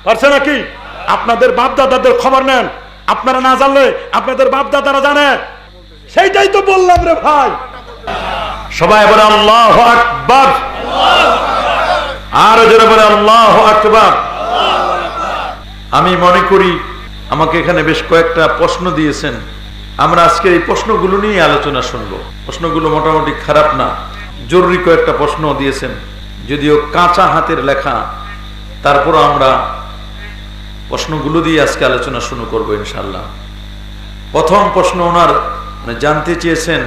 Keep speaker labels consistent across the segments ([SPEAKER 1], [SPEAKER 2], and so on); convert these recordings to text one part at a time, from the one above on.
[SPEAKER 1] পারছে নাকি? আপনাদের বাপ দাদাদের খবর নেন, আপনারা না জানলে আপনাদের বাপ দাদারা জানে। সেইটাই তো বললাম রে ভাই। সবাই বলে আল্লাহু আকবার, আর জোরে বলে আল্লাহু আকবার। আমি মনে করি আমাকে এখানে বেশ কয়েকটা প্রশ্ন দিয়েছেন, আমরা আজকে এই প্রশ্নগুলো নিয়ে আলোচনা শুনবো। প্রশ্নগুলো মোটামুটি খারাপ না, জরুরি কয়েকটা প্রশ্ন দিয়েছেন, যদিও কাঁচা হাতের লেখা, তারপর আমরা প্রশ্নগুলো দিয়ে আজকে আলোচনা শুরু করবো ইনশাআল্লাহ। প্রথম প্রশ্ন ওনার জানতে চেয়েছেন,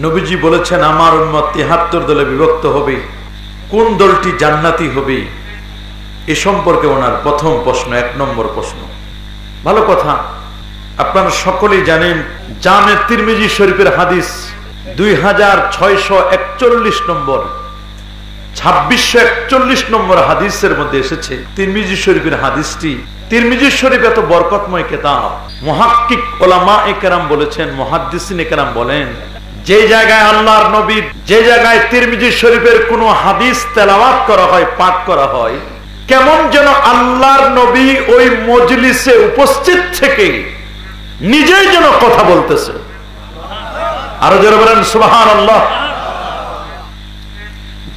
[SPEAKER 1] নবীজি বলেছেন আমার উম্মত ৭৩ দলে বিভক্ত হবে, কোন দলটি জান্নাতি হবে? এ সম্পর্কে ওনার প্রথম প্রশ্ন, ১ নম্বর প্রশ্ন। ভালো কথা, আপনারা সকলেই জানেন জামে তিরমিজি শরীফের হাদিস ২৬৪১ নম্বর, ২৬৪১ নম্বর হাদিসের মধ্যে এসেছে তিরমিজি শরীফের হাদিসটি। তিরমিজি শরীফ এত বরকতময় কিতাব, মুহাক্কিক উলামায়ে কেরাম বলেছেন, মুহাদ্দিসিনে কেরাম বলেন, যে জায়গায় আল্লাহর নবী, যে জায়গায় তিরমিজি শরীফের কোন হাদিস তেলাওয়াত করা হয়, পাঠ করা হয়, কেমন যেন আল্লাহর নবী ওই মজলিসে উপস্থিত থেকে নিজেই যেন কথা বলতেছে। আরো যারা বলেন সুবহানাল্লাহ।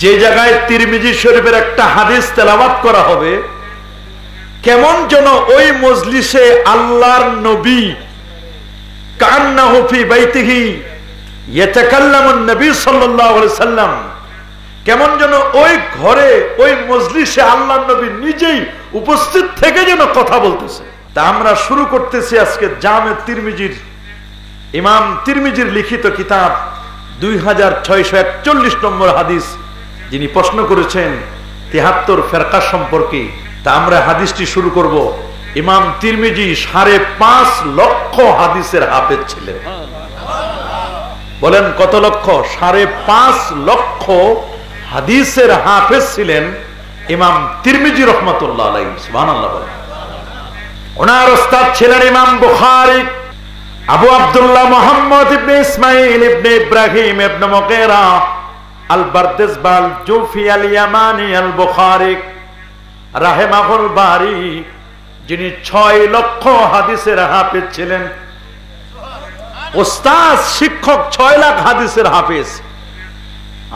[SPEAKER 1] যে জায়গায় তিরমিজি শরীফের একটা হাদিস তেলাওয়াত করা হবে, কেমন যেন ওই মজলিসে আল্লাহর নবী কান্নাহু ফি বাইতিহি ইয়াতাকাল্লামুন নবী সাল্লাল্লাহু আলাইহি সাল্লাম, কেমন যেন ওই ঘরে, ওই মজলিসে আল্লাহর নবী নিজেই উপস্থিত থেকে যেন কথা বলতেছে। তা আমরা শুরু করতেছি আজকে জামে তিরমিজির, ইমাম তিরমিজির লিখিত কিতাব ২৬৪১ নম্বর হাদিস। যিনি প্রশ্ন করেছেন ৭৩ ফেরকা সম্পর্কে, তা আমরা হাদিসটি শুরু করব। ইমাম তিরমিজি ৫.৫ লক্ষ হাদিসের হাফেজ ছিলেন। বলেন কত লক্ষ? ৫.৫ লক্ষ হাদিসের হাফেজ ছিলেন ইমাম তিরমিজি রহমাতুল্লাহ আলাইহি। সুবহানাল্লাহ বলেন। ওনার ওস্তাদ ছিলেন ইমাম বুখারী, আবু আব্দুল্লাহ মুহাম্মদ ইবনে ইসমাঈল ইবনে ইব্রাহিম ইবনে মুগীরা আল বারদিসবাল জুফি আল ইয়ামানি আল বুখারী রাহিমাহুল বারি, যিনি ৬ লক্ষ হাদিসের হাফেজ ছিলেন। ওস্তাদ শিক্ষক ৬ লাখ হাদিসের হাফেজ,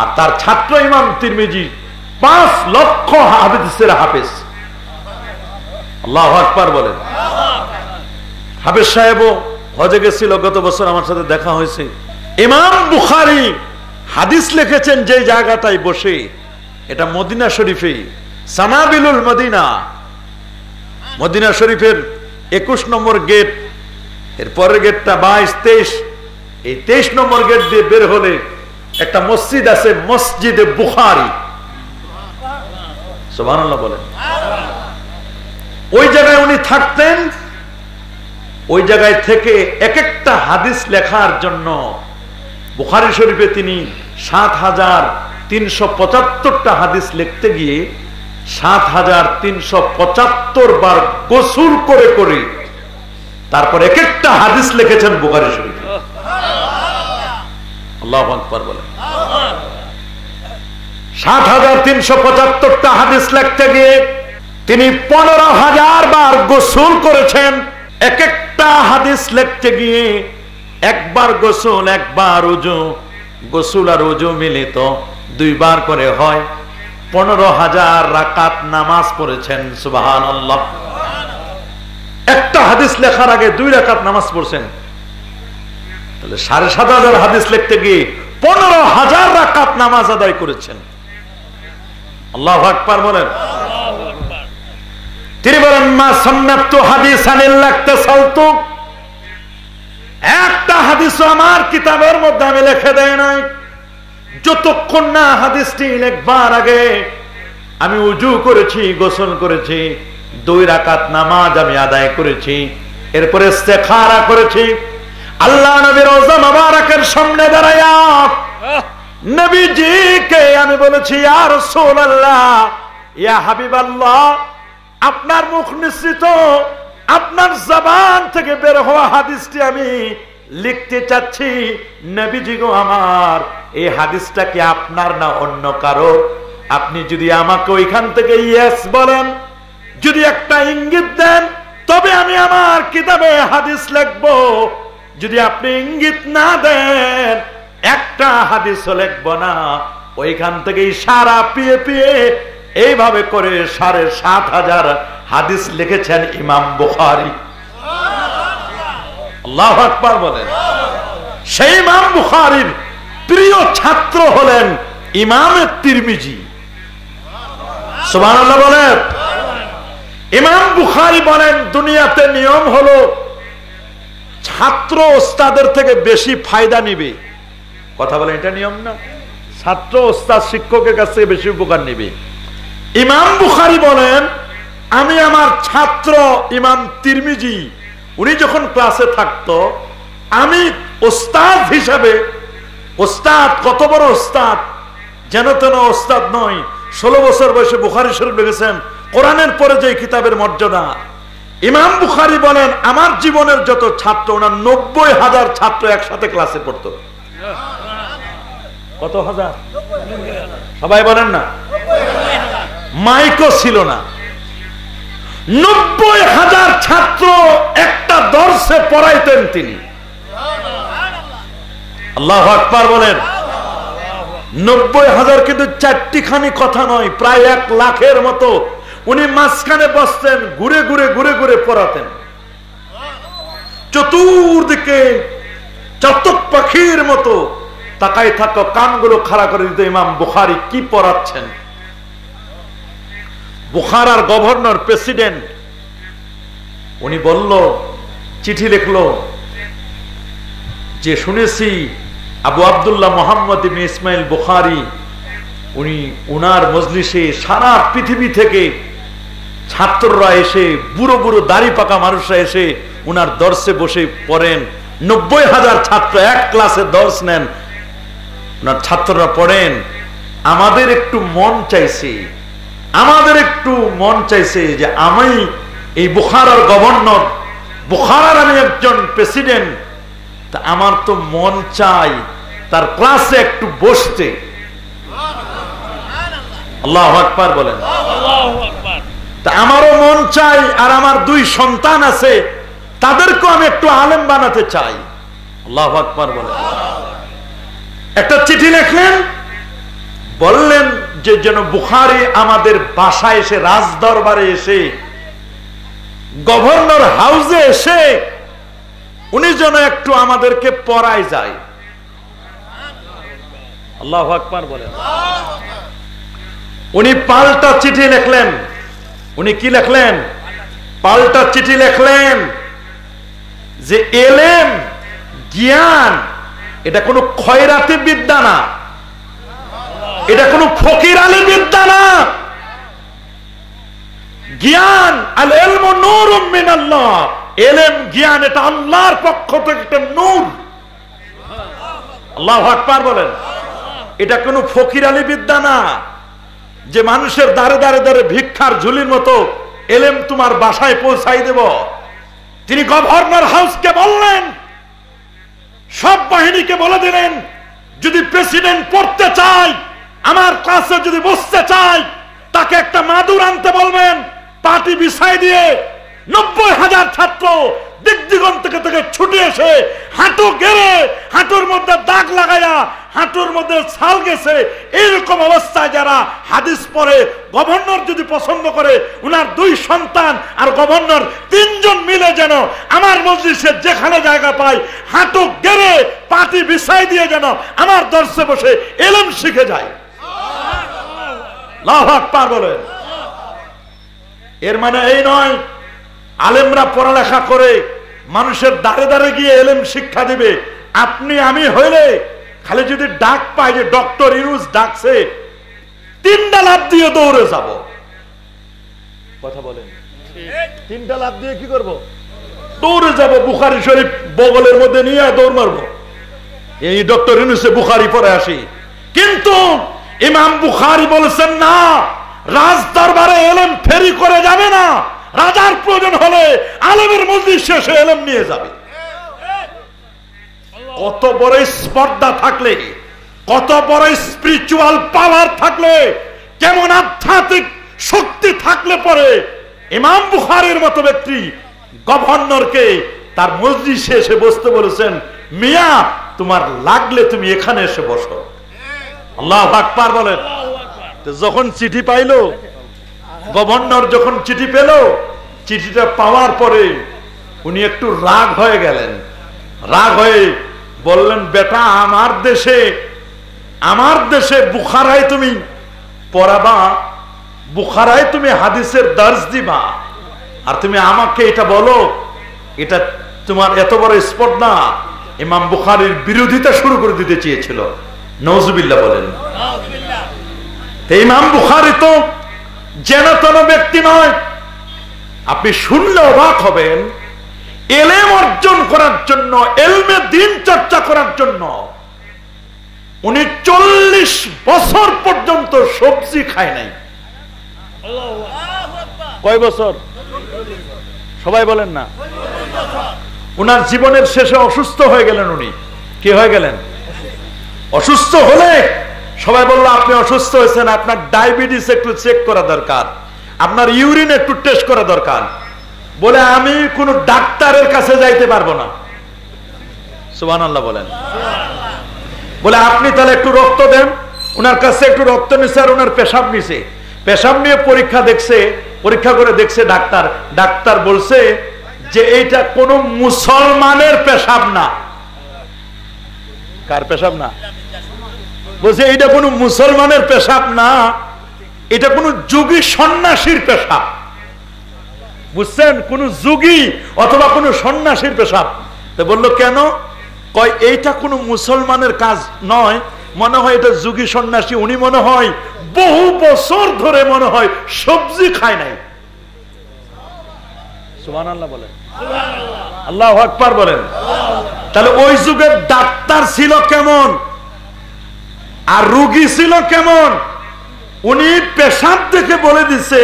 [SPEAKER 1] আর তার ছাত্র ইমাম তিরমিজি ৫ লক্ষ হাদিসের হাফেজ। আল্লাহু আকবার বলেন। হাফেজ সাহেবও হজে গেছিল গত বছর, আমার সাথে দেখা হয়েছে। ইমাম বুখারী হাদিস লিখেছেন যে জায়গাটায় বসে, এটা মদিনা শরীফে, সানাবিলুল মদিনা, মদিনা শরীফের ২১ নম্বর গেট, এর পরের গেটটা ২২, ২৩, এই ২৩ নম্বর গেট দিয়ে বের হলে একটা মসজিদ আছে, মসজিদে বুখারী। সুবহানাল্লাহ বলেন। ওই জায়গায় উনি থাকতেন। ওই জায়গায় থেকে এক একটা হাদিস লেখার জন্য বুখারী শরীফে তিনি ৭৩৭৫টা হাদিস লিখতে গিয়ে ৭৩৭৫ বার গোসল করে করে তারপর এক একটা হাদিস লিখেছেন বুখারী শরীফে। আল্লাহু আকবার বলেন। ৭৩৭৫টা হাদিস লিখতে গিয়ে তিনি ১৫,০০০ বার গোসল করেছেন। এক একটা হাদিস লিখতে গিয়ে একবার গোসল, একবার ওযু, গোসল আর ওযু মিলে তো ২ বার করে হয়। ১৫,০০০ রাকাত নামাজ পড়েছেন। সুবহানাল্লাহ। একটা হাদিস লেখার আগে ২ রাকাত নামাজ পড়ছেন, তাহলে ৭,৫০০ হাদিস লিখতে গিয়ে ১৫,০০০ রাকাত নামাজ আদায় করেছেন। আল্লাহু আকবার বলেন। তিনি বলেন মা সান্নাতু হাদিসান ইল্লা ইকতাসালতু, একটা হাদিসও আমার কিতাবের মধ্যে আমি লিখে দেই নাই যতক্ষণ না হাদিসটি লিখবার আগে আমি ওযু করেছি, গোসল করেছি, ২ রাকাত নামাজ আমি আদায় করেছি, এরপরে ইস্তেখারা করেছি। আল্লাহ নবীর রওজা মোবারকের সামনে দাঁড়ায়া নবীজিকে আমি বলেছি, ইয়া রাসূলুল্লাহ, ইয়া হাবিবাল্লাহ, আপনার মুখ নিঃসৃত, আপনার জবান থেকে বের হওয়া হাদিসটি আমি লিখতে চাচ্ছি। নবীজি গো আমার, এই হাদিসটা কি আপনার না অন্য কারো? আপনি যদি আমাকে ওইখান থেকে ইয়েস বলেন, যদি এক ইঙ্গিত দেন তবে আমি আমার কিতাবে হাদিস লিখবো, যদি আপনি ইঙ্গিত না দেন একটা হাদিসও লিখবো না। ওইখান থেকে ইশারা পিয়ে পিয়ে এইভাবে করে ৭,৫০০ হাদিস লিখেছেন ইমাম বুখারী। আল্লাহু আকবার বলেন। সেই ইমাম বুখারীর প্রিয় ছাত্র হলেন ইমাম তিরমিজি। সুবহানাল্লাহ বলেন। ইমাম বুখারী বলেন দুনিয়াতে নিয়ম হলো ছাত্র ওস্তাদের থেকে বেশি ফায়দা নিবে। কথা বলেন, এটা নিয়ম না? ছাত্র ওস্তাদ শিক্ষকের কাছ থেকে বেশি উপকার নিবে। ইমাম বুখারী বলেন আমি আমার ছাত্র ইমাম তিরমিজি উনি যখন ক্লাসে থাকতো আমি ওস্তাদ হিসাবে, ওস্তাদ কত বড় ওস্তাদ, যেন তেন ওস্তাদ নয়, 16 বছর বয়সে বুখারী শরীফ লিখেছেন, কোরআনের পরে যে কিতাবের মর্যাদা। ইমাম বুখারী বলেন আমার জীবনের যত ছাত্র, ওনার 90,000 ছাত্র একসাথে ক্লাসে পড়তো। কত হাজার? সবাই বলেন না। মাইকও ছিল না। 90,000 ছাত্র একটা দর্শে পড়াইতেন তিনি। আল্লাহু আকবার বলেন। 90,000 কিন্তু চারটিখানি কথা নয়, প্রায় 1 লাখের মতো। উনি মাঝখানে বসতেন, ঘুরে ঘুরে ঘুরে ঘুরে পড়াতেন। চতুর্দিকে চাতক পাখির মতো তাকায় থাকো, কানগুলো খাড়া করে দিত ইমাম বুখারী কি পড়াচ্ছেন। বুখারার গভর্নর প্রেসিডেন্ট উনি বলল, চিঠি লিখলো যে শুনেছি আবু আব্দুল্লাহ মোহাম্মদ ইবনে ইসমাইল বুখারী উনি উনার মজলিসে সারা পৃথিবী থেকে ছাত্ররা এসে, বুড়ো বুড়ো দাড়ি পাকা মানুষরা এসে উনার দর্শে বসে পড়েন। 90,000 ছাত্র এক ক্লাসে দর্শ নেন, উনার ছাত্ররা পড়েন। আমাদের একটু মন চাইছে যে আমি এই বুখারার গভর্নর, বুখারার আমি একজন প্রেসিডেন্ট, তা আমার তো মন চাই তার ক্লাসে একটু বসতে। আল্লাহু আকবার বলেন। তা আমারও মন চাই, আর আমার 2 সন্তান আছে, তাদেরকেও আমি একটু আলেম বানাতে চাই। আল্লাহু আকবার বলেন। একটা চিঠি লিখলেন, বললেন যে যেন বুখারী আমাদের বাসায় এসে, রাজদরবারে এসে, গভর্নর হাউসে এসে উনি যেন একটু আমাদেরকে পড়ায় যায়। আল্লাহু আকবার বলেন। উনি পাল্টা চিঠি লিখলেন। উনি কি লিখলেন? পাল্টা চিঠি লিখলেন যে এলেম, জ্ঞান এটা কোনো খয়রাতি বিদ্যা না, এটা কোনো ফকির আলী বিদ্যা না। জ্ঞান আল ইলমু নূরুম মিনাল্লাহ, এলেম জ্ঞান এটা আল্লাহর পক্ষ থেকে একটা নূর। আল্লাহু আকবার বলেন। এটা কোনো ফকির আলী বিদ্যা না যে মানুষের দাঁড়ে দাঁড়ে দাঁড়ে ভিক্ষার ঝুলির মতো এলেম তোমার বাসায় পৌঁছাই দেব। তিনি গভর্নর হাউসকে বললেন, সব বাহিনীকে বলে দিলেন, যদি প্রেসিডেন্ট পড়তে চায়, আমার ক্লাসে যদি বসতে চায়, তাকে একটা মাদুর আনতে বলবেন, পাটি বিছাই দিয়ে 90,000 ছাত্র দিক দিগন্ত থেকে ছুটে এসে হাঁটু গেড়ে, হাঁটুর মধ্যে দাগ লাগায়া, হাঁটুর মধ্যে ছাল গেছে, এইরকম অবস্থায় যারা হাদিস পড়ে, গভর্নর যদি পছন্দ করে, উনার 2 সন্তান আর গভর্নর 3 জন মিলে যেন আমার মজলিসে যেখানে জায়গা পায় হাঁটু গেড়ে পাটি বিছাই দিয়ে যেন আমার দর্শে বসে ইলম শিখে যায়। আল্লাহু আকবার বলেন। এর মানে এই নয় আলেমরা পড়ালেখা করে মানুষের দাঁড়ে দাঁড়ে গিয়ে এলেম শিক্ষা দিবে। আপনি আমি হইলে খালি যদি ডাক পাই যে ডক্টর ইউনুস ডাকছে, 3টা লাফ দিয়ে দৌড়ে যাব। কথা বলেন, 3টা লাফ দিয়ে কি করব? দৌড়ে যাব। বুখারী শরীফ বগলের মধ্যে নিয়ে দৌড় মারবো, এই ডক্টর ইউনুসে বুখারী পড়ে আসি। কিন্তু ইমাম বুখারী বলেছেন না, রাজ দরবারে এলেম ফেরি করে যাবে না, রাজার প্রয়োজন হলে আলেমের মজলিস শেষে এলেম নিয়ে যাবে। কত বড় স্পর্ধা থাকলে, কত বড় স্পিরিচুয়াল পাওয়ার থাকলে, কেমন আধ্যাত্মিক শক্তি থাকলে পরে ইমাম বুখারীর মতো ব্যক্তি গভর্নরকে তার মজলিসে এসে বসতে বলেছেন, মিয়া তোমার লাগলে তুমি এখানে এসে বসো। আল্লাহু আকবার বলেন। যখন চিঠি পাইলো, গভর্নর যখন চিঠি পেল, চিঠিটা পাওয়ার পরে উনি একটু রাগ হয়ে গেলেন। রাগ হয়ে বললেন, বেটা আমার দেশে বুখারায় তুমি পড়াবা, বুখারায় তুমি হাদিসের দর্জ দিবা, আর তুমি আমাকে এটা বলো, এটা তোমার এত বড় স্পর্ধা। ইমাম বুখারীর বিরোধিতা শুরু করে দিতে চেয়েছিল। নাউজুবিল্লাহ বলেন। ইমাম বুখারী তো যেন তেন ব্যক্তি নয়। আপনি শুনলে অবাক হবেন, ইলম অর্জন করার জন্য, ইলমে দ্বীন চর্চা করার জন্য উনি 40 বছর পর্যন্ত সবজি খায় নাই। কয় বছর? সবাই বলেন না। উনার জীবনের শেষে অসুস্থ হয়ে গেলেন। উনি কি হয়ে গেলেন? অসুস্থ হলে সবাই বললো, আপনি অসুস্থ হয়েছেন, আপনার ডায়াবেটিস একটু চেক করা দরকার, আপনার ইউরিন একটু টেস্ট করা দরকার। বলে আমি কোন ডাক্তারের কাছে যাইতে পারবো না। সুবহানাল্লাহ বলেন। বলে আপনি তাহলে একটু রক্ত দেন। ওনার কাছে একটু রক্ত নিছে, আর ওনার পেশাব নিছে। পেশাব নিয়ে পরীক্ষা করে দেখছে ডাক্তার বলছে যে এইটা কোন মুসলমানের পেশাব না। কার পেশাব না? বলছে এইটা কোন মুসলমানের পেশাব না, এটা কোন যোগী সন্ন্যাসীর পেশাব। বুঝছেন? কোন যোগী অথবা কোন সন্ন্যাসীর পেশাব। তো বললো কেন? কয় এইটা কোন মুসলমানের কাজ নয়, মনে হয় এটা যোগী সন্ন্যাসী, উনি মনে হয় বহু বছর ধরে মনে হয় সবজি খায় নাই। সুবহানাল্লাহ বলেন। আল্লাহু আকবার বলেন। তাহলে ওই যুগের ডাক্তার ছিল কেমন আর রোগী ছিল কেমন? উনি পেশাব দেখে বলে দিছে,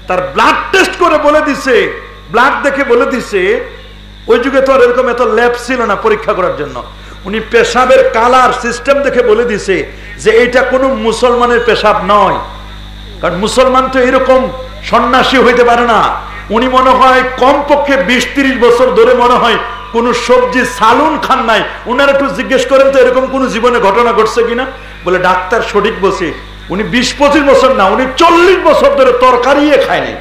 [SPEAKER 1] তার ব্লাড টেস্ট করে বলে দিছে, ব্লাড দেখে বলে দিছে। ওই যুগে তো আর এরকম এত ল্যাব ছিল না পরীক্ষা করার জন্য। উনি পেশাবের কালার সিস্টেম দেখে বলে দিছে যে এইটা কোনো মুসলমানের পেশাব নয়। কারণ মুসলমান তো এরকম সন্ন্যাসী হইতে পারে না। উনি মনে হয় কমপক্ষে 20-30 বছর ধরে মনে হয় কোন সবজি সালুন খান নাই। উনার একটু জিজ্ঞেস করেন তো এরকম কোন জীবনে ঘটনা ঘটছে কিনা। বলে ডাক্তার সঠিক বলছে, উনি 20-25 বছর না, উনি 40 বছর ধরে তরকারি খায় নাই।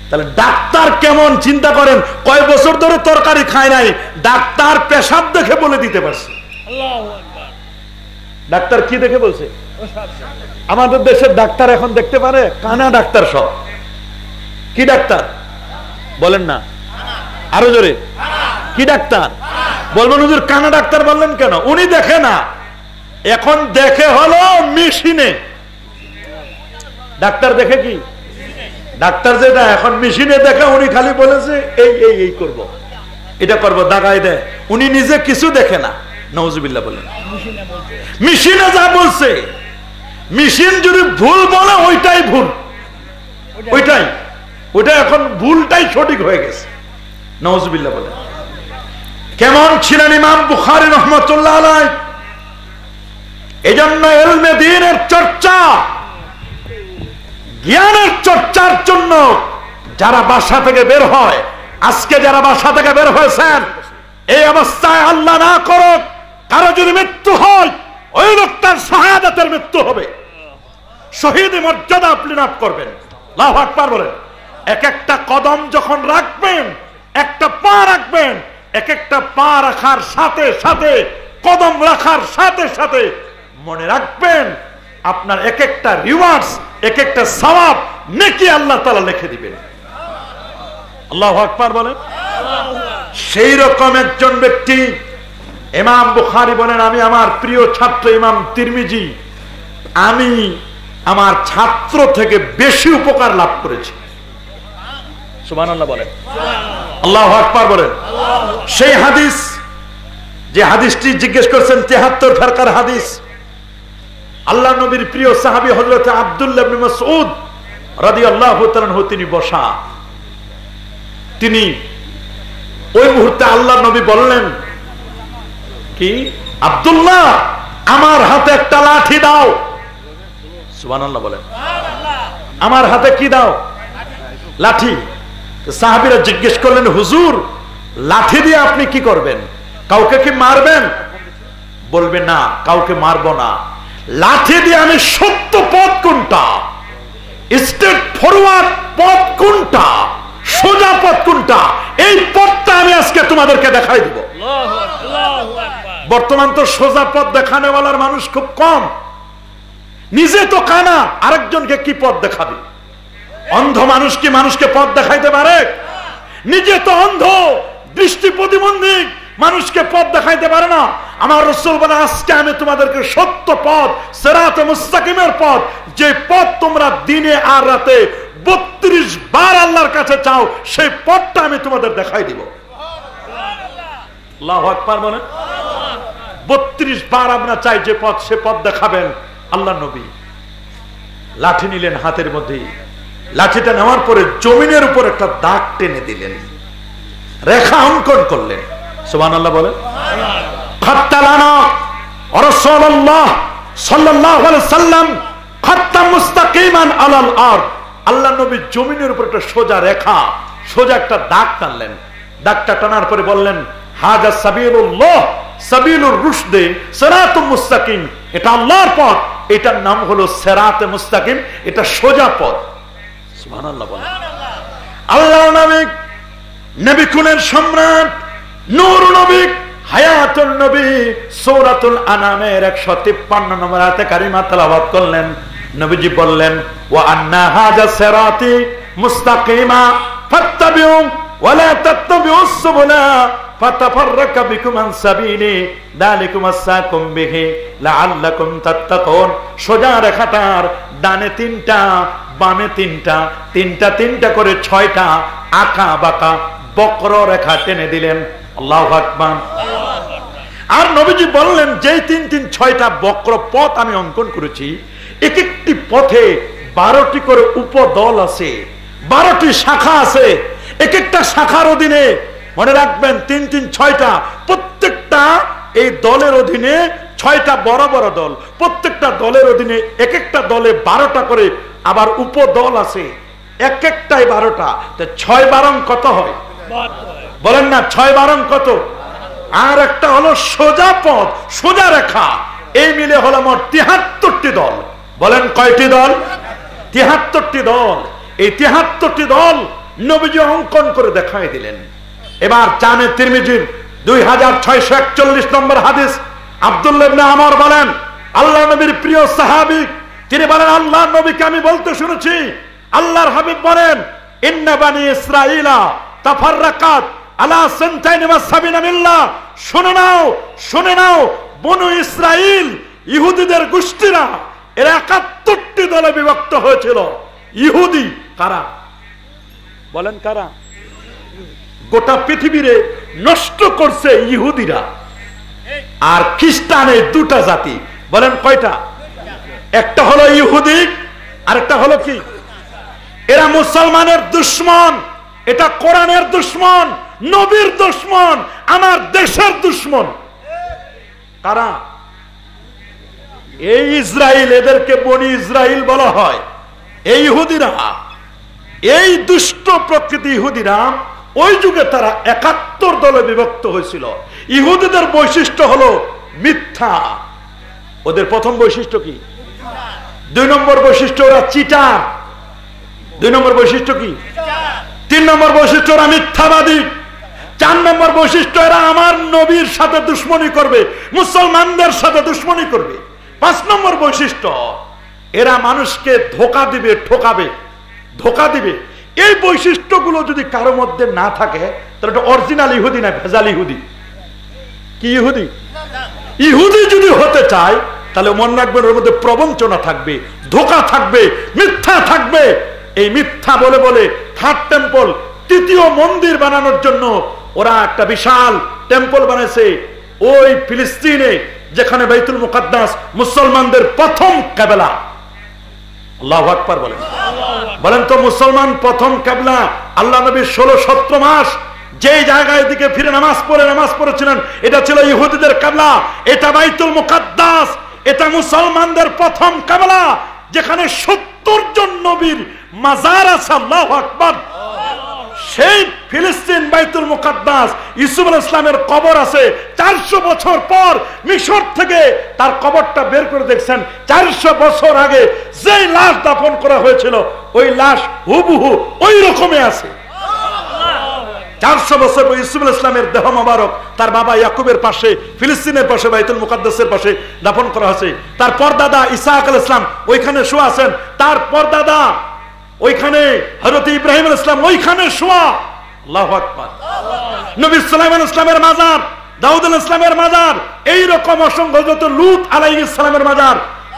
[SPEAKER 1] তাহলে ডাক্তার কেমন চিন্তা করেন, কয় বছর ধরে তরকারি খায় নাই, ডাক্তার পেশাব দেখে বলে দিতে পারছে। ডাক্তার কি দেখে বলছে? আমাদের দেশের ডাক্তার এখন দেখতে পারে কানা ডাক্তার সব। কি ডাক্তার বলেন না? আরো জোরে। কি ডাক্তার বলবেন? হুজুর কানা ডাক্তার বললেন কেন? উনি দেখে না, এখন দেখে হলো মেশিনে। ডাক্তার দেখে কি? ডাক্তার যেটা এখন মেশিনে দেখে, উনি খালি বলেছে এই করব, এটা করব, দাগাই দেয়। উনি নিজে কিছু দেখে না। নাউজুবিল্লাহ বলেন। মেশিনে যা বলছে, মেশিন যদি ভুল বলে ওইটাই ভুল, ওইটা এখন ভুলটাই সঠিক হয়ে গেছে। নাউজুবিল্লাহ বলেন। কেমন ছিলেন ইমাম বুখারী রাহমাতুল্লাহ আলাইহি? এজন্য ইলমে দ্বীনের চর্চা, জ্ঞানের চর্চার জন্য যারা বাসা থেকে বের হয়, আজকে যারা বাসা থেকে বের হয়েছেন, এই অবস্থায় আল্লাহ না করুক কারো যদি মৃত্যু হয়, ওই লোকটার শাহাদাতের মৃত্যু হবে, শহীদ মর্যাদা আপনি লাভ করবেন। আল্লাহু আকবার বলেন। এক একটা কদম যখন রাখবেন, একটা পা রাখবেন, এক একটা পা রাখার সাথে সাথে, কদম রাখার সাথে সাথে মনে রাখবেন আপনার এক একটা রিওয়ার্ডস, এক একটা সওয়াব, নেকি আল্লাহ তাআলা লিখে দিবেন। আল্লাহু আকবার বলেন। সেই রকম একজন ব্যক্তি ইমাম বুখারী বলেন, আমি আমার প্রিয় ছাত্র ইমাম তিরমিজি, আমি আমার ছাত্র থেকে বেশি উপকার লাভ করেছি। সুবহানাল্লাহ বলেন। আল্লাহু আকবার বলেন। সেই হাদিস, যে হাদিসটি জিজ্ঞেস করছেন 73 ফেরকার হাদিস, আল্লাহ নবীর প্রিয় সাহাবী হযরত আব্দুল্লাহ ইবনে মাসউদ রাদিয়াল্লাহু তাআলা আনহু তিনি বসা। তিনি ওই মুহূর্তে আল্লাহ নবী বললেন কি, আব্দুল্লাহ আমার হাতে একটা লাঠি দাও। সুবহানাল্লাহ বলেন। আমার হাতে কি দাও? লাঠি। সাহাবীরা জিজ্ঞেস করলেন, হুজুর লাঠি দিয়ে আপনি কি করবেন? কাউকে কি মারবেন? বলবে না, কাউকে মারবো না। লাঠি দিয়ে আমি সত্য পথ কোনটা, স্ট্রেট ফরওয়ার্ড পথ কোনটা, সোজা পথ কোনটা, এই পথটা আমি আজকে তোমাদেরকে দেখাই দিব। বর্তমান তো সোজা পথ দেখানোওয়ালার মানুষ খুব কম। নিজে তো কানা, আরেকজনকে কি পথ দেখাবে? অন্ধ মানুষ কি মানুষকে পথ দেখাইতে পারে? নিজে তো অন্ধ, দৃষ্টি প্রতিবন্ধী, মানুষকে পথ দেখাইতে পারে না। আমার রাসূল বলে, আজকে আমি তোমাদেরকে সত্য পথ, সিরাতে মুস্তাকিমের পথ, যে পথ তোমরা দিনে আর রাতে 32 বার আল্লাহর কাছে চাও, সেই পথটা আমি তোমাদের দেখাই দিব। আল্লাহু আকবার বলেন। 32 বার আমরা চাই যে পথ, সে পথ দেখাবেন আল্লাহ নবী। লাঠি নিলেন হাতের মধ্যে, লাঠিটা নেওয়ার পরে জমিনের উপর একটা দাগ টেনে দিলেন, রেখা অঙ্কন করলেন। সুবহানাল্লাহ বলেন। খাত্তালানা রাসূলুল্লাহ সাল্লাল্লাহু আলাইহি সাল্লাম খাত্তা মুস্তাকিমান আলাল আরদ। আল্লাহ নবী জমিনের উপর একটা সোজা রেখা, সোজা একটা দাগ টানলেন। দাগটা টানার পরে বললেন, হাযা সাবিলুল্লাহ সাবিলুর রুশদে সিরাতুম মুস্তাকিম। এটা আল্লাহর পথ, এটার নাম হলো সিরাতে মুস্তাকিম, এটা সোজা পথ। সুবহানাল্লাহ বলেন। আল্লাহর নবী, নবী কুলের সম্রাট, নূর নবী, হায়াতুল নবী, সূরাতুল আনামের 153 নম্বর আয়াতে কারিমা তেলাওয়াত করলেন। নবীজি বললেন, ওয়া আন্না হাযা সিরাতি মুস্তাকিমা ফাত্তাবিউ ওয়া লা তাত্তাবিউস সুবুলা ফাতাফাররাকা বিকুম আন সাবিলি যালিকুম আসসাকুম বিহি লাআল্লাকুম তাত্তাকুন। সোজা রেখাটার ডানে 3টা, বামে 3টা, 3টা করে 6টা আঁকা বাঁকা বক্র রেখা টেনে দিলেন। আল্লাহু আকবার। আর নবীজি বললেন, যেই 3 6টা বক্র পথ আমি অঙ্কন করেছি, এক একটি পথে 12টি করে উপদল আছে, 12টি শাখা আছে। এক একটা শাখার অধীনে, মনে রাখবেন 3 6টা, প্রত্যেকটা এই দলের অধীনে 6টা বড় বড় দল, প্রত্যেকটা দলের অধীনে এক একটা দলে 12টা করে আবার উপদল আছে, এক একটাই 12টা। 6 বারং কত হয় বলেন না? 6 বারং কত? আর একটা হলো সোজা পথ, সোজা রেখা, এই মিলে হলো মোট 73টি দল। বলেন কয়টি দল? 73টি দল। এই 73টি দল নবীজি অঙ্কন করে দেখাই দিলেন। এবার জামে তিরমিজির 2641 নম্বর হাদিস, আব্দুল্লাহ ইবনে আমর বলেন, আল্লাহ নবীর প্রিয় সাহাবী, তিনি বলেন, আল্লাহ নবীকে আমি বলতে শুনেছি, আল্লাহর হাবিব বলেন, ইন্না বানি ইসরাঈলা তাফাররাকাত আলা সানতাইন ওয়া সাবিনা মিল্লাহ। শুনে নাও, শুনে নাও, বনু ইসরাইল, ইহুদিদের গোষ্ঠীরা, এরা 71টি দলে বিভক্ত হয়েছিল। ইহুদি কারা? বলেন কারা? গোটা পৃথিবীরে নষ্ট করছে ইহুদিরা আর খ্রিস্টানের 2টা জাতি। বলেন কয়টা? একটা হলো ইহুদি, আরেকটা হলো কি? এরা মুসলমানের দুশমন, এটা কোরআনের দুশমন, নবীর দুশমন, আমার দেশের দুশমন। কারা? এই ইসরাইল, এদেরকে বনি ইসরাইল বলা হয়। এই ইহুদিরা, এই দুষ্ট প্রকৃতি ইহুদিরা, ওই যুগে তারা 71 দলে বিভক্ত হয়েছিল। ইহুদিদের বৈশিষ্ট্য হলো মিথ্যা। ওদের প্রথম বৈশিষ্ট্য কি? 2 নম্বর বৈশিষ্ট্য, ওরা চিটার। 2 নম্বর বৈশিষ্ট্য কি? 3 নম্বর বৈশিষ্ট্য, ওরা মিথ্যাবাদী। 4 নম্বর বৈশিষ্ট্য, এরা আমার নবীর সাথে দুশ্মনী করবে, মুসলমানদের সাথে দুশ্মনী করবে। 5 নম্বর বৈশিষ্ট্য, এরা মানুষকে ধোঁকা দিবে, ঠকাবে, ধোঁকা দিবে। এই বৈশিষ্ট্যগুলো যদি কারো মধ্যে না থাকে, তাহলে এটা অরিজিনাল ইহুদি না, ভেজাল ইহুদি। কি ইহুদি? ইহুদি যদি হতে চায়, তাহলে মনে রাখবেন, ওর মধ্যে প্রবঞ্চনা থাকবে, ধোঁকা থাকবে, মিথ্যা থাকবে। এই মিথ্যা বলে বলে 3rd টেম্পল, 3য় মন্দির বানানোর জন্য ওরা একটা বিশাল টেম্পল বানাইছে ওই ফিলিস্তিনে, যেখানে বাইতুল মুকাদ্দাস মুসলমানদের প্রথম কিবলা। আল্লাহু আকবার বলেন। বলেন তো, মুসলমান প্রথম কিবলা। আল্লাহ নবী 16-17 মাস যেই জায়গায় দিকে ফিরে নামাজ পড়েছিলেন, এটা ছিল ইহুদিদের কিবলা। এটা বাইতুল মুকাদ্দাস, এটা মুসলমানদের প্রথম কিবলা, যেখানে 70
[SPEAKER 2] 70 জন নবীর মাজার আছে। আল্লাহু আকবার। সেই ফিলিস্তিন বাইতুল মুকাদ্দাস ইউসুফ আলাইহিস সালামের কবর আছে। 400 বছর পর মিশর থেকে তার কবরটা বের করে দেখছেন, 400 বছর আগে যেই লাশ দাফন করা হয়েছিল ওই লাশ হুবহু ওই রকমই আছে। 400 বছর পর ইউসুফ আলাইহিস সালামের দেহ মোবারক তার বাবা ইয়াকুবের পাশে, ফিলিস্তিনের পাশে, বাইতুল মুকাদ্দাসের পাশে দাফন করা হয়েছে। তার পরদাদা ইসহাক আলাইহিস সালাম ওইখানে শোয়া আছেন। তার পরদাদা ওইখানে হযরত ইব্রাহিম আলাইহিস সালাম ওইখানে শোয়া। আল্লাহু আকবার। নবী সুলাইমান আলাইহিস সালামের মাজার, দাউদ আলাইহিস সালামের মাজার, এই রকম অসংখ্য, হযরত লূত আলাইহিস সালামের মাজার,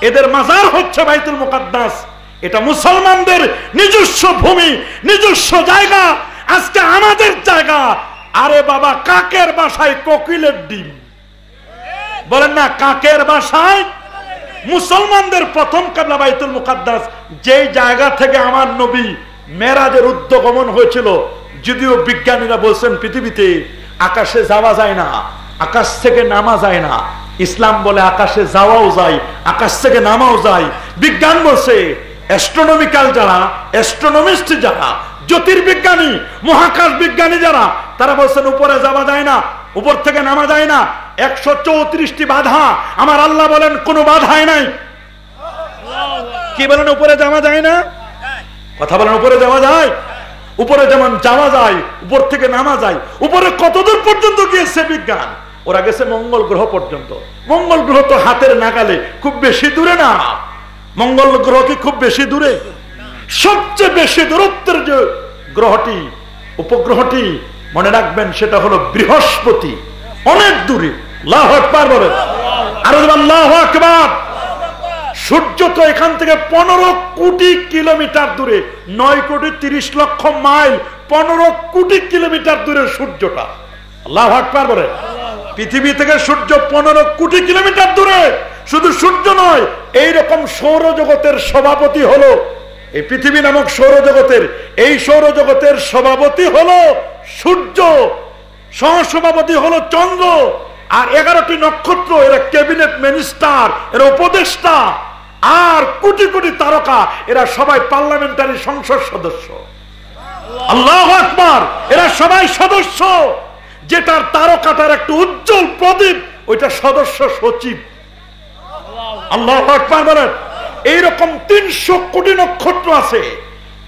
[SPEAKER 2] এদের মাজার হচ্ছে বাইতুল মুকাদ্দাস। এটা মুসলমানদের নিজস্ব ভূমি, নিজস্ব জায়গা। আজকে আমাদের জায়গা। আরে বাবা, কাকের বাসায় কোকিলের ডিম, বলেন না, কাকের বাসায়। মুসলমানদের প্রথম কিবলা বাইতুল মুকাদ্দাস, যেই জায়গা থেকে আমার নবী মেরাজের উদ্গমন হয়েছিল। যদিও বিজ্ঞানীরা বলছেন পৃথিবীতে আকাশে যাওয়া যায় না, আকাশ থেকে নামা যায় না। ইসলাম বলে আকাশে যাওয়াও যায়, আকাশ থেকে নামাও যায়। বিজ্ঞান বলছে, অ্যাস্ট্রোনমিক্যাল যারা, অ্যাস্ট্রোনমিস্ট যারা, জ্যোতির্বিজ্ঞানী, মহাকাশ বিজ্ঞানী যারা, তারা বলছেন উপরে যাওয়া যায় না, উপর থেকে নামা যায় না। 134টি বাধা। আমার আল্লাহ বলেন কোনো বাধাই নাই। কি বলেন? উপরে যাওয়া যায় না? কথা বলেন, উপরে যাওয়া যায়? উপরে যেমন যাওয়া যায়, উপর থেকে নামা যায়। উপরে কতদূর পর্যন্ত গিয়েছে বিজ্ঞান? ওরা গেছে মঙ্গল গ্রহ পর্যন্ত। মঙ্গল গ্রহ তো হাতের নাগালে, খুব বেশি দূরে না। মঙ্গল গ্রহ কি খুব বেশি দূরে? সবচেয়ে বেশি দূরত্বের যে গ্রহটি, উপগ্রহটি মনে রাখবেন, সেটা হলো বৃহস্পতি। অনেক দূরে। আল্লাহু আকবার বলেন। আর আল্লাহু আকবার। সূর্য তো এখান থেকে 15 কোটি কিলোমিটার দূরে, 9 কোটি 30 লক্ষ মাইল, 15 কোটি কিলোমিটার দূরে সূর্যটা। আল্লাহু আকবার বলেন। পৃথিবী থেকে সূর্য 15 কোটি কিলোমিটার দূরে। শুধু সূর্য নয়, এইরকম সৌরজগতের সভাপতি হলো, এই পৃথিবী নামক সৌরজগতের, এই সৌরজগতের সভাপতি হলো সূর্য, সহসভাপতি হলো চন্দ্র, আর 11টি নক্ষত্র, এরা ক্যাবিনেট মিনিস্টার, এরা উপদেষ্টা, আর কোটি কোটি তারকা, এরা সবাই পার্লামেন্টারি সংসদ সদস্য। আল্লাহু আকবার। এরা সবাই সদস্য। যেটার তারকাটার একটা উজ্জ্বল প্রদীপ, ওইটা সদস্য সচিব। আল্লাহু আকবার বলেন। এইরকম 300 কোটি নক্ষত্র আছে।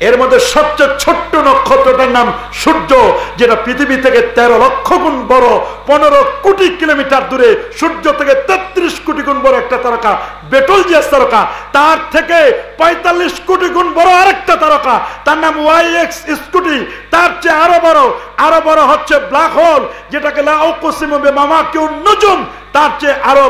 [SPEAKER 2] এর মধ্যে সবচেয়ে ছোট্ট নক্ষত্রটার নাম সূর্য, যেটা পৃথিবী থেকে 13 লক্ষ গুণ বড়, 15 কোটি কিলোমিটার দূরে। সূর্য থেকে 33 কোটি গুণ বড় একটা তারকা বেটলজিয়াস তারকা। তার থেকে 45 কোটি গুণ বড় আরেকটা তারকা, তার নাম ওয়াইএক্স স্কুটি। তার চেয়ে আরো বড় হচ্ছে ব্ল্যাক হোল, যেটাকে লা উকসিমু বিমাওয়াকিউন নুজুম। তার চেয়ে আরো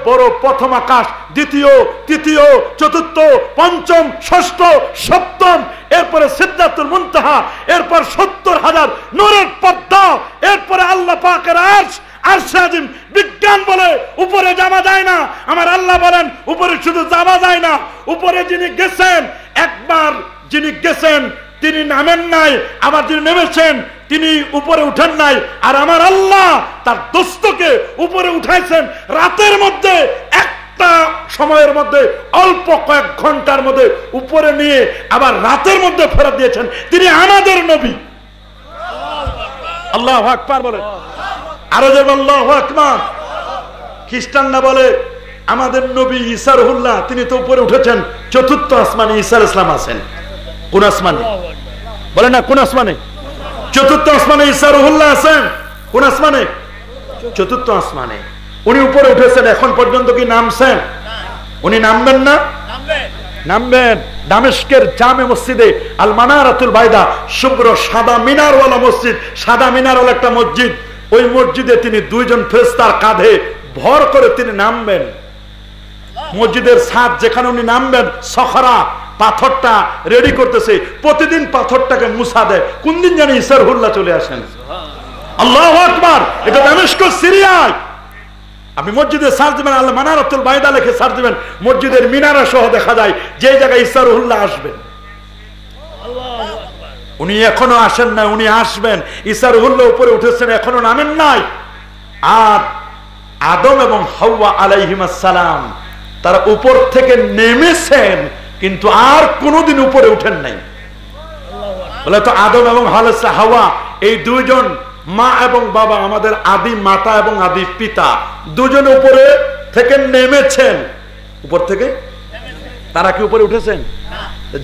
[SPEAKER 2] বড় প্রথম আকাশ, দ্বিতীয়, তৃতীয়, চতুর্থ, পঞ্চম, ষষ্ঠ, সপ্তম, এরপরে সিদরাতুল মুনতাহা, এরপর 70,000 নূরের পর্দা, এরপরে আল্লাহ পাকের আরশ, আরশে আজিম। বিজ্ঞান বলে উপরে যাওয়া যায় না। আমার আল্লাহ বলেন উপরে শুধু যাওয়া যায় না, উপরে যিনি গেছেন, একবার যিনি গেছেন তিনি নামেন নাই, আবার যিনি নেমেছেন তিনি উপরে উঠেন নাই। আর আমার আল্লাহ তার দোস্তকে উপরে উঠাইছেন রাতের মধ্যে, একটা সময়ের মধ্যে, অল্প কয়েক ঘন্টার মধ্যে উপরে নিয়ে আবার রাতের মধ্যে ফেরত দিয়েছেন। তিনি আমাদের নবী। আল্লাহু আকবার বলে। আরো যে আল্লাহু আকবার। খ্রিস্টানরা বলে আমাদের নবী ঈসা রুহুল্লাহ, তিনি তো উপরে উঠেছেন, চতুর্থ আসমানে ঈসা আলাইহিস সালাম আছেন। কোন আসমানে? বলে না, কোন আসমানে? চতুর্থ আসমানে ঈসা রুহুল্লাহ আছেন। কোন আসমানে? চতুর্থ আসমানে। উনি উপরে উঠেছেন, এখন পর্যন্ত কি নামছেন? উনি নামবেন না? নামবেন। দামেস্কের জামে মসজিদে আল মানারাতুল বাইদা, শুভ্র সাদা মিনারওয়ালা মসজিদ, সাদা মিনারওয়ালা একটা মসজিদ, ওই মসজিদে তিনি 2 জন ফেরেশতার কাঁধে ভর করে তিনি নামবেন। মসজিদের ছাদ যেখানে উনি নামবেন, সখরা পাথরটা রেডি করতেছে, প্রতিদিন পাথরটাকে মুছা দেয়। কোন দিন জানি ঈসা রুহুল্লাহ চলে আসেন। আল্লাহু আকবার। এটা দামেস্ক, সিরিয়ায়। আপনি মসজিদে সার্চ দিবেন, আল মানারাতুল বাইদা লিখে সার্চ দিবেন, মসজিদের মিনারা সহ দেখা যায় যে জায়গায় ঈসা রুহুল্লাহ আসবেন। উনি এখনো আসেন না, উনি আসবেন। ঈসা রুহুল্লাহ উপরে উঠেছেন, এখনো নামেন নাই। আর আদম এবং হাওয়া আলাইহিমাস সালাম তারা উপর থেকে নেমেছেন কিন্তু আর কোনোদিন উপরে উঠেন নাই। বলে তো আদম এবং হাওয়া এই দুইজন মা এবং বাবা, আমাদের আদি মাতা এবং আদি পিতা, দুজন উপরে থেকে নেমেছেন। উপর থেকে তারা কি উপরে উঠেছেন?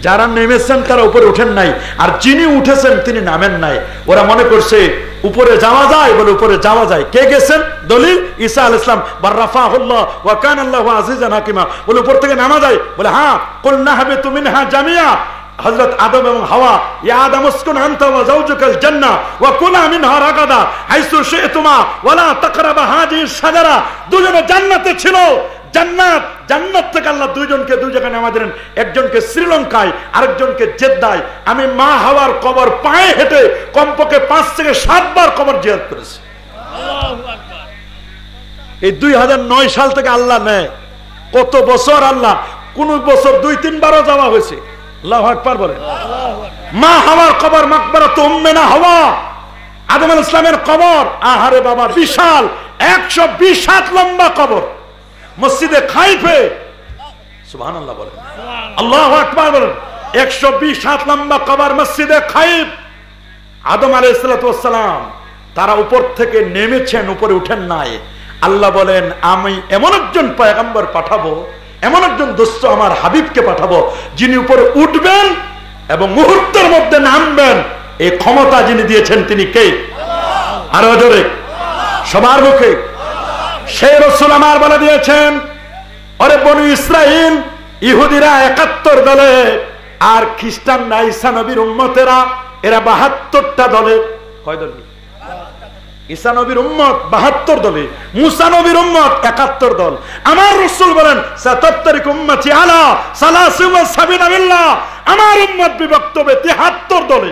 [SPEAKER 2] যারা নেমেছেন তারা উপরে উঠেন নাই, আর যিনি উঠেছেন তিনি নামেন নাই। ওরা মনে করছে উপরে যাওয়া যায়, বলে উপরে যাওয়া যায়। কে গেছেন? দলিল ঈসা আলাইহিস সালাম, বাররাফাহুল্লাহ ওয়া কানা আল্লাহু আজিজান হাকিমা। বলে উপর থেকে নামা যায়? বলে হ্যাঁ, কুলনা হাবিতু মিনহা জামিয়া। হযরত আদম এবং হাওয়া, ইয়া আদম উসকুন আনতা ওয়া যাওজুকাল জান্নাহ ওয়া কুলা মিনহা রাগাদা হাইসু শি'তুমা ওয়া লা তাকরাবা হাযিহিশ শাজারা। দুজনে জান্নাতে ছিল। জান্নাত থেকে আল্লাহ দুইজনকে দুই জায়গায় নামা দিলেন, একজনকে শ্রীলঙ্কায়, আরেকজনকে জেদ্দায়। আমি মা হাওয়ার কবর পায়ে হেঁটে কমপক্ষে 5 থেকে 7 বার কবর জিয়ারত করেছি। এই 2009 সাল থেকে আল্লাহ নেয়। কত বছর আল্লাহ, কোন বছর 2-3 বারও যাওয়া হয়েছে। আল্লাহু আকবার বলে। মা হাওয়ার কবর মাকবারাত উম্মেনা হাওয়া, আদম আলাইহিস সালামের কবর। আহারে বাবা, বিশাল 120 হাত লম্বা কবর মসজিদে খাইফে। সুবহানাল্লাহ বলেন, আল্লাহু আকবার বলেন। 120 হাত লম্বা কবর মসজিদে খাইফ। আদম আলাইহিস সালাম তারা উপর থেকে নেমেছেন, উপরে উঠেন নাই। আল্লাহ বলেন, আমি এমন একজন পয়গম্বর পাঠাবো, এমন একজন দোস্ত আমার হাবিবকে পাঠাবো, যিনি উপরে উঠবেন এবং মুহূর্তের মধ্যে নামবেন। এই ক্ষমতা যিনি দিয়েছেন তিনি কে? আরো জোরে, সবার মুখে। সেই রাসূল আমার বলে দিয়েছেন, আরে বনু ইসরাইল ইহুদিরা 71 দলে, আর খ্রিস্টানরা ঈসা নবীর উম্মতেরা এরা 72টা দলে। কয় দল? ঈসা নবীর উম্মত 72 দলে, মুসা নবীর উম্মত 71 দল। আমার রাসূল বলেন, সাতাত্তারিক উম্মতি আলা সালাসিন ওয়া সাবিনা মিল্লাহ। আমার উম্মত বিভক্ত হবে 73 দলে।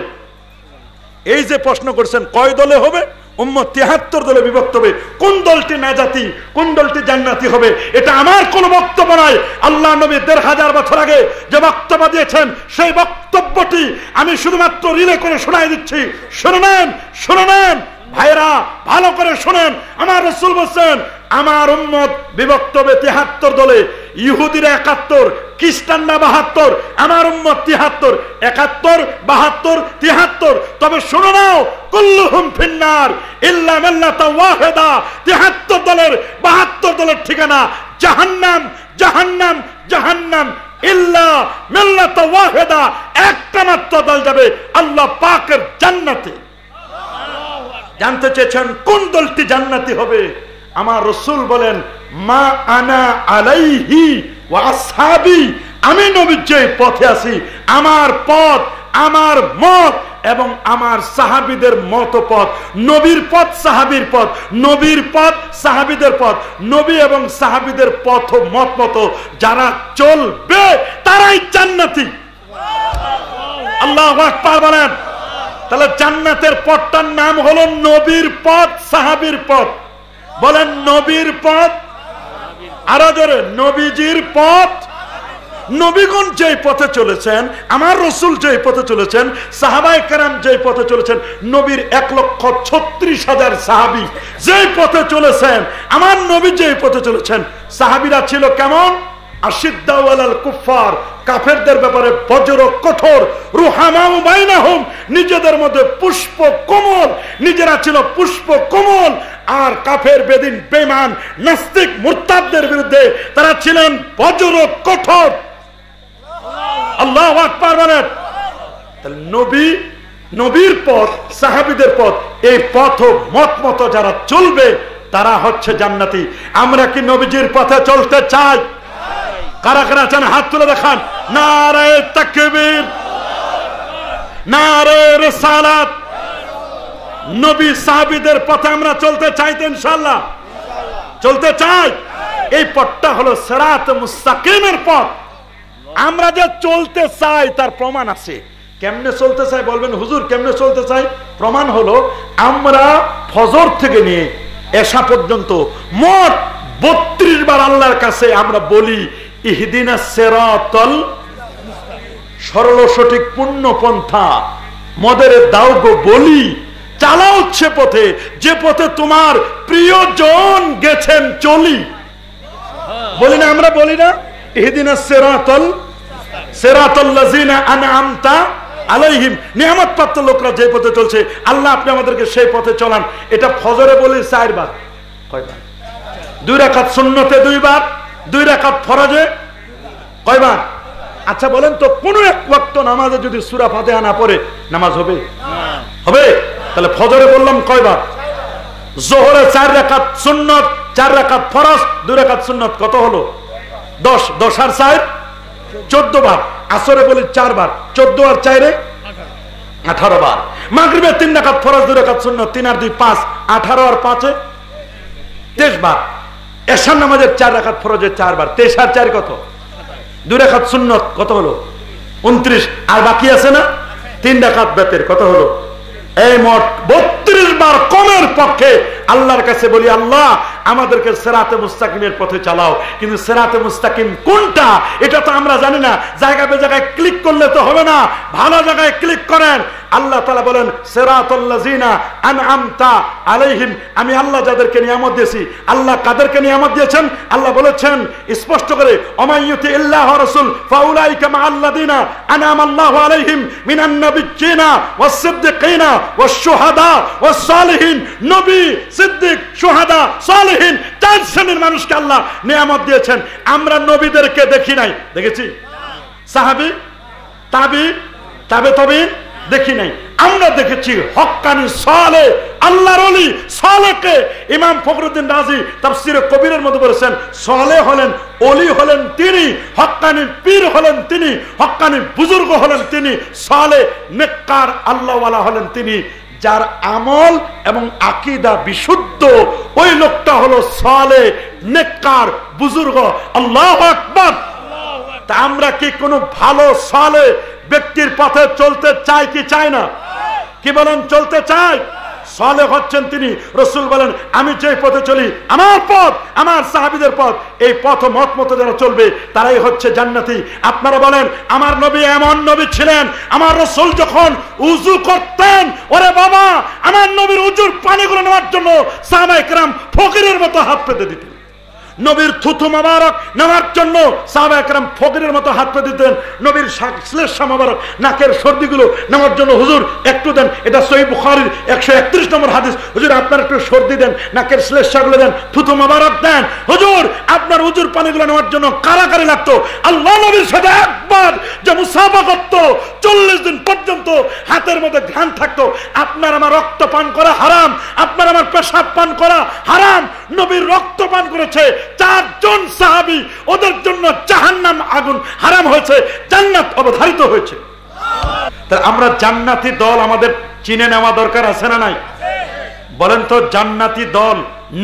[SPEAKER 2] এই যে প্রশ্ন করছেন কয় দলে হবে? উম্মত 73 দলে বিভক্ত হবে। কোন দলটি নাজাতি, কোন দলটি জান্নাতি হবে, এটা আমার কোনো বক্তব্য নয়। আল্লাহ নবী 1500 বছর আগে যে বক্তব্য দিয়েছেন, সেই বক্তব্যটি আমি শুধুমাত্র রিলে করে শোনাই দিচ্ছি। শুনে নেন ভাইরা, ভালো করে শোনেন। আমার রাসূল বলেন, আমার উম্মত বিভক্ত হবে 73 দলে। ইহুদিরা 71, খ্রিস্টানরা 72, আমার উম্মত 73। 71, 72, 73। তবে শুনো নাও, কুল্লুহুম ফিন্নার ইল্লা মিল্লাতা ওয়াহিদা। 73 দলের 72 দলের ঠিকানা জাহান্নাম, জাহান্নাম, জাহান্নাম। ইল্লা মিল্লাতা ওয়াহিদা, একটা মাত্র দল যাবে আল্লাহ পাকের জান্নাতে। জানতে চেয়েছেন কোন দলটি জান্নাতি হবে? আমার রাসূল বলেন, মা আনা আলাইহি ওয়া আসহাবি। আমি নবীর যে পথে আছি, আমার পথ, আমার মত এবং আমার সাহাবীদের মত পথ। নবীর পথ, সাহাবীর পথ, নবীর পথ, সাহাবীদের পথ। নবী এবং সাহাবীদের পথ মত মতো যারা চলবে তারাই জান্নাতি। আল্লাহু আকবার বলেন। তাহলে জান্নাতের পথটার নাম হলো নবীর পথ, সাহাবীর পথ। বলেন নবীর পথ, আরো জোরে, নবীজির পথ। নবীগণ যে পথে চলেছেন, আমার রাসূল যে পথে চলেছেন, সাহাবায়ে কেরাম যে পথে চলেছেন, নবীর 1,36,000 সাহাবী যে পথে চলেছেন, আমার নবী যে পথে চলেছেন। সাহাবীরা ছিল কেমন? আশিদ্দাউ আলাল কুফার, কাফেরদের ব্যাপারে বজ্র কঠোর। রুহামাউ বাইনাহুম, নিজেদের মধ্যে পুষ্প কোমল, নিজেরা ছিল পুষ্প কোমল। আর কাফের, বেদিন, বেঈমান, নাস্তিক, মুরতাদদের বিরুদ্ধে তারা ছিলেন বজ্র কঠোর। আল্লাহু আকবার বলেন। তাহলে নবীর পথ, সাহাবীদের পথ, এই পথ মত মতো যারা চলবে তারা হচ্ছে জান্নাতি। আমরা কি নবীজির পথে চলতে চাই? কারা কারা চান হাত তুলে দেখান। নারে তাকবীর, নারে রিসালাত। নবী সাহাবীদের পথে আমরা চলতে চাই তো ইনশাআল্লাহ? চলতে চাই। এই পথটা হলো সিরাত মুস্তাকিমের পথ। আমরা যে চলতে চাই তার প্রমাণ আছে। কেমনে চলতে চাই বলবেন, হুজুর কেমনে চলতে চাই? প্রমাণ হলো, আমরা ফজর থেকে নিয়ে এশা পর্যন্ত মোট 32 বার আল্লাহর কাছে আমরা বলি, ইহদিনাস সিরাতাল, সরল সঠিক পূর্ণ পন্থা মদের দাও গো বলি, চালাও সে পথে যে পথে তোমার প্রিয়জন গেছেন চলি। বলি না আমরা, বলি না ইহদিনাস সিরাতাল লাযিনা আনআমতা আলাইহিম, নিয়ামত প্রাপ্ত লোকরা যে পথে চলছে আল্লাহ আপনি আমাদেরকে সেই পথে চলান। এটা ফজরে বলি 4 বার, কয়বার? 2 রাকাত সুন্নতে 2 বার, 2 রাকাত ফরজে কয়বার? আচ্ছা বলেন তো, কোন এক ওয়াক্ত নামাজে যদি সূরা ফাতিহা না পড়ে নামাজ হবে? হবে। তাহলে ফজরে বললাম কয়বার? যোহরে 4 রাকাত সুন্নত, 4 রাকাত ফরজ, 2 রাকাত সুন্নত, কত হলো? 10, 10 আর 4 14 বার। আসরে বলি 4 বার, 14 আর 4 18 বার। মাগরিবে 3 রাকাত ফরজ, 2 রাকাত সুন্নত, 3 আর 2 5, 18 আর 5 23 বার। এশার নামাজের 4 রাকাত ফরজের 4 বার, 23 আর 4 কত? 2 রাকাত সুন্নত, কত হলো? 29। আর বাকি আছে না 3 রাকাত বেতের, কত হলো? এই মোট 32 বার কমের পক্ষে আল্লাহর কাছে বলি, আল্লাহ আমাদেরকে সিরাতে মুস্তাকিমের পথে চালাও। কিন্তু সিরাতে মুস্তাকিম কোনটা এটা তো আমরা জানি না। জায়গা বে জায়গায় ক্লিক করলে তো হবে না, ভালো জায়গায় ক্লিক করেন। আল্লাহ তাআলা বলেন সিরাতাল লাযিনা আনআমতা আলাইহিম, আমি আল্লাহ যাদেরকে নিয়ামত দিয়েছি। আল্লাহ কাদেরকে নিয়ামত দিয়েছেন? আল্লাহ বলেছেন স্পষ্ট করে, ওমাইয়ুতি ইল্লাহ ওয়া রাসূল ফাউলাইকা মাআল্লাযিনা আনআমাল্লাহু আলাইহিম মিনান নাবিয়্যিনা ওয়াস সিদ্দিকিনা ওয়াস শুহাদা ওয়াস সালিহিন। নবী, সিদ্দিক, শুহাদা, সালিহিন 4 শ্রেণীর মানুষকে আল্লাহ নিয়ামত দিয়েছেন। আমরা নবীদেরকে দেখি নাই, দেখেছি? সাহাবী, তাবি, তাবেঈন দেখি নাই। আমরা দেখেছি হক্কানি সালেহ, আল্লাহর ওলি সালেহকে। ইমাম ফখরুদ্দিন রাজি তাফসীরে কবিরের মধ্যে বলেছেন, সালেহ হলেন, ওলি হলেন তিনি, হক্কানি পীর হলেন তিনি, হক্কানি বুজুর্গ হলেন তিনি, সালেহ নেককার আল্লাহওয়ালা হলেন তিনি। যার আমল এবং আকীদা বিশুদ্ধ, ওই লোকটা হলো সালেহ, নেককার, বুজুর্গ। আল্লাহু আকবার। তা আমরা কি কোনো ভালো সালেহ ব্যক্তির পথে চলতে চাই কি চাই না? কি বলেন? চলতে চাই। সালেহ হচ্ছেন তিনি। রাসূল বলেন, আমি যে পথে চলি, আমার পথ, আমার সাহাবীদের পথ, এই পথ মত মতো যারা চলবে তারাই হচ্ছে জান্নাতি। আপনারা বলেন, আমার নবী এমন নবী ছিলেন, আমার রাসূল যখন উযু করতেন, ওরে বাবা, আমার নবীর উযুর পানিগুলো নেওয়ার জন্য সাহাবায়ে কেরাম ফকিরের মতো হাত পেতে দিতেন। নবীর থুথু মোবারক নেওয়ার জন্য সাহাবায়ে কেরাম ফকিরের মতো হাত পেতে দিতেন। নবীর শ্লেষা মোবারক, নাকের সর্দিগুলো নেওয়ার জন্য, হুজুর একটু দেন, এটা সহিহ বুখারীর 131 নম্বর হাদিস, হুজুর আপনার একটু সর্দি দেন, নাকের শ্লেষাগুলো দেন, থুথু মোবারক দেন, হুজুর আপনার হুজুর পানিগুলো নেওয়ার জন্য কারাকারি লাগতো। আল্লাহ নবীর সাথে একবার যে মুসাফা করতো, 40 দিন পর্যন্ত হাতের মধ্যে ঘ্রাণ থাকতো। আপনার আমার রক্ত পান করা হারাম, আপনার আমার পেশাব পান করা হারাম। নবীর রক্ত পান করেছে 4 জন সাহাবী, ওদের জন্য জাহান্নাম আগুন হারাম হয়েছে, জান্নাত অবধারিত হয়েছে। তাহলে আমরা জান্নাতি দল আমাদের চিনে নেওয়া দরকার আছে না নাই? বলেন তো, জান্নাতি দল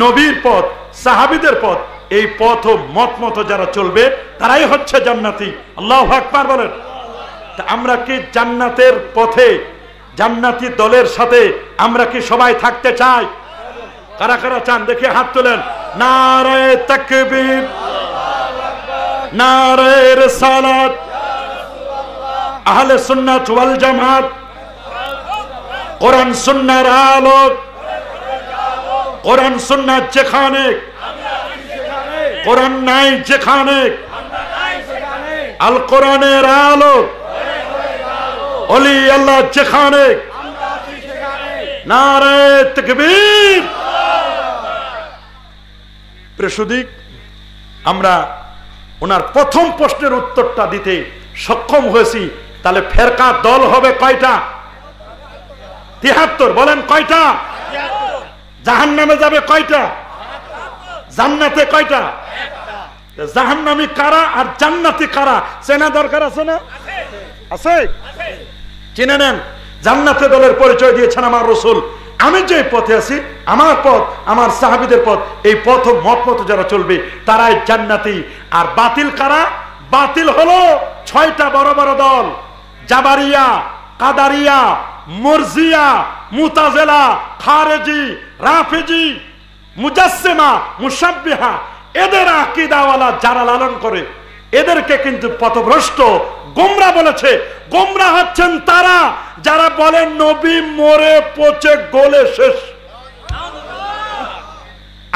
[SPEAKER 2] নবীর পথ, সাহাবীদের পথ, এই পথ ও মত মতো যারা চলবে তারাই হচ্ছে জান্নাতি। আল্লাহু আকবার বলেন। তা আমরা কি জান্নাতের পথে, জান্নাতি দলের সাথে আমরা কি সবাই থাকতে চাই? কারা কারা চান দেখে হাত তোলেন। নারে তাকবীর, নারে রিসালাত, আহলে সুন্নাত ওয়াল জামাত, কোরআন সুন্নাহর আলো, কোরআন সুন্নাহ যেখানে, কোরআন নাই যেখানে, আল কোরআনের আলো, ওলি আল্লাহ যেখানে, নারে তাকবীর। প্রিয়সুদী, আমরা ওনার প্রথম প্রশ্নের উত্তরটা দিতে সক্ষম হয়েছি। তাহলে ফেরকা দল হবে কয়টা? 73। বলেন কয়টা? জাহান্নামে যাবে কয়টা? জান্নাতে কয়টা? জাহান্নামী কারা আর জান্নাতি কারা চেনা দরকার আছে না? আছে? চিনে নেন। জান্নাতে দলের পরিচয় দিয়েছেন আমার রাসূল। আমি যে পথে আছি, আমার পথ, আমার সাহাবীদের পথ, এই পথ মত মতো যারা চলবে তারাই জান্নাতি। আর বাতিল কারা? বাতিল হলো 6টা বড় বড় দল, জাবারিয়া, কাদারিয়া, মুরজিয়া, মুতাজিলা, খারেজি, রাফিজি, মুজাসসিমা, মুশাব্বিহা। এদের আকীদাওয়ালা যারা লালন করে, এদেরকে কিন্তু পথভ্রষ্ট, গোমরা বলেছে। গোমরা হচ্ছেন তারা যারা বলেন নবী মরে পচে গলে শেষ।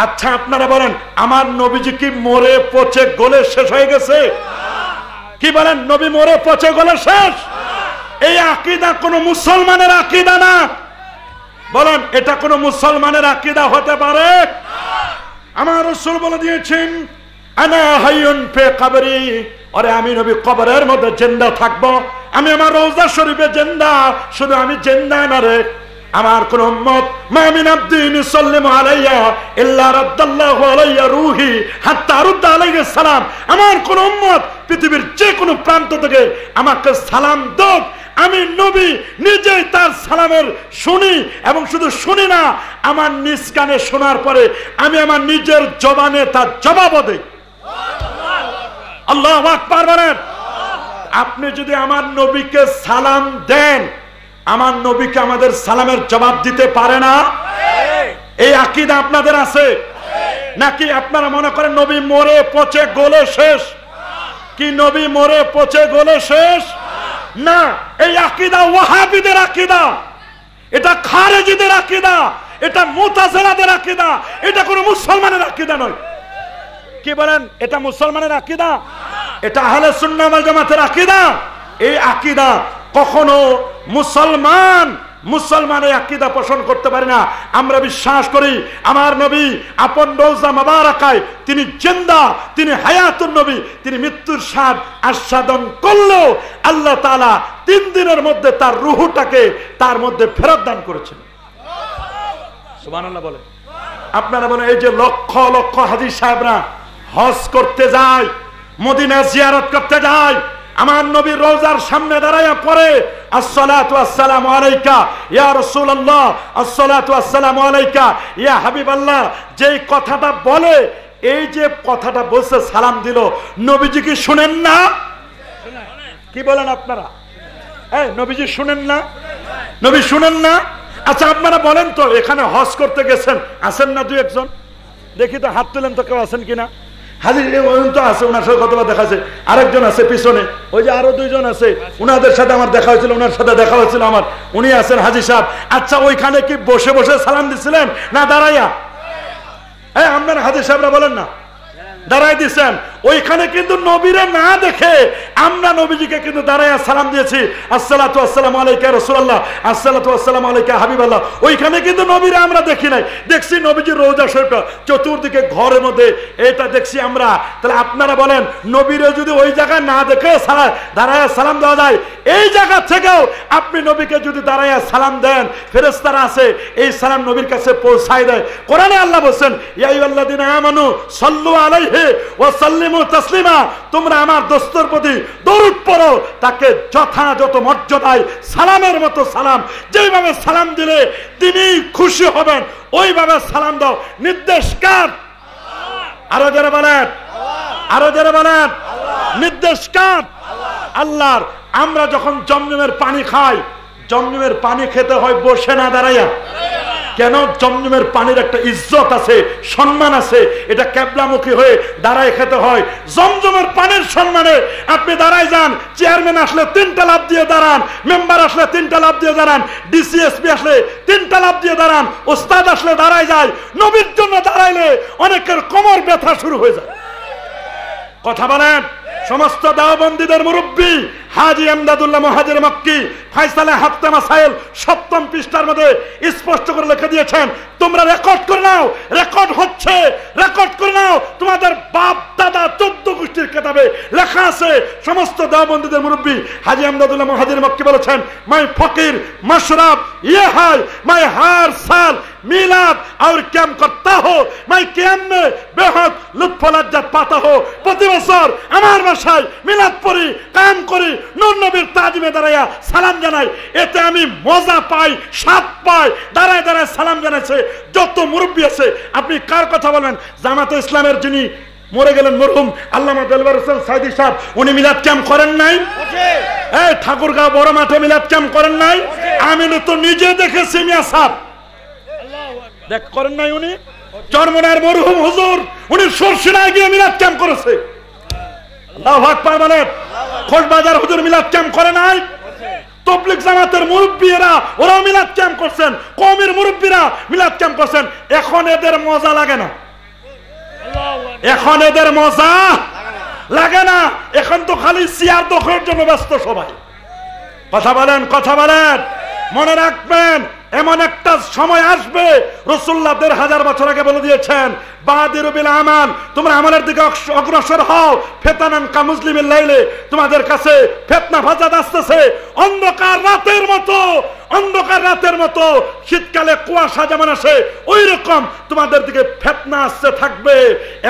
[SPEAKER 2] আচ্ছা আপনারা বলেন, আমার নবীজি কি মরে পচে গলে শেষ হয়ে গেছে? কি বলেন, নবী মরে পচে গলে শেষ? এই আকীদা কোন মুসলমানের আকীদা না। বলেন, এটা কোন মুসলমানের আকীদা হতে পারে? আমার রাসূল বলে দিয়েছেন, আনা হাইয়ুন ফি কবরি, আরে আমি নবী কবরের মধ্যে জিন্দা থাকবো। আমি আমার রওজা শরীফে জিন্দা, শুধু আমি জিন্দা না রে, আমার কোন উম্মত মা মিন আবদিন ইসাল্লিমু আলাইয়া ইল্লা রাদ্দাল্লাহু আলাইয়া রূহি হাত্তা আরুদ্দা আলাইহিস সালাম। আমার কোন উম্মত পৃথিবীর যে কোনো প্রান্ত থেকে আমাকে সালাম দাও, আমি নবী নিজেই তার সালামের শুনি, এবং শুধু শুনি না, আমার নিজ কানে শোনার পরে আমি আমার নিজের জবানে তার জবাবও দেই। আল্লাহু আকবার বলেন। আপনি যদি আমার নবীকে সালাম দেন, আমার নবীকে আমাদের সালামের জবাব দিতে পারে না? এই আকীদা আপনাদের আছে নাকি? আপনারা মনে করেন নবী মরে পচে গলে শেষ? কি নবী মরে পচে গলে শেষ? না, এই আকীদা ওয়াহাবিদের আকীদা, এটা খারেজিদের আকীদা, এটা মুতাজিলাদের আকীদা, এটা কোনো মুসলমানের আকীদা নয়। কি বলেন, এটা মুসলমানের আকীদা? এটা আহলে সুন্নাহ ওয়াল জামাতের আকীদা। এই আকীদা কখনো মুসলমানের আকীদা পোষণ করতে পারে না। আমরা বিশ্বাস করি আমার নবী আপন রওজা মুবারাকায় তিনি জিন্দা, তিনি হায়াতুন নবী, তিনি মৃত্যুর স্বাদ আস্বাদন করলেও আল্লাহ তাআলা 3 দিনের মধ্যে তার রূহটাকে তার মধ্যে ফেরত দান করেছেন। সুবহানাল্লাহ বলে। আপনারা বলেন, এই যে লক্ষ লক্ষ হাজী সাহেবরা হজ করতে যায়, মদিনা জিয়ারত করতে যায়, আমার নবীর রওজার সামনে দাঁড়ায়া পড়ে আসসালাতু ওয়াসসালামু আলাইকা ইয়া রাসূলুল্লাহ, আসসালাতু ওয়াসসালামু আলাইকা ইয়া হাবিবাল্লাহ, যেই কথাটা বলে, এই যে কথাটা বলছে, সালাম দিল, নবীজি কি শুনেন না? কি বলেন আপনারা? এই নবীজি শুনেন না? নবী শুনেন না? আচ্ছা আপনারা বলেন তো, এখানে হজ করতে গেছেন, আছেন না 2-1 জন? দেখি তো, হাত তুলেন তো, কেউ আছেন কিনা? হাজির তো আছে, ওনার সাথে কতবার দেখা আছে। আরেকজন আছে পিছনে, ওই যে আরো 2 জন আছে, ওনাদের সাথে আমার দেখা হয়েছিল, ওনার সাথে দেখা হয়েছিল আমার, উনি আছেন হাজী সাহেব। আচ্ছা ওইখানে কি বসে বসে সালাম দিছিলেন না দাঁড়াইয়া? হ্যাঁ, আপনার হাজী সাহেবরা বলেন না, দাঁড়াই দিচ্ছেন। ওইখানে কিন্তু নবীরে না দেখে আমরা নবীজিকে কিন্তু দাঁড়াইয়া সালাম দিয়েছি, আসসালাতু ওয়াসসালামু আলাইকা রাসূলুল্লাহ, আসসালাতু ওয়াসসালামু আলাইকা হাবিবাল্লাহ। ওইখানে কিন্তু নবীরে আমরা দেখি নাই, দেখছি নবীজির রওজা শরীফটা চতুর্দিকে ঘরের মধ্যে, এটা দেখছি আমরা। তাহলে আপনারা বলেন, নবীরে যদি ওই জায়গায় না দেখে দাঁড়াইয়া সালাম দেওয়া যায়, এই জায়গা থেকেও আপনি নবীকে যদি দাঁড়াইয়া সালাম দেন, ফেরেশতারা আছে এই সালাম নবীর কাছে পৌঁছায় দেয়। কোরআনে আল্লাহ বলেন, ইয়া আইয়ুহাল্লাযীনা আমানু সাল্লু আলাইহি ওয়া সাল্লিমু তাসলিমা, তোমরা আমার দোস্তের প্রতি দরুদ পড়ো, তাকে যথাযথ মর্যাদায় সালামের মতো সালাম, যেভাবে সালাম দিলে তিনি খুশি হবেন ওইভাবে সালাম দাও। নির্দেশ কার? আরো যারা বলেন, আরো যারা বলেন, নির্দেশ কার? আল্লাহর। আমরা যখন জমজমের পানি খাই, জমজমের পানি খেতে হয় বসে না দাঁড়াইয়া। কেন? জমজমের পানির একটা ইজ্জত আছে, সম্মান আছে, এটা কেবলামুখী হয়ে দাঁড়ায় খেতে হয়। জমজমের পানির সম্মানে আপনি দাঁড়ায় যান, চেয়ারম্যান আসলে 3টা লাফ দিয়ে দাঁড়ান, মেম্বার আসলে 3টা লাফ দিয়ে দাঁড়ান, ডিসিএসপি আসলে 3টা লাফ দিয়ে দাঁড়ান, ওস্তাদ আসলে দাঁড়ায় যায়। নবীর জন্য দাঁড়াইলে অনেকের কোমর ব্যথা শুরু হয়ে যায়। কথা বলেন। সমস্ত দাওবন্দীদের মুরব্বী হাজী আমদাদুল্লাহ মুহাজির মক্কি ফায়সালে হাফতে মাসাইল 7ম পৃষ্ঠার মধ্যে স্পষ্ট করে লিখে দিয়েছেন, তোমরা রেকর্ড করে নাও, রেকর্ড হচ্ছে, রেকর্ড করে নাও। তোমাদের বাপ দাদা 14 গোষ্ঠীর কিতাবে লেখা আছে। সমস্ত দাওবন্দীদের মুরব্বী হাজী আমদাদুল্লাহ মুহাজির মক্কি বলেছেন, मैं फकीर मशरब ये है, मैं हर साल मिलाद और कैम करता हो, मैं कैम में बेहद लुत्फ लज्जत पाता हो। प्रति बছর আমার বাসায় মিলাদ পড়ি, কাম করি, নূর নবীর তাজিমে দাঁড়াইয়া সালাম জানাই, এতে আমি মজা পাই, স্বাদ পাই। দাঁড়ায় দাঁড়ায় সালাম জানাইছে যত মুরব্বী আছে। আপনি কার কথা বলেন? জামাতে ইসলামের যিনি মরে গেলেন মরহুম আল্লামা দেলওয়ার হোসেন সাইদি সাহেব, উনি মিলাদ ক্যাম্প করেন নাই? এই ঠাকুরগাঁও বড় মাঠে মিলাদ ক্যাম্প করেন নাই? আমি তো নিজে দেখেছি মিয়া সাহেব, দেখ করেন নাই? উনি চরমনার মরহুম হুজুর, উনি সরসিনায় গিয়ে মিলাদ ক্যাম্প করেছে। আল্লাহু আকবার বলেন। খোলবাজার হুজুর মিলাদ ক্যাম্প করে নাই? তবলিগ জামাতের মুরব্বীরা ওরাও মিলাদ ক্যাম্প করছেন, কওমের মুরব্বীরা মিলাদ ক্যাম্প করছেন। এখন এদের মজা লাগে না। এখন এদের মজা লাগে না, এখন তো খালি চেয়ার দখলের জন্য ব্যস্ত সবাই। কথা বলেন, কথা বলেন। মনে রাখবেন, এমন একটা সময় আসবে, রাসূলুল্লাহ ১৫০০ বছর আগে বলে দিয়েছেন, বাদিরু বিল আমাল, তোমরা আমলের দিকে অগ্রসর হও, ফিতানান কা মুসলিমিল লাইলে, তোমাদের কাছে ফিতনা ফাসাদ আসতেছে অন্ধকার রাতের মতো, অন্ধকার রাতের মতো। শীতকালে কুয়াশা যেমন আসে ওই রকম তোমাদের দিকে ফিতনা আসতে থাকবে।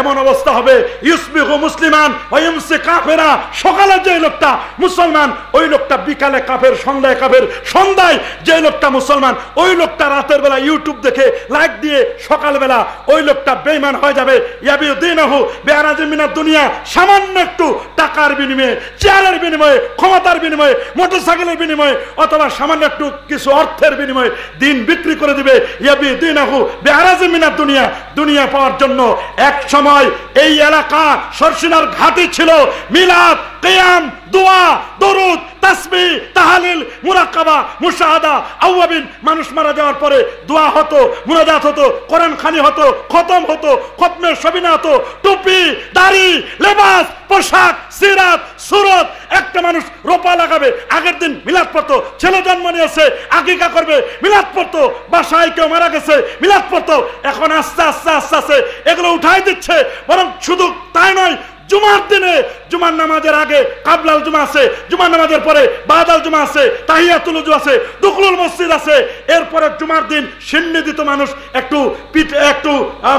[SPEAKER 2] এমন অবস্থা হবে, ইউসবিহু মুসলিমান ওয়া ইউমসি কাফিরা, সকালে যে লোকটা মুসলমান ওই লোকটা বিকালে কাফের, সন্ধ্যায় কাফের, সন্ধ্যায় যে লোকটা মুসলমান ওই লোকটা রাতের বেলা ইউটিউব দেখে লাইক দিয়ে সকালবেলা ওই লোকটা বেঈমান হয়ে যাবে। ইয়াবিউ দীনহু বিআরাজিন মিনাদ দুনিয়া, সামান্য একটু টাকার বিনিময়ে, চেয়ারের বিনিময়ে, ক্ষমতার বিনিময়ে, মোটরসাইকেলের বিনিময়ে, অথবা সামান্য একটু কিছু অর্থের বিনিময়ে দিন বিক্রি করে দিবে। ইয়াবিউ দীনহু বিআরাজিন মিনাদ দুনিয়া, দুনিয়া পাওয়ার জন্য। এক সময় এই এলাকা সরসিনার ঘাটি ছিল মিলাদ, কিয়াম, দোয়া, দরুদ, তাসবিহ, তাহলিল, মুরাকাবা, মুশাহাদা, আওয়াবিন। মানুষ মারা যাওয়ার পরে দোয়া হতো, মুনাজাত হতো, কোরআন খানি হতো, খতম হতো, খতমের সবিনা হতো, টুপি, দাড়ি, লেবাস, পোশাক, সিরাত, সুরত। একটা মানুষ রোপা লাগাবে, আগের দিন মিলাদ পড়তো, ছেলে জন্ম নিয়েছে আকিকা করবে, মিলাদ পড়তো, বাসায় কেউ মারা গেছে মিলাদ পড়তো। এখন আস্তে আস্তে আস্তে আস্তে এগুলো উঠাই দিচ্ছে। বরং শুধু তাই নয়, জুমার দিনে, জুমার নামাজের আগে কাবলাল জুমা আছে, জুমার নামাজের পরে বাদাল জুমা আছে, তাহিয়াতুল ওযু আছে, দুখুলুল মসজিদ আছে। এরপরে জুমার দিন সিন্নি দিত মানুষ, একটু পিঠে, একটু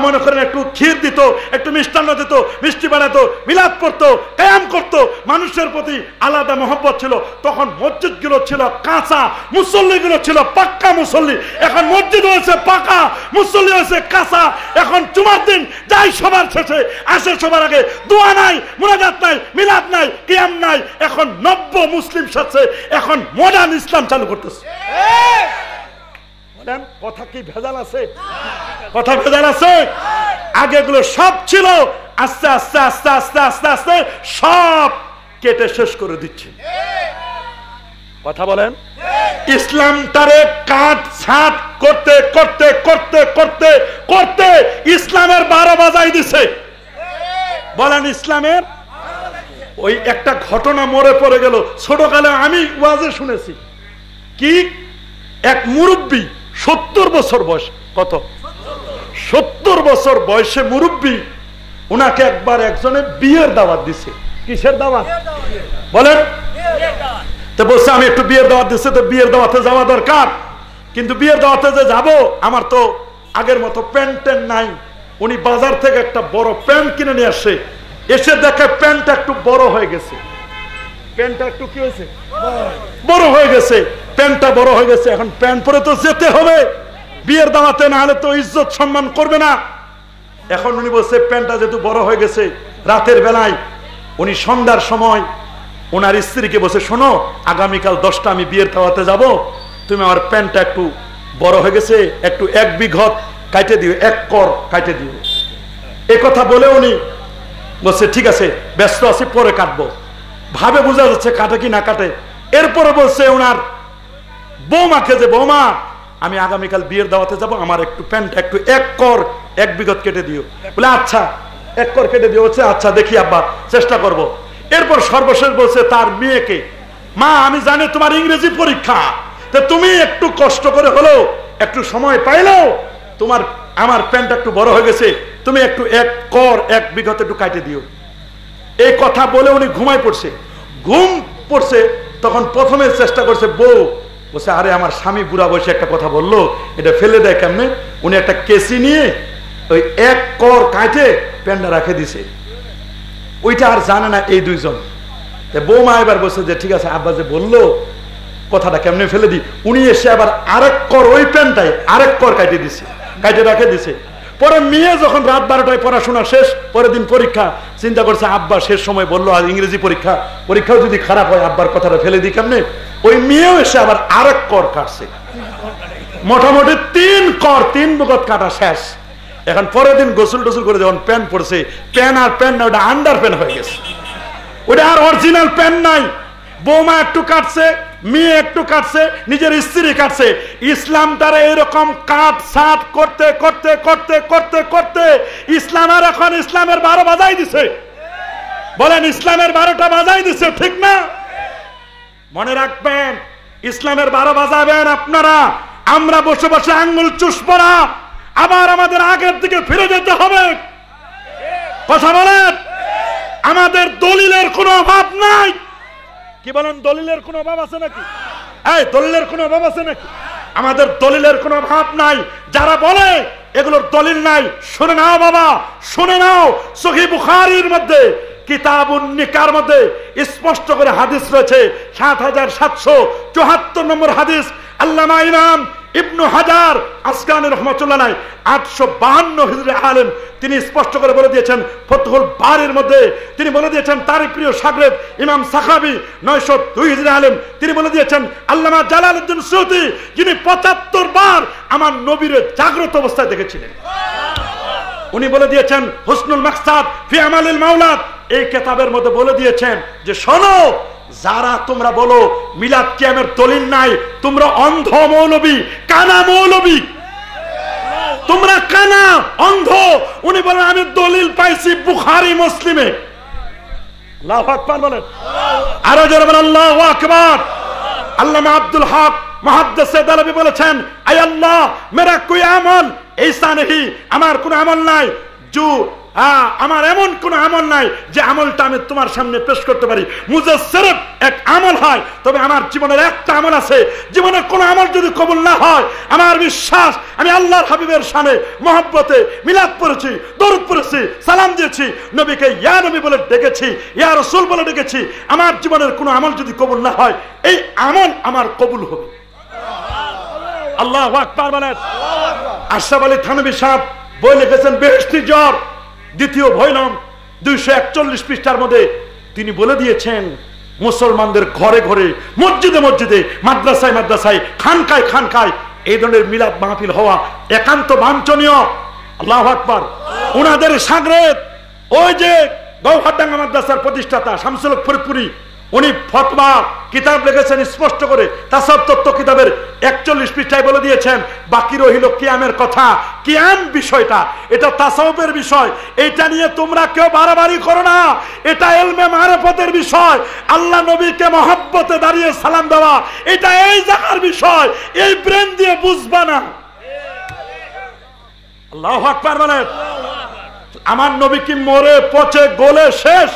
[SPEAKER 2] মনে করেন একটু ক্ষীর দিত, একটু মিষ্টান্ন দিত, মিষ্টি বানাতো, মিলাদ পড়তো, কিয়াম করতো। মানুষের প্রতি আলাদা মহব্বত ছিল। তখন মসজিদগুলো ছিল কাঁচা, মুসল্লিগুলো ছিল পাক্কা মুসল্লি। এখন মসজিদ হয়েছে পাকা, মুসল্লি হয়েছে কাঁচা। এখন জুমার দিন যাই সবার শেষে, আসে সবার আগে, দোয়া নাই, মুনাজাত নাই, মিলাদ নাই, কিয়াম নাই। এখন নব্য মুসলিম সাথে এখন মডার্ন ইসলাম চালু করতেছে। কথা কি ভেজাল আছে? কথা ভেজাল আছে? আগে এগুলো সব ছিল, আস্তে আস্তে আস্তে আস্তে আস্তে আস্তে সব কেটে শেষ করে দিচ্ছে। কথা বলেন। ইসলামটারে কাট ছাট করতে করতে করতে করতে করতে ইসলামের 12 বাজাই দিছে। বলেন ইসলামের। ওই একটা ঘটনা মরে পড়ে গেল, ছোটকালে আমি ওয়াজে শুনেছি। কি এক মুরব্বী, 70 বছর বয়স, কত 70 বছর বয়সে মুরব্বী, উনাকে একবার একজনে বিয়ের দাওয়াত দিছে। কিসের দাওয়াত? বলেন। তো বলছে আমি একটু বিয়ের দাওয়াত দিচ্ছে, তো বিয়ের দাওয়াতে যাওয়া দরকার, কিন্তু বিয়ের দাওয়াতে যে যাব আমার তো আগের মতো প্যান্ট নাই। উনি বাজার থেকে একটা বড় প্যান্ট কিনে নিয়ে আসে, এসে দেখে প্যান্টটা একটু বড় হয়ে গেছে। প্যান্টটা একটু কি হয়েছে? বড় হয়ে গেছে। প্যান্টটা বড় হয়ে গেছে, এখন প্যান্ট পরে তো যেতে হবে বিয়ের দাওয়াতে, না হলে তো ইজ্জত সম্মান করবে না। এখন উনি বলছে প্যান্টটা যেহেতু বড় হয়ে গেছে, রাতের বেলায় উনি সন্ধ্যার সময় ওনার স্ত্রীকে বলছে, শোনো আগামীকাল 10টা আমি বিয়ের দাওয়াতে যাব, তুমি আমার প্যান্টটা একটু বড় হয়ে গেছে, একটু 1 বিঘত কাটে দিও, 1 কর কাটে দিও। এ কথা বলে উনি বলছে ঠিক আছে, ব্যস্ত আছি, পরে কাটবো। ভাবে বোঝা যাচ্ছে কাটে কি না কাটে। এরপরে বলছে ওনার বৌমাকে যে বৌমা আমি আগামীকাল বিয়ের দাওয়াতে যাব, আমার একটু প্যান্টটা একটু 1 কর 1 বিঘত কেটে দিও। বলে আচ্ছা 1 কর কেটে দিও। হচ্ছে আচ্ছা দেখি আব্বা, চেষ্টা করব। এরপর সর্বশেষ বলছে তার মেয়েকে, মা আমি জানি তোমার ইংরেজি পরীক্ষা, তো তুমি একটু কষ্ট করে হলেও, একটু সময় পাইলেও তোমার আমার প্যান্টটা একটু বড় হয়ে গেছে, তুমি একটু 1 কর 1 বিঘত একটু কাটে দিও। এই কথা বলে উনি ঘুমায় পড়ছে। ঘুম পড়ছে তখন প্রথমে চেষ্টা করছে বউ, বলছে আরে আমার স্বামী বুড়া বসে একটা কথা বললো, এটা ফেলে দেয় কেমনে। উনি একটা কেসি নিয়ে ওই 1 কর কাটে প্যান্টটা রাখে দিছে। ওইটা আর জানে না এই দুইজন। বৌমা এবার বলছে যে ঠিক আছে আব্বা যে বললো কথাটা কেমনে ফেলে দিই। উনি এসে আবার 1 কর ওই প্যান্টটাই 1 কর কাটে দিছে, কাটে রাখে দিছে। পরে মেয়ে যখন রাত 12টায় পড়াশোনা শেষ, পরের দিন পরীক্ষা, চিন্তা করছে আব্বা শেষ সময় বললো আর ইংরেজি পরীক্ষা, পরীক্ষাও যদি খারাপ হয় আব্বার কথাটা ফেলে দিই কেমনে। ওই মেয়েও এসে আবার 1 কর কাটছে। মোটামুটি 3 কর 3 বিঘত কাটা শেষ। এখন পরের দিন গোসল টোসল করে যখন প্যান্ট পড়ছে, প্যান্ট আর প্যান্ট না, ওটা আন্ডার প্যান্ট হয়ে গেছে। ওটা আর অরিজিনাল প্যান্ট নাই, বৌমা একটু কাটছে, মেয়ে একটু কাটছে, নিজের স্ত্রী কাটছে। ইসলাম তারা এরকম কাট সাট করতে করতে করতে করতে করতে ইসলাম আর এখন ইসলামের 12 বাজাই দিছে। বলেন ইসলামের 12টা বাজাই দিছে, ঠিক না? মনে রাখবেন, ইসলামের 12 বাজাবেন আপনারা, আমরা বসে বসে আঙ্গুল চুষবো না, আবার আমাদের আগের দিকে ফিরে যেতে হবে। কথা বলেন, আমাদের দলিলের কোনো অভাব নাই। কি বলেন, দলিলের কোনো অভাব আছে নাকি? এই দলিলের কোনো অভাব আছে নাকি? আমাদের দলিলের কোনো অভাব নাই। যারা বলে এগুলোর দলিল নাই, শুনে নাও বাবা, শুনে নাও। সহিহ বুখারীর মধ্যে কিতাবুন নিকার মধ্যে স্পষ্ট করে হাদিস রয়েছে, 7774 নম্বর হাদিস। আল্লামা ইমাম ইবনু হাজার আসকানি রাহমাতুল্লাহ আলাইহি 852 হিজরি আলেম, তিনি স্পষ্ট করে বলে দিয়েছেন ফতহুল বারির মধ্যে, তিনি বলে দিয়েছেন তার প্রিয় শাগরেদ ইমাম সাখাবি 902 হিজরি আলেম, তিনি বলে দিয়েছেন আল্লামা জালালউদ্দিন সুয়ুতী, যিনি 75 বার আমার নবীর জাগ্রত অবস্থায় দেখেছিলেন, উনি বলে দিয়েছেন হুসনুল মাকসাদ ফি আমালিল মাওলাদ এই কিতাবের মধ্যে বলে দিয়েছেন যে শোনো, যারা তোমরা বলো মিলাদ কিয়ামের দলিল নাই, তোমরা অন্ধ মৌলবী, কানা মৌলবী, তোমরা কানা অন্ধ। উনি বলেন আমি দলিল পাইছি বুখারী মুসলিমে। আল্লাহু আকবার বলেন, আরো জোরে বলেন আল্লাহু আকবার। আল্লামা আব্দুল হক মুহাদ্দিস দেহলভী বলেছেন, আয় আল্লাহ মেরা কোই আমল ऐसा नहीं, আমার কোন আমল নাই, जो আমার এমন কোন আমল নাই যে আমলটা আমি তোমার সামনে পেশ করতে পারি। মুঝে সির্ফ এক আমল হয়, তবে আমার জীবনের একটা আমল আছে, জীবনের কোন আমল যদি কবুল না হয়, আমার বিশ্বাস আমি আল্লাহর হাবিবের শানে মহব্বতে মিলাদ পড়েছি, দরুদ পড়েছি, সালাম দিয়েছি, নবীকে ইয়া নবী বলে ডেকেছি, ইয়া রাসূল বলে ডেকেছি, আমার জীবনের কোন আমল যদি কবুল না হয়, এই আমল আমার কবুল হবে। আল্লাহু আকবার বলেন। আশরাফ আলী থানভী সাহেব বই লিখেছেন বেহেশতি জ্বর, দ্বিতীয় ভৈলম 241 পৃষ্ঠার মধ্যে তিনি বলে দিয়েছেন মুসলমানদের ঘরে ঘরে, মসজিদে মসজিদে, মাদ্রাসায় মাদ্রাসায়, খানকায় খানকায় এই ধরনের মিলাদ মাহফিল হওয়া একান্ত বাঞ্ছনীয়। আল্লাহু আকবার। ওনাদের শাগরেদ ওই যে গৌহারডাঙ্গা মাদ্রাসার প্রতিষ্ঠাতা শামসুল হক ফরিদপুরি, উনি ফতোয়া কিতাব লিখেছেন স্পষ্ট করে, তাসাউফ তত্ত্ব কিতাবের 41 পৃষ্ঠায় বলে দিয়েছেন বাকি রহিল কিয়ামের কথা। কিয়াম বিষয়টা এটা তাসাউফের বিষয়, এটা নিয়ে তোমরা কেউ বাড়াবাড়ি করো না, এটা ইলমে মারিফতের বিষয়। আল্লাহ নবীকে মহব্বতে দাঁড়িয়ে সালাম দেওয়া এটা এই জায়গার বিষয়, এই ব্রেন দিয়ে বুঝবা না। আল্লাহু আকবার বলেন। আমার নবী কি মরে পচে গলে শেষ?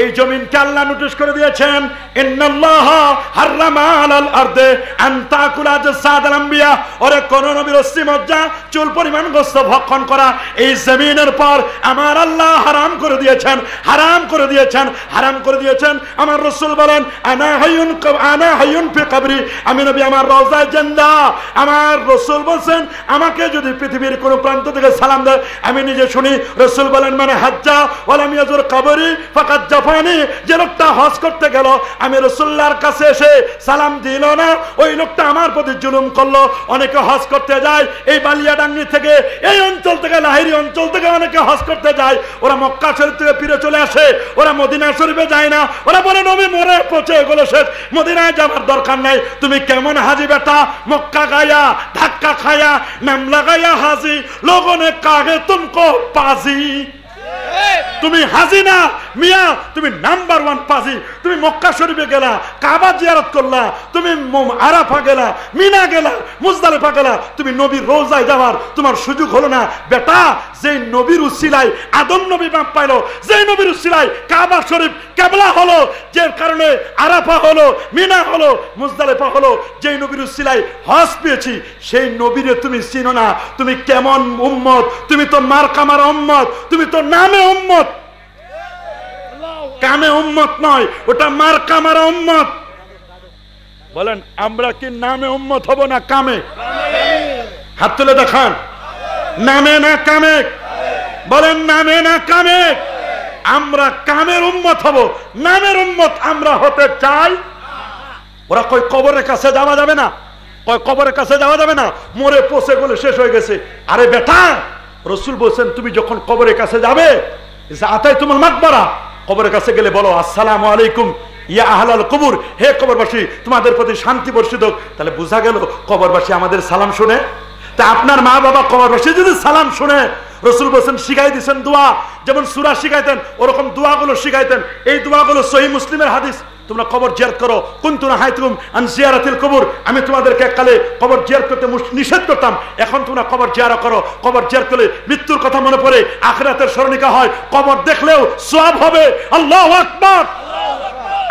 [SPEAKER 2] এই জমিনকে আল্লাহ নোটিশ করে দিয়েছেন, ইন্নাল্লাহা হারামা আলাল আরদে আন তাকুলা জাসাদাল আম্বিয়া, ওরে কোন নবীর অস্থি মজ্জা চুল পরিমাণ গোশত ভক্ষণ করা এই জমিনের পর আমার আল্লাহ হারাম করে দিয়েছেন, হারাম করে দিয়েছেন, হারাম করে দিয়েছেন। আমার রাসূল বলেন আনা হাইয়ুন ফি কবরি, আমি নবী আমার রওজায় জিন্দা। আমার রাসূল বলেন আমাকে যদি পৃথিবীর কোন প্রান্ত থেকে সালাম দেয় আমি নিজে শুনি। রাসূল বলেন মানে হাজ্জা ওয়ালাম ইয়াজুর কবরি ফাকাদ জাফানি, যে লোকটা হজ করতে গেল আমি রাসূলুল্লাহর কাছে এসে সালাম দিল না, ওই লোকটা আমার প্রতি জুলুম করলো। অনেকে হজ করতে যায় এই বালিয়াডাঙ্গি থেকে, এই অঞ্চল থেকে, লাহিরি অঞ্চল থেকে অনেকে হজ করতে যায়, ওরা মক্কা শরীফ থেকে ফিরে চলে আসে, ওরা মদিনা শরীফে যায় না। ওরা বলে নবী মরে পচে গেল শেষ, মদিনায় যাবার দরকার নাই। তুমি কেমন হাজি বেটা, মক্কা গায়া ধাক্কা খায়া নাম লাগায়া হাজি, লোগোं ने कहा तुमको पाजी। তুমি হাজি না মিয়া, তুমি নাম্বার 1 পাজি। তুমি মক্কা শরীফে গেলা, কাবা জিয়ারত করলা, তুমি আরাফা গেলা, মিনা গেলা, মুজদালিফা গেলা, তুমি নবীর রওজায় যাওয়ার তোমার সুযোগ হলো না বেটা। যেই নবীর উসিলায় আদম নবী বাপ পাইলো, যেই নবীর উসিলায় কাবা শরীফ কিবলা হলো, যে কারণে আরাফা হলো, মিনা হলো, মুজদালিফা হলো, যেই নবীর উসিলায় হজ পেয়েছি, সেই নবীরে তুমি চিনো না। তুমি কেমন উম্মত? তুমি তো মার্কা মারা উম্মত, তুমি তো নামে উম্মত, কামে উম্মত নয়, ওটা মার্কা মারা উম্মত। বলেন আমরা কি নামে উম্মত হব না কামে? হাত তুলে দেখান, নামে না কামে? বলেন নামে না কামে? আমরা কামের উম্মত হব, নামের উম্মত আমরা হতে চাই। ওরা কই কবরের কাছে যাওয়া যাবে না, কই কবরের কাছে যাওয়া যাবে না, মরে পচে গেলে শেষ হয়ে গেছে। আরে বেটা, রাসূল বলেন তুমি যখন কবরের কাছে যাবে, আতাই তোমার মাকবারা, কবরের কাছে গেলে বলো আসসালামু আলাইকুম ইয়া আহলাল কবর, হে কবরবাসী তোমাদের প্রতি শান্তি বর্ষিত হোক। তাহলে বোঝা গেল কবরবাসী আমাদের সালাম শুনে। তা আপনার মা বাবা কবরবাসী যদি সালাম শুনে, রাসূল বলেন শিখাই দিয়েছেন দোয়া, যেমন সূরা শিখাইতেন ওরকম দোয়াগুলো শিখাইতেন। এই দোয়াগুলো সহিহ মুসলিমের হাদিস। তোমরা কবর জিয়ারত করো। কুনতু নাহাইতুকুম আন জিয়ারাতিল কবর, আমি তোমাদেরকে এককালে কবর জিয়ারত করতে নিষেধ করতাম, এখন তোমরা কবর জিয়ারত করো। কবর জিয়ারত করলে মৃত্যুর কথা মনে পড়ে, আখিরাতের স্মরণিকা হয়, কবর দেখলেও সওয়াব হবে। আল্লাহু আকবার।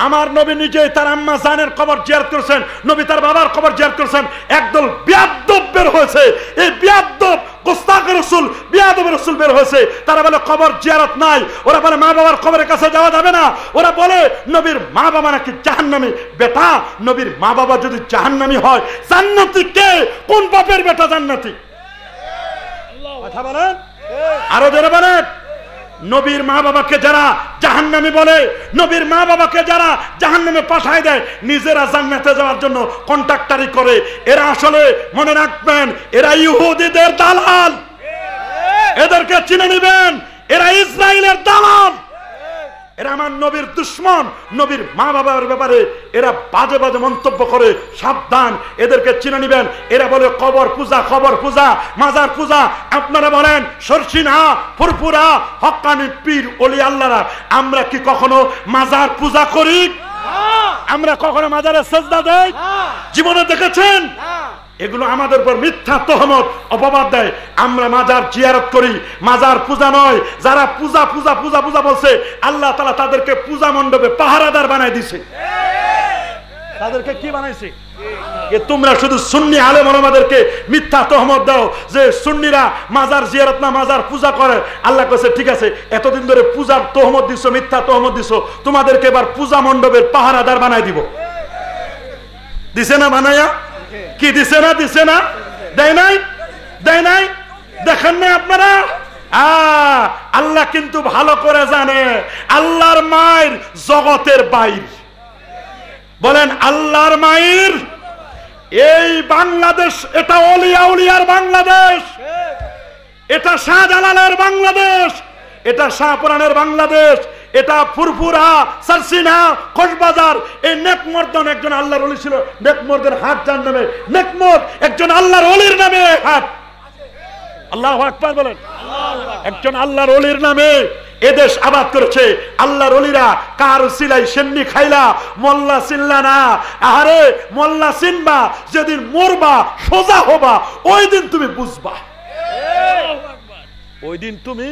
[SPEAKER 2] আমার নবী নিজেই তার আম্মা জানের কবর জিয়ারত করেছেন, নবী তার বাবার কবর জিয়ারত করেছেন। একদল বিয়াদব বের হয়েছে, এই বিয়াদব গোস্তাখ রাসূল, বিয়াদব রাসূল বের হয়েছে। তারা বলে কবর জিয়ারত নাই, ওরা বলে মা বাবার কবরের কাছে যাওয়া যাবে না, ওরা বলে নবীর মা বাবা নাকি জাহান্নামী। বেটা, নবীর মা বাবা যদি জাহান্নামী হয়, জান্নাতি কে? কোন বাপের বেটা জান্নাতি? কথা বলেন, আরো জোরে বলেন। নবীর মা বাবাকে যারা জাহান্নামী বলে, নবীর মা বাবাকে যারা জাহান্নামে পাঠায় দেয়, নিজেরা জান্নাতে যাওয়ার জন্য কন্ট্রাক্টারি করে, এরা আসলে মনে রাখবেন এরা ইহুদিদের দালাল। এদেরকে চিনে নেবেন, এরা ইসরায়েলের দালাল, এরা আমার নবীর দুশমন। নবীর মা বাবার ব্যাপারে এরা বাজে বাজে মন্তব্য করে, সাবধান, এদেরকে চিনে নেবেন। এরা বলে কবর পূজা, কবর পূজা, মাজার পূজা। আপনারা বলেন সরসিনা, ফুরফুরা, হক্কানি পীর ওলি আল্লাহরা, আমরা কি কখনো মাজার পূজা করি? আমরা কখনো মাজারে সেজদা দেই? জীবনে দেখেছেন? এগুলো আমাদের উপর মিথ্যা তহমত, অপবাদ দেয়। আমরা মাজার জিয়ারত করি, মাজার পূজা নয়। যারা পূজা পূজা পূজা পূজা বলছে, আল্লাহ তাআলা তাদেরকে পূজা মণ্ডপে পাহারাদার বানায় দিছে। তাদেরকে কি বানাইছে? তোমরা শুধু সুন্নি আলেম ওলামাদেরকে মিথ্যা তহমত দাও যে সুন্নিরা মাজার জিয়ারত না, মাজার পূজা করে। আল্লাহ কইছে ঠিক আছে, এতদিন ধরে পূজার তহমত দিছো, মিথ্যা তহমত দিছো, তোমাদেরকে এবার পূজা মণ্ডপের পাহারাদার বানায় দিব। দিছে না বানায়া? কি দিছে না? দিছে না? দেয় নাই? দেয় নাই? দেখেন না আপনারা? আল্লাহ কিন্তু ভালো করে জানে আল্লাহর মায়ের জগতের বাইর। বলেন আল্লাহর মায়ের। এই বাংলাদেশ, এটা ওলিয়া উলিয়ার বাংলাদেশ, এটা শাহজালালের বাংলাদেশ, এটা শাহপুরানের বাংলাদেশ, এটা ফুরফুরা, সারসিনা, কক্সবাজার। এই নেকমর্দন একজন আল্লাহর ওলি ছিল, নেকমর্দের হাট যার নামে, নেকমত একজন আল্লাহর ওলির নামে হাট। আল্লাহু আকবার বলেন। একজন আল্লাহর ওলির নামে এদেশ আবাদ করেছে। আল্লাহর ওলিরা কার সিলাই সেন্নি খাইলা, মোল্লা চিনলা না। আরে মোল্লা চিনবা যেদিন মরবা, সোজা হবা, ওই দিন তুমি বুঝবা। ওই দিন তুমি,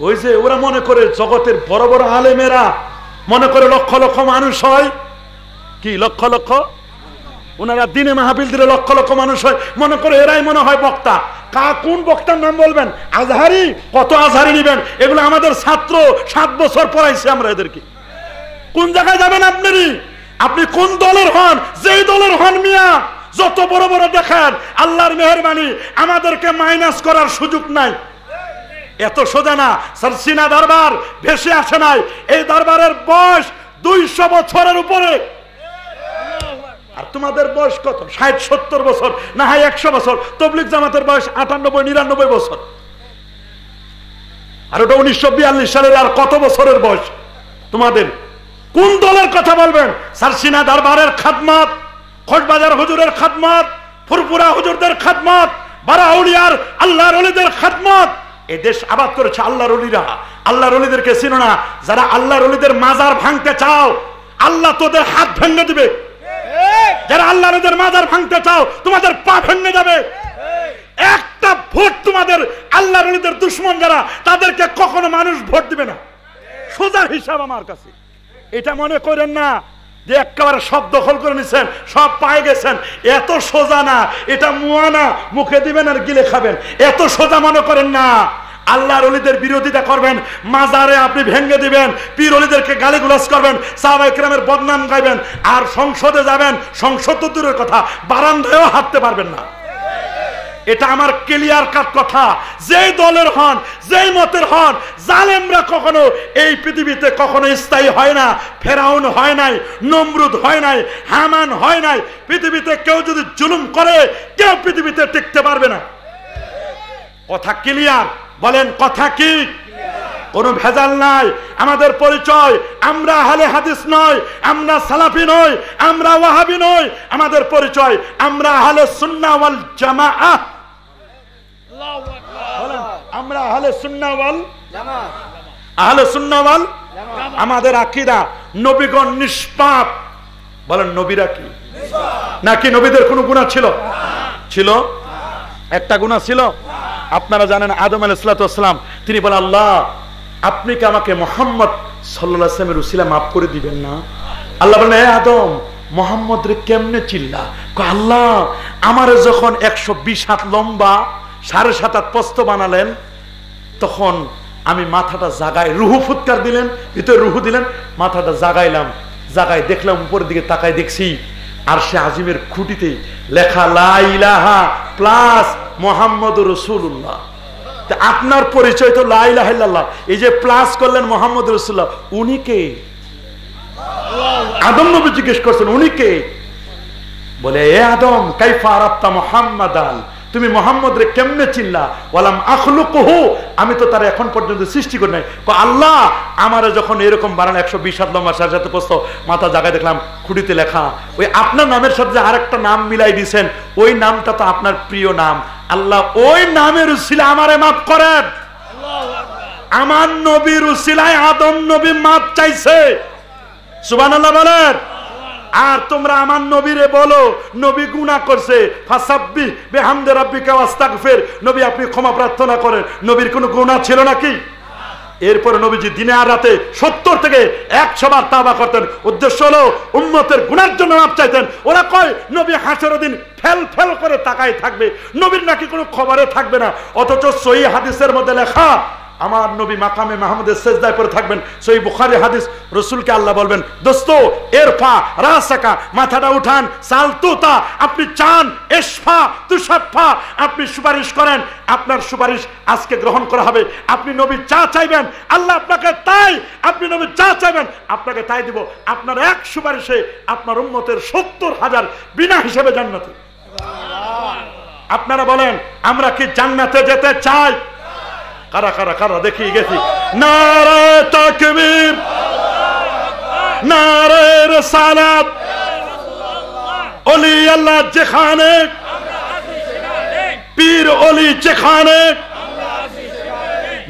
[SPEAKER 2] ওই যে ওরা মনে করে জগতের বড় বড় আলেমেরা মনে করে লক্ষ লক্ষ মানুষ হয়। কি লক্ষ লক্ষ? ওনারা দিনে মাহফিল দিলে লক্ষ লক্ষ মানুষ হয়, মনে করে এরাই মনে হয় বক্তা। কোন বক্তার নাম বলবেন? আজহারি। কত আজহারি নিবেন? এগুলো আমাদের ছাত্র, 7 বছর পড়াইছে আমরা এদেরকে। কোন জায়গায় যাবেন আপনারই? আপনি কোন দলের হন? যেই দলের হন মিয়া, যত বড় বড় দেখেন, আল্লাহর মেহেরবানি আমাদেরকে মাইনাস করার সুযোগ নাই। এত সোজা না। সারসিনা দরবার ভেসে আসে নাই, এই দরবারের বয়স 200 বছরের উপরে। আর তোমাদের বয়স কত? 60-70 বছর, না হয় 100 বছর। তবলিগ জামাতের বয়স 98-99 বছর। আর ওটা 1942 সালের। আর কত বছরের বয়স তোমাদের? কোন দলের কথা বলবেন? সারসিনা দরবারের খাদমত, কক্সবাজার হুজুরের খাদমত, ফুরফুরা হুজুরদের খাদমত, বারাউলিয়ার আল্লাহর ওলিদের খাদমত। এই দেশ আবাদ করেছে আল্লাহর ওলিরা। আল্লাহর ওলিদেরকে চিনো না? যারা আল্লাহর ওলিদের মাজার ভাঙতে চাও, আল্লাহ তোদের হাত ভেঙে দিবে। যারা আল্লাহর ওলিদের মাজার ভাঙতে চাও, তোমাদের পা ভেঙে যাবে। একটা ভোট তোমাদের আল্লাহর ওলিদের দুশমন যারা, তাদেরকে কখনো মানুষ ভোট দিবে না। সোজা হিসাব আমার কাছে। এটা মনে করেন না যে একেবারে সব দখল করে নিচ্ছেন, সব পায়ে গেছেন। এত সোজা না, এটা মুয়ানা, মুখে দিবেন আর গিলে খাবেন, এত সোজা মনে করেন না। আল্লাহর ওলিদের বিরোধিতা করবেন, মাজারে আপনি ভেঙে দিবেন, পীর ওলিদেরকে গালিগুলাজ করবেন, সাহাবায়ে কেরামের বদনাম গাইবেন, আর সংসদে যাবেন, সংসদ তো দূরের কথা, বারান্দায়ও হাঁটতে পারবেন না। এটা আমার ক্লিয়ার কাট কথা। যেই দলের হন, যেই মতের হন, জালেমরা কখনো এই পৃথিবীতে কখনো স্থায়ী হয় না। ফেরাউন হয় নাই, নমরুদ হয় নাই, হামান হয় নাই। পৃথিবীতে কেউ যদি জুলুম করে, কেউ পৃথিবীতে টিকতে পারবে না। কথা ক্লিয়ার? বলেন কথা কি? কোনো ভেজাল নাই। আমাদের পরিচয় আমরা আহলে হাদিস নয়, আমরা সালাফি নয়, আমরা ওয়াহাবি নয়। আমাদের পরিচয় আমরা আহলে সুন্নাহ ওয়াল জামাআহ। আমরা আহলে সুন্নাহ ওয়াল জামাআহ, আহলে সুন্নাহ ওয়াল জামাআহ। আমাদের আকীদা নবীগণ নিষ্পাপ। বলেন নবীরা কি নাকি নবীদের কোনো গুনাহ ছিল? ছিল, একটা গুনাহ ছিল। আপনারা জানেন আদম আলাইহিস সালাম তিনি বলেন, আল্লাহ আপনি কি আমাকে মুহাম্মদ সাল্লাল্লাহু আলাইহি ওয়াসাল্লামের উসিলা মাফ করে দিবেন না? আল্লাহ বলেন, হে আদম মুহাম্মদ রে কেমনে চিল্লা? কয় আল্লাহ আমারে যখন 120 হাত লম্বা 7.5 হাত প্রস্থ বানালেন তখন আমি মাথাটা জাগায়, রুহু ফুৎকার দিলেন, ভিতরে রুহু দিলেন, মাথাটা জাগাইলাম, জাগায় দেখলাম উপরের দিকে তাকায় দেখছি আরশে আজিমের খুঁটিতে লেখা লা ইলাহা প্লাস মুহাম্মদুর রাসূলুল্লাহ। আপনার পরিচয় তো লা ইলাহা ইল্লাল্লাহ, এই যে প্লাস করলেন মুহাম্মদুর রাসূলুল্লাহ, উনি কে? আদম নবী জিজ্ঞেস করছেন উনি কে? বলে, এ আদম কাইফা আরাফতা মুহাম্মাদান, তুমি মুহাম্মদ রে কেমনে চিনলা? ওয়ালাম আখলুকুহু, আমি তো তার এখন পর্যন্ত সৃষ্টি করি নাই। আল্লাহ আমারে যখন এরকম বানান 120 হাত লম্বা 7.5 হাত প্রস্থ, মাথা জায়গায় দেখলাম খুঁটিতে লেখা, ওই আপনার নামের সাথে আরেকটা নাম মিলাই দিয়েছেন, ওই নামটা তো আপনার প্রিয় নাম। আল্লাহ ওই নামের উসিলা আমারে মাফ করেন। আমার নবীর উসিলায় আদম নবী মাফ চাইছে, সুবহানাল্লাহ বলেন। আর তোমরা আমার নবীরে বলো নবী গুনাহ করছে, ফাসাব্বিহ বিহামদি রাব্বিকা ওয়াস্তাগফির, নবী আপনি ক্ষমা প্রার্থনা করেন। নবীর কোনো গুনাহ ছিল নাকি? এরপরে নবীজি দিনে আর রাতে 70 থেকে 100 বার তাওবা করতেন। উদ্দেশ্য হলো উম্মতের গুনার জন্য মাপ চাইতেন। ওরা কয় নবী হাসরের দিন ফেল ফেল করে তাকায় থাকবে, নবীর নাকি কোনো খবরে থাকবে না। অথচ সহিহ হাদিসের মধ্যে লেখা আমার নবী মাকামে মাহমুদের সেজদায় পড়ে থাকবেন। সহিহ বুখারী হাদিস, রাসূলকে আল্লাহ বলবেন, দোস্ত ইরফা রাসাকা, মাথাটা উঠান, সালতুতা, আপনি চান, ইশফা তুশাফা, আপনি সুপারিশ করেন, আপনার সুপারিশ আজকে গ্রহণ করা হবে। আপনি নবী যা চাইবেন আল্লাহ আপনাকে তাই, আপনি নবী যা চাইবেন আপনাকে তাই দিব। আপনার এক সুপারিশে আপনার উম্মতের 70,000 বিনা হিসেবে জান্নাতে। আপনারা বলেন আমরা কি জান্নাতে যেতে চাই? কারা কারা কারা দেখি গেছি। নারে তাকবীর, নারে রিসালাত, ওলি আল্লাহ যেখানে, পীর ওলি যেখানে,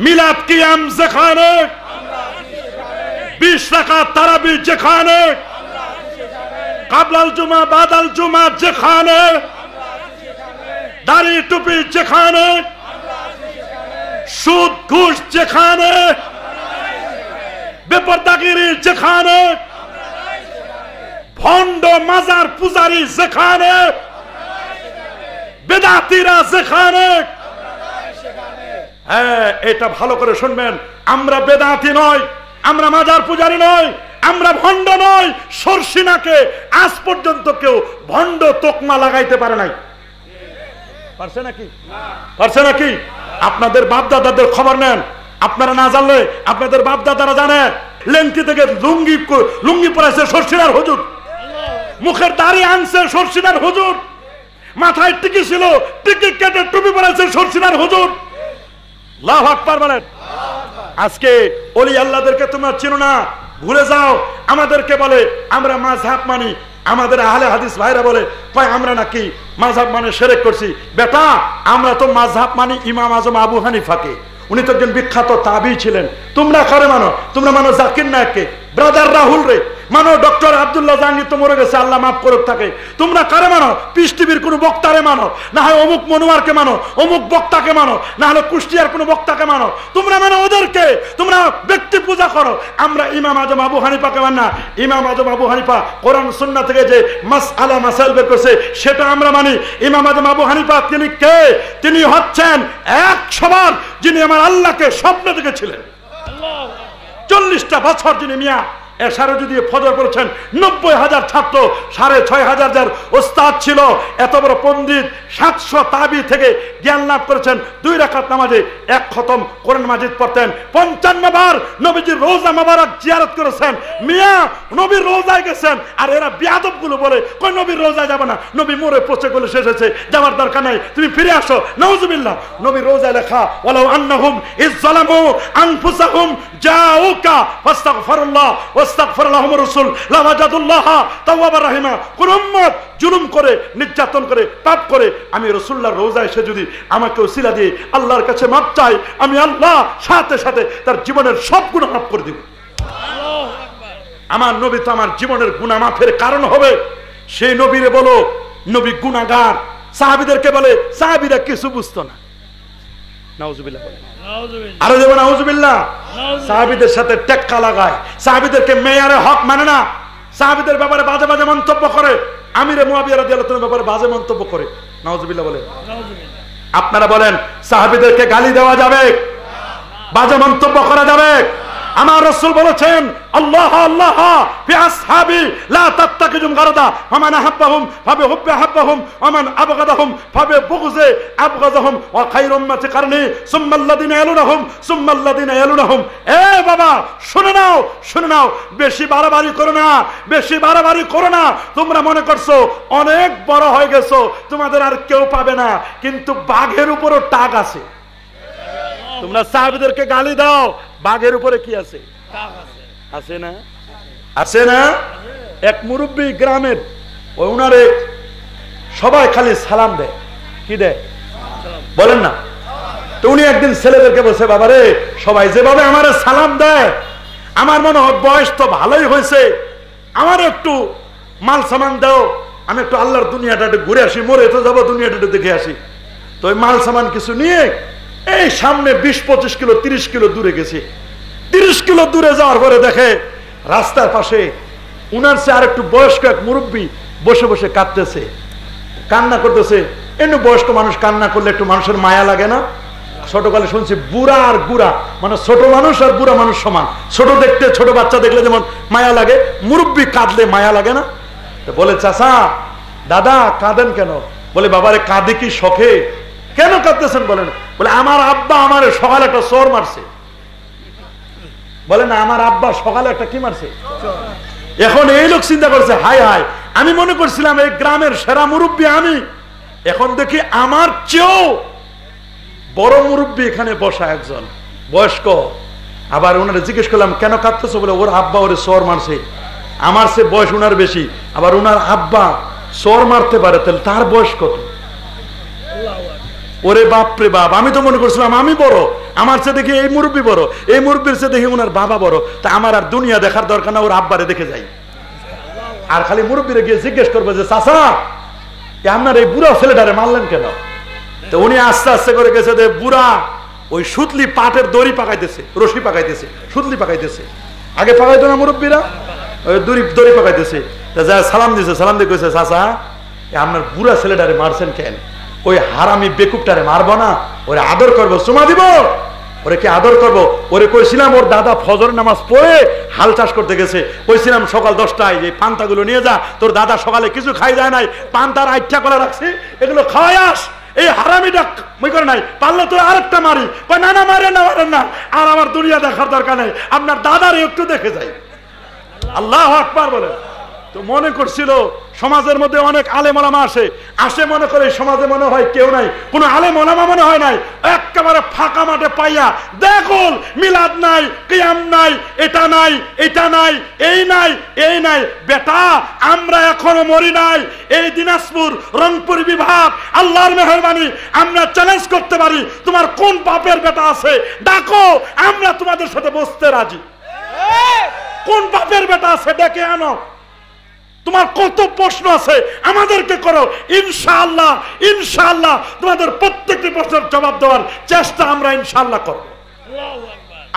[SPEAKER 2] মিলাদ কিয়াম যেখানে, 20 রাকাত তারাবি যেখানে, কাবলাল জুমা বাদাল জুমা যেখানে, দাড়ি টুপি যেখানে, সুদ ঘুষ যেখানে, বেপরদাগিরি যেখানে, ভণ্ড মাজার পূজারি যেখানে, বেদাতিরা যেখানে। হ্যাঁ, এটা ভালো করে শুনবেন, আমরা বেদাতি নয়, আমরা মাজার পূজারি নয়, আমরা ভণ্ড নয়। শর্ষিনাকে আজ পর্যন্ত কেউ ভণ্ড তোকমা লাগাইতে পারে নাই। পারছে নাকি? পারছে নাকি? আপনাদের বাপ দাদাদের খবর নেন, আপনারা না জানলে আপনাদের বাপ দাদারা জানে। লেংটি থেকে লুঙ্গি পরেছে শর্ষিনার হুজুর, মুখের দাড়ি আনছে শর্ষিনার হুজুর, মাথায় টিকি ছিল, টিকি কেটে টুপি পরেছে শর্ষিনার হুজুর। আল্লাহু আকবার বলেন। আজকে ওলি আল্লাহদেরকে তোমরা চিনো না, ভুলে যাও। আমাদেরকে বলে আমরা মাযহাব মানি, আমাদের আহলে হাদিস ভাইরা বলে কয় আমরা নাকি মাযহাব মানে শিরক করছি। বেটা আমরা তো মাযহাব মানি ইমাম আজম আবু হানিফাকে, উনি তো একজন বিখ্যাত তাবী ছিলেন। তোমরা কারে মানো? তোমরা মানো জাকির নায়েককে, ব্রাদার রাহুল রে, মানো ডক্টর আব্দুল্লাহ জাহাঙ্গীর তো মরে গেছে, আল্লাহ মাফ করুক তাকে। তোমরা কারে মানো? পিস টিভির কোন বক্তারে মানো, না হয় অমুক মনোয়ারকে মানো, অমুক বক্তাকে মানো, না হলে কুষ্টিয়ার কোন বক্তাকে মানো। তোমরা মানো ওদেরকে, তোমরা ব্যক্তি পূজা করো। আমরা ইমাম আজম আবু হানিফাকে মান না। ইমাম আজম আবু হানিফা কোরআন সুন্নাহ থেকে যে মাসআলা মাসাইল বের করেছে সেটা আমরা মানি। ইমাম আজম আবু হানিফা তিনি কে? তিনি হচ্ছেন 100 বার যিনি আমার আল্লাহকে স্বপ্নে দেখেছিলেন। 40টা বছর যিনি মিয়া এশারে যদি ফজর পড়েছেন 90,000 ছাত্র, 6,500 যার ওস্তাদ ছিল, এত বড় পণ্ডিত, 700 তাবি থেকে জ্ঞান লাভ করেছেন, 2 রাকাত নামাজে 1 খতম কোরআন মাজিদ পড়তেন, 55 বার নবীজির রোজা মোবারক জিয়ারত করেছেন। মিয়া নবীর রোজায় গেছেন, আর এরা বিয়াদব গুলো বলে কই নবীর রোজায় যাবে না, নবী মরে পচে গেলে শেষ হয়েছে, যাওয়ার দরকার নাই, তুমি ফিরে আসো। নাউজুবিল্লাহ। নবীর রোজায় লেখা ওয়ালাউ আন্নাহুম ইযলামু আনফুসাহুম জাউকা ফাস্তাগফিরুল্লাহ ওয়াস্তাগফির লাহুমুর রাসূল লাওয়াজাদুল্লাহা তাওয়াবার রাহিমা। কোন উম্মত জুলুম করে, নির্যাতন করে, পাপ করে আমি রাসূলুল্লাহর রোজায় এসে যদি আমাকে ওসিলা দিয়ে আল্লাহর কাছে মাপ চাই, আমি আল্লাহ সাথে সাথে তার জীবনের সব গুনাহ মাফ করে দিব। আমার নবী তো আমার জীবনের গুনাহ মাফের কারণ হবে। সেই নবীরে বলো নবী গুনাহগার, সাহাবীদেরকে বলে সাহাবীরা কিছু বুঝতো না। নাউজুবিল্লাহ বলে, আরো যেমন নাউজুবিল্লাহ। সাহাবীদের সাথে টেক্কা লাগায়, সাহাবীদেরকে মেয়ারে হক মানে না, সাহাবীদের ব্যাপারে বাজে বাজে মন্তব্য করে, আমিরে মুয়াবিয়া রাদিয়াল্লাহু তাআলার ব্যাপারে বাজে মন্তব্য করে। নাউজুবিল্লাহ বলে। আপনারা বলেন সাহাবীদেরকে গালি দেওয়া যাবে, বাজে মন্তব্য করা যাবে? আমার রাসূল বলেছেন আল্লাহ আল্লাহ ফি আসহাবি লা তাত্তাকিজুম গারাদা ওয়া মান আহাব্বাহুম ফাবিহুব্বি আহাব্বাহুম ওয়া মান আবগাদাহুম ফাবিবুগযি আবগাদাহুম ওয়া খায়রুম মাতি কারনি সুম্মাল্লাযিনা ইয়ালুনাহুম সুম্মাল্লাযিনা ইয়ালুনাহুম। এ বাবা শুনে নাও, শুনে নাও, বেশি বাড়াবাড়ি করো না, বেশি বাড়াবাড়ি করো না। তোমরা মনে করছো অনেক বড় হয়ে গেছো, তোমাদের আর কেউ পাবে না, কিন্তু বাঘের উপরও টাক আছে। তোমরা সাহাবীদেরকে গালি দাও, বাঘের উপরে কি আছে? আছে না? আছে না? এক মুরব্বী গ্রামের, ওই উনারে সবাই খালি সালাম দেয়। কি দেয় বলেন না? তো উনি একদিন ছেলেদেরকে বলছে বাবারে সবাই যেভাবে আমারে সালাম দেয়, আমার মনে হয় বয়স তো ভালোই হয়েছে, আমার একটু মাল সামান দাও, আমি একটু আল্লাহর দুনিয়াটা একটু ঘুরে আসি, মরে তো যাবো, দুনিয়াটা একটু দেখে আসি। তো ওই মাল সামান কিছু নিয়ে এই সামনে 20-25 কিলো 30 কিলো দূরে গেছি। 30 কিলো দূরে যাওয়ার পরে দেখে রাস্তার পাশে উনার সে আর একটু বয়স্ক এক মুরব্বী বসে বসে কাঁদতেছে, কান্না করতেছে। এমনি বয়স্ক মানুষ কান্না করলে একটু মানুষের মায়া লাগে না? ছোটকালে শুনছি বুড়া আর গুড়া, মানে ছোট মানুষ আর বুড়া মানুষ সমান। ছোট দেখতে, ছোট বাচ্চা দেখলে যেমন মায়া লাগে, মুরব্বী কাঁদলে মায়া লাগে না? বলে চাচা দাদা কাঁদেন কেন? বলে বাবারে কাঁদে কি শখে? কেন কাঁদতেছেন বলেন? বলে আমার আব্বা আমার সকালে একটা চোর মারছে। বলে না আমার আব্বা সকালে একটা কি মারছে? এখন এই লোক চিন্তা করছে হাই হাই, আমি মনে করছিলাম এই গ্রামের সেরা মুরব্বী আমি, এখন দেখি আমার চেয়েও বড় মুরব্বী এখানে বসা একজন বয়স্ক। আবার ওনারা জিজ্ঞেস করলাম কেন কাঁদতেছো? বলে ওর আব্বা ওরে চোর মারছে। আমার সে বয়স ওনার বেশি, আবার ওনার আব্বা চোর মারতে পারে, তাহলে তার বয়স কত? ওরে বাপ রে বাপ, আমি তো মনে করছিলাম আমি বড়, আমার চেয়ে দেখি এই মুরব্বী বড়, এই মুরব্বীর চেয়ে দেখি ওনার বাবা বড়। তা আমার আর দুনিয়া দেখার দরকার না, ওর আব্বারে দেখে যাই। আর খালি মুরব্বীরে গিয়ে জিজ্ঞেস করবো যে চাচা আপনার এই বুড়া ছেলেটারে মারলেন কেন? তো উনি আস্তে আস্তে করে গেছে যে বুড়া ওই সুতলি পাটের দড়ি পাকাইতেছে, রশি পাকাইতেছে, সুতলি পাকাইতেছে। আগে পাকাইতো না মুরব্বীরা, ওই দড়ি পাকাইতেছে। যা সালাম দিছে, সালাম দিয়ে কইছে চাচা আপনার বুড়া ছেলেটারে মারছেন কেন? ওই হারামি বেকুবটারে মারবো না, ওরে আদর করবো, চুমা দিব। ওরে কি আদর করবো? ওরে কইছিলাম ওর দাদা ফজর নামাজ পড়ে হাল চাষ করতে গেছে, কইছিলাম সকাল 10টায় যে পান্তাগুলো নিয়ে যা, তোর দাদা সকালে কিছু খাই যায় নাই, পান্তার আইঠা করে রাখছি, এগুলো খাওয়াই আস। এই হারামিটা মই করে নাই, পারলে তো আরেকটা মারি। না না মারেন না, মারেন না, আর আমার দুনিয়া দেখার দরকার নেই, আপনার দাদার একটু দেখে যাই। আল্লাহু আকবার বলে। তো মনে করছিল সমাজের মধ্যে অনেক আলেম ওলামা আসে মনে করে সমাজে মনে হয় কেউ নাই, কোন আলেম ওলামা মনে হয় নাই। একেবারে ফাঁকা মাঠে পাইয়া দেখুন মিলাদ নাই, কিয়াম নাই, এটা নাই, এটা নাই, এই নাই, এই নাই। বেটা আমরা এখনো মরি নাই। এই দিনাজপুর রংপুর বিভাগ আল্লাহর মেহেরবানি আমরা চ্যালেঞ্জ করতে পারি, তোমার কোন বাপের বেটা আছে ডাকো, আমরা তোমাদের সাথে বসতে রাজি। কোন বাপের বেটা আছে ডেকে আনো, তোমার কত প্রশ্ন আছে আমাদেরকে করো, ইনশাআল্লাহ ইনশাআল্লাহ তোমাদের প্রত্যেকটি প্রশ্নের জবাব দেওয়ার চেষ্টা আমরা ইনশাআল্লাহ করব।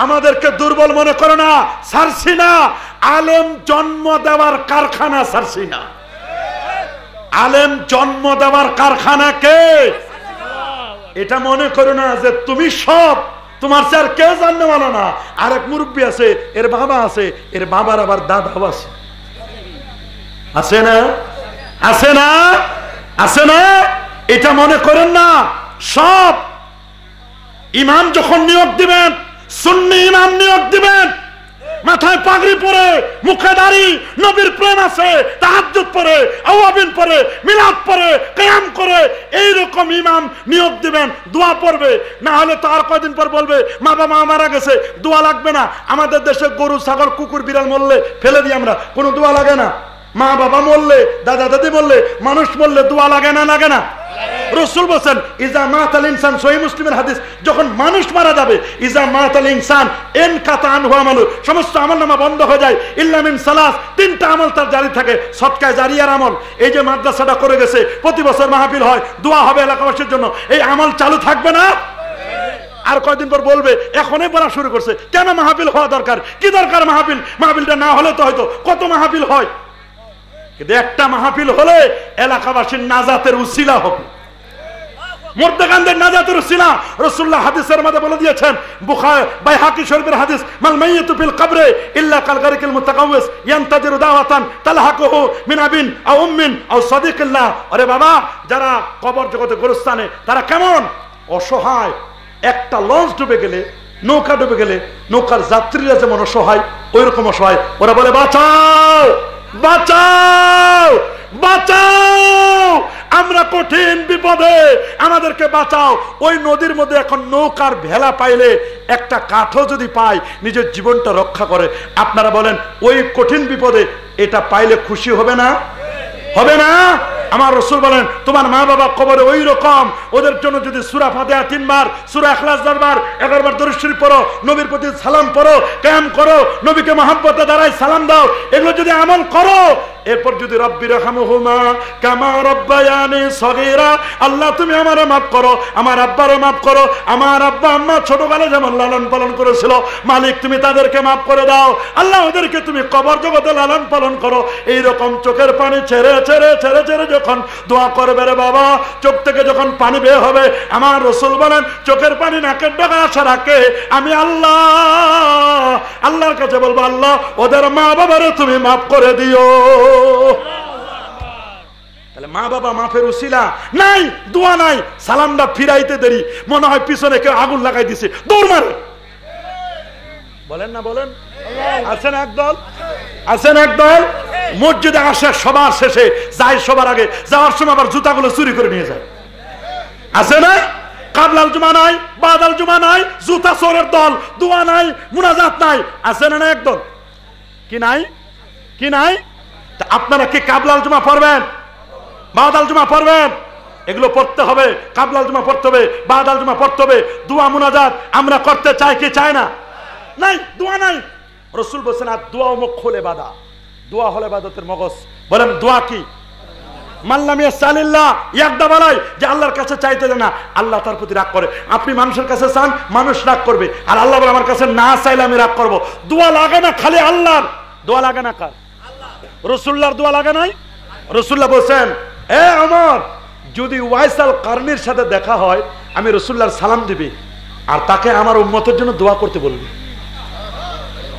[SPEAKER 2] আমাদেরকে দুর্বল মনে করো না, ছাড়ছি না। আলেম জন্ম দেওয়ার কারখানা ছাড়ছি না। আলেম জন্ম দেওয়ার কারখানা কে? এটা মনে করো না যে তুমি সব, তোমার স্যার কেউ জানতে পারো না। আরেক মুরব্বী আছে, এর বাবা আছে, এর বাবার আবার দাদাও আছে। আছে না? আছে না? আছে না? এটা মনে করেন না। সব ইমাম যখন নিয়োগ দিবেন, সুন্নি ইমাম নিয়োগ দিবেন, মাথায় পাগড়ি পরে, মুখে দাড়ি, নবীর প্রেম আছে, তাহাজ্জুদ পড়ে, আওয়াবিন পড়ে, মিলাদ পড়ে, কিয়াম করে, এইরকম ইমাম নিয়োগ দিবেন। দোয়া পড়বে, না হলে তো আর কয়দিন পর বলবে মা বাবা মারা গেছে, দোয়া লাগবে না। আমাদের দেশে গরু, ছাগল, কুকুর, বিড়াল মরলে ফেলে দিই আমরা, কোনো দোয়া লাগে না। মা বাবা মরলে, দাদা দাদি মরলে, মানুষ মরলে দোয়া লাগে না? লাগে না? রাসূল বলেন ইজা মাতাল ইনসান, সহিহ মুসলিমের হাদিস, যখন মানুষ মারা যাবে, ইজা মাতাল ইনসান ইনকাতা আনহু আমালু, সমস্ত আমলনামা বন্ধ হয়ে যায়, ইল্লা মিন সালাস, তিনটা আমল তার জারি থাকে, সদকা জারিয়ার আমল। এই যে মাদ্রাসাটা করে গেছে, প্রতি বছর মাহফিল হয়, দোয়া হবে এলাকাবাসীর জন্য, এই আমল চালু থাকবে না? আর কয়দিন পর বলবে এখনই বলা শুরু করছে, কেন মাহফিল হওয়া দরকার? কি দরকার মাহফিল? মাহফিলটা না হলে তো হয়তো কত মাহফিল হয়, কিন্তু একটা মাহফিল হলে এলাকাবাসীর নাজাতের উসিলা হবে, মুর্দাগানদের নাজাতের উসিলা। রাসূলুল্লাহ হাদিসের মধ্যে বলে দিয়েছেন, বুখারী বাইহাকি শরীফের হাদিস, মাল মাইয়িতু ফিল কবরে ইল্লা কাল গারিকিল মুতাকাওয়িস ইয়ানতাজিরু দাওয়াতান তালহাকুহু মিন আবিন আও উম্মিন আও সাদিকিল্লাহ। আরে বাবা, যারা কবর জগতে গোরস্থানে, তারা কেমন অসহায়। একটা লঞ্চ ডুবে গেলে, নৌকা ডুবে গেলে, নৌকার যাত্রীরা যেমন অসহায়, ওই রকম অসহায়। ওরা বলে বাঁচাও, বাঁচাও, বাঁচাও, আমরা কঠিন বিপদে, আমাদেরকে বাঁচাও। ওই নদীর মধ্যে এখন নৌকার ভেলা পাইলে, একটা কাঠও যদি পায়, নিজের জীবনটা রক্ষা করে। আপনারা বলেন ওই কঠিন বিপদে এটা পাইলে খুশি হবে না? হবে না? আমার রাসূল বলেন তোমার মা বাবা কবরে ওই রকম, ওদের জন্য যদি সূরা ফাতিহা 3 বার, সূরা ইখলাস 10 বার, 11 বার দরুদ শরীফ পড়ো, নবীর প্রতি সালাম পড়ো, কিয়াম করো, নবীকে মহব্বতে দাঁড়ায় সালাম দাও, এগুলো যদি আমল করো, এরপর যদি রব্বির রহমহুমা কামা রব্বায়ানি সগীরা, আল্লাহ তুমি আমারে মাফ করো, আমার আব্বারে মাফ করো, আমার আব্বা আম্মা ছোটবেলা যেমন লালন পালন করেছিল, মালিক তুমি তাদেরকে মাফ করে দাও, আল্লাহ ওদেরকে তুমি কবর জগতে লালন পালন করো। এইরকম চোখের পানি ছেড়ে ছেড়ে ছেড়ে ছেড়ে যখন দোয়া করবে রে বাবা, চোখ থেকে যখন পানি বের হবে, আমার রাসূল বলেন চোখের পানি নাকের ডগায় আসা রাখে, আমি আল্লাহ, আল্লাহর কাছে বলবো, আল্লাহ ওদের মা বাবারে তুমি মাফ করে দিও। তাহলে মা বাবা মাফের উসিলা নাই, দোয়া নাই, সালামটা ফিরাইতে দেরি, মনে হয় পিছনে কেউ আগুন লাগাই দিছে, দৌড় মারে। বলেন না বলেন? আছেন একদল, আছেন একদল মসজিদে আসে সবার শেষে, যায় সবার আগে, যাওয়ার সময় আবার জুতাগুলো চুরি করে নিয়ে যায়। আছে না? কাবলাল জুমা নাই, বাদাল জুমা নাই, জুতা চোরের দল, দোয়া নাই, মুনাজাত নাই। আছে না একদল? কি নাই? কি নাই? আপনারা কি কাবলাল জুমা পড়বেন, বাদাল জুমা পড়বেন? এগুলো পড়তে হবে, কাবলাল জুমা পড়তে হবে, বাদাল জুমা পড়তে হবে। দোয়া মুনাজাত আমরা করতে চাই কি চাই না? নাই, দোয়া নাই। রাসূল বলেছেন আর দোয়া মুখ খুলে বাদা, দোয়া হলে ইবাদতের মগজ। বলেন দোয়া কি? মাল্লাম ইয়াসালিল্লাহ ইয়াকদা বালাই, যে আল্লাহর কাছে চাইতে দেয় না, আল্লাহ তার প্রতি রাগ করে। আপনি মানুষের কাছে চান, মানুষ রাগ করবে, আর আল্লাহ বলে আমার কাছে না চাইলে আমি রাগ করব। দোয়া লাগে না খালি আল্লাহর, দোয়া লাগে না কার? রাসূলুল্লাহর দোয়া লাগে নাই? রাসূলুল্লাহ বলেছেন এ ওমর, যদি ওয়াইসাল কারনির সাথে দেখা হয়, আমি রাসূলুল্লাহর সালাম দিবি, আর তাকে আমার উম্মতের জন্য দোয়া করতে বলবি।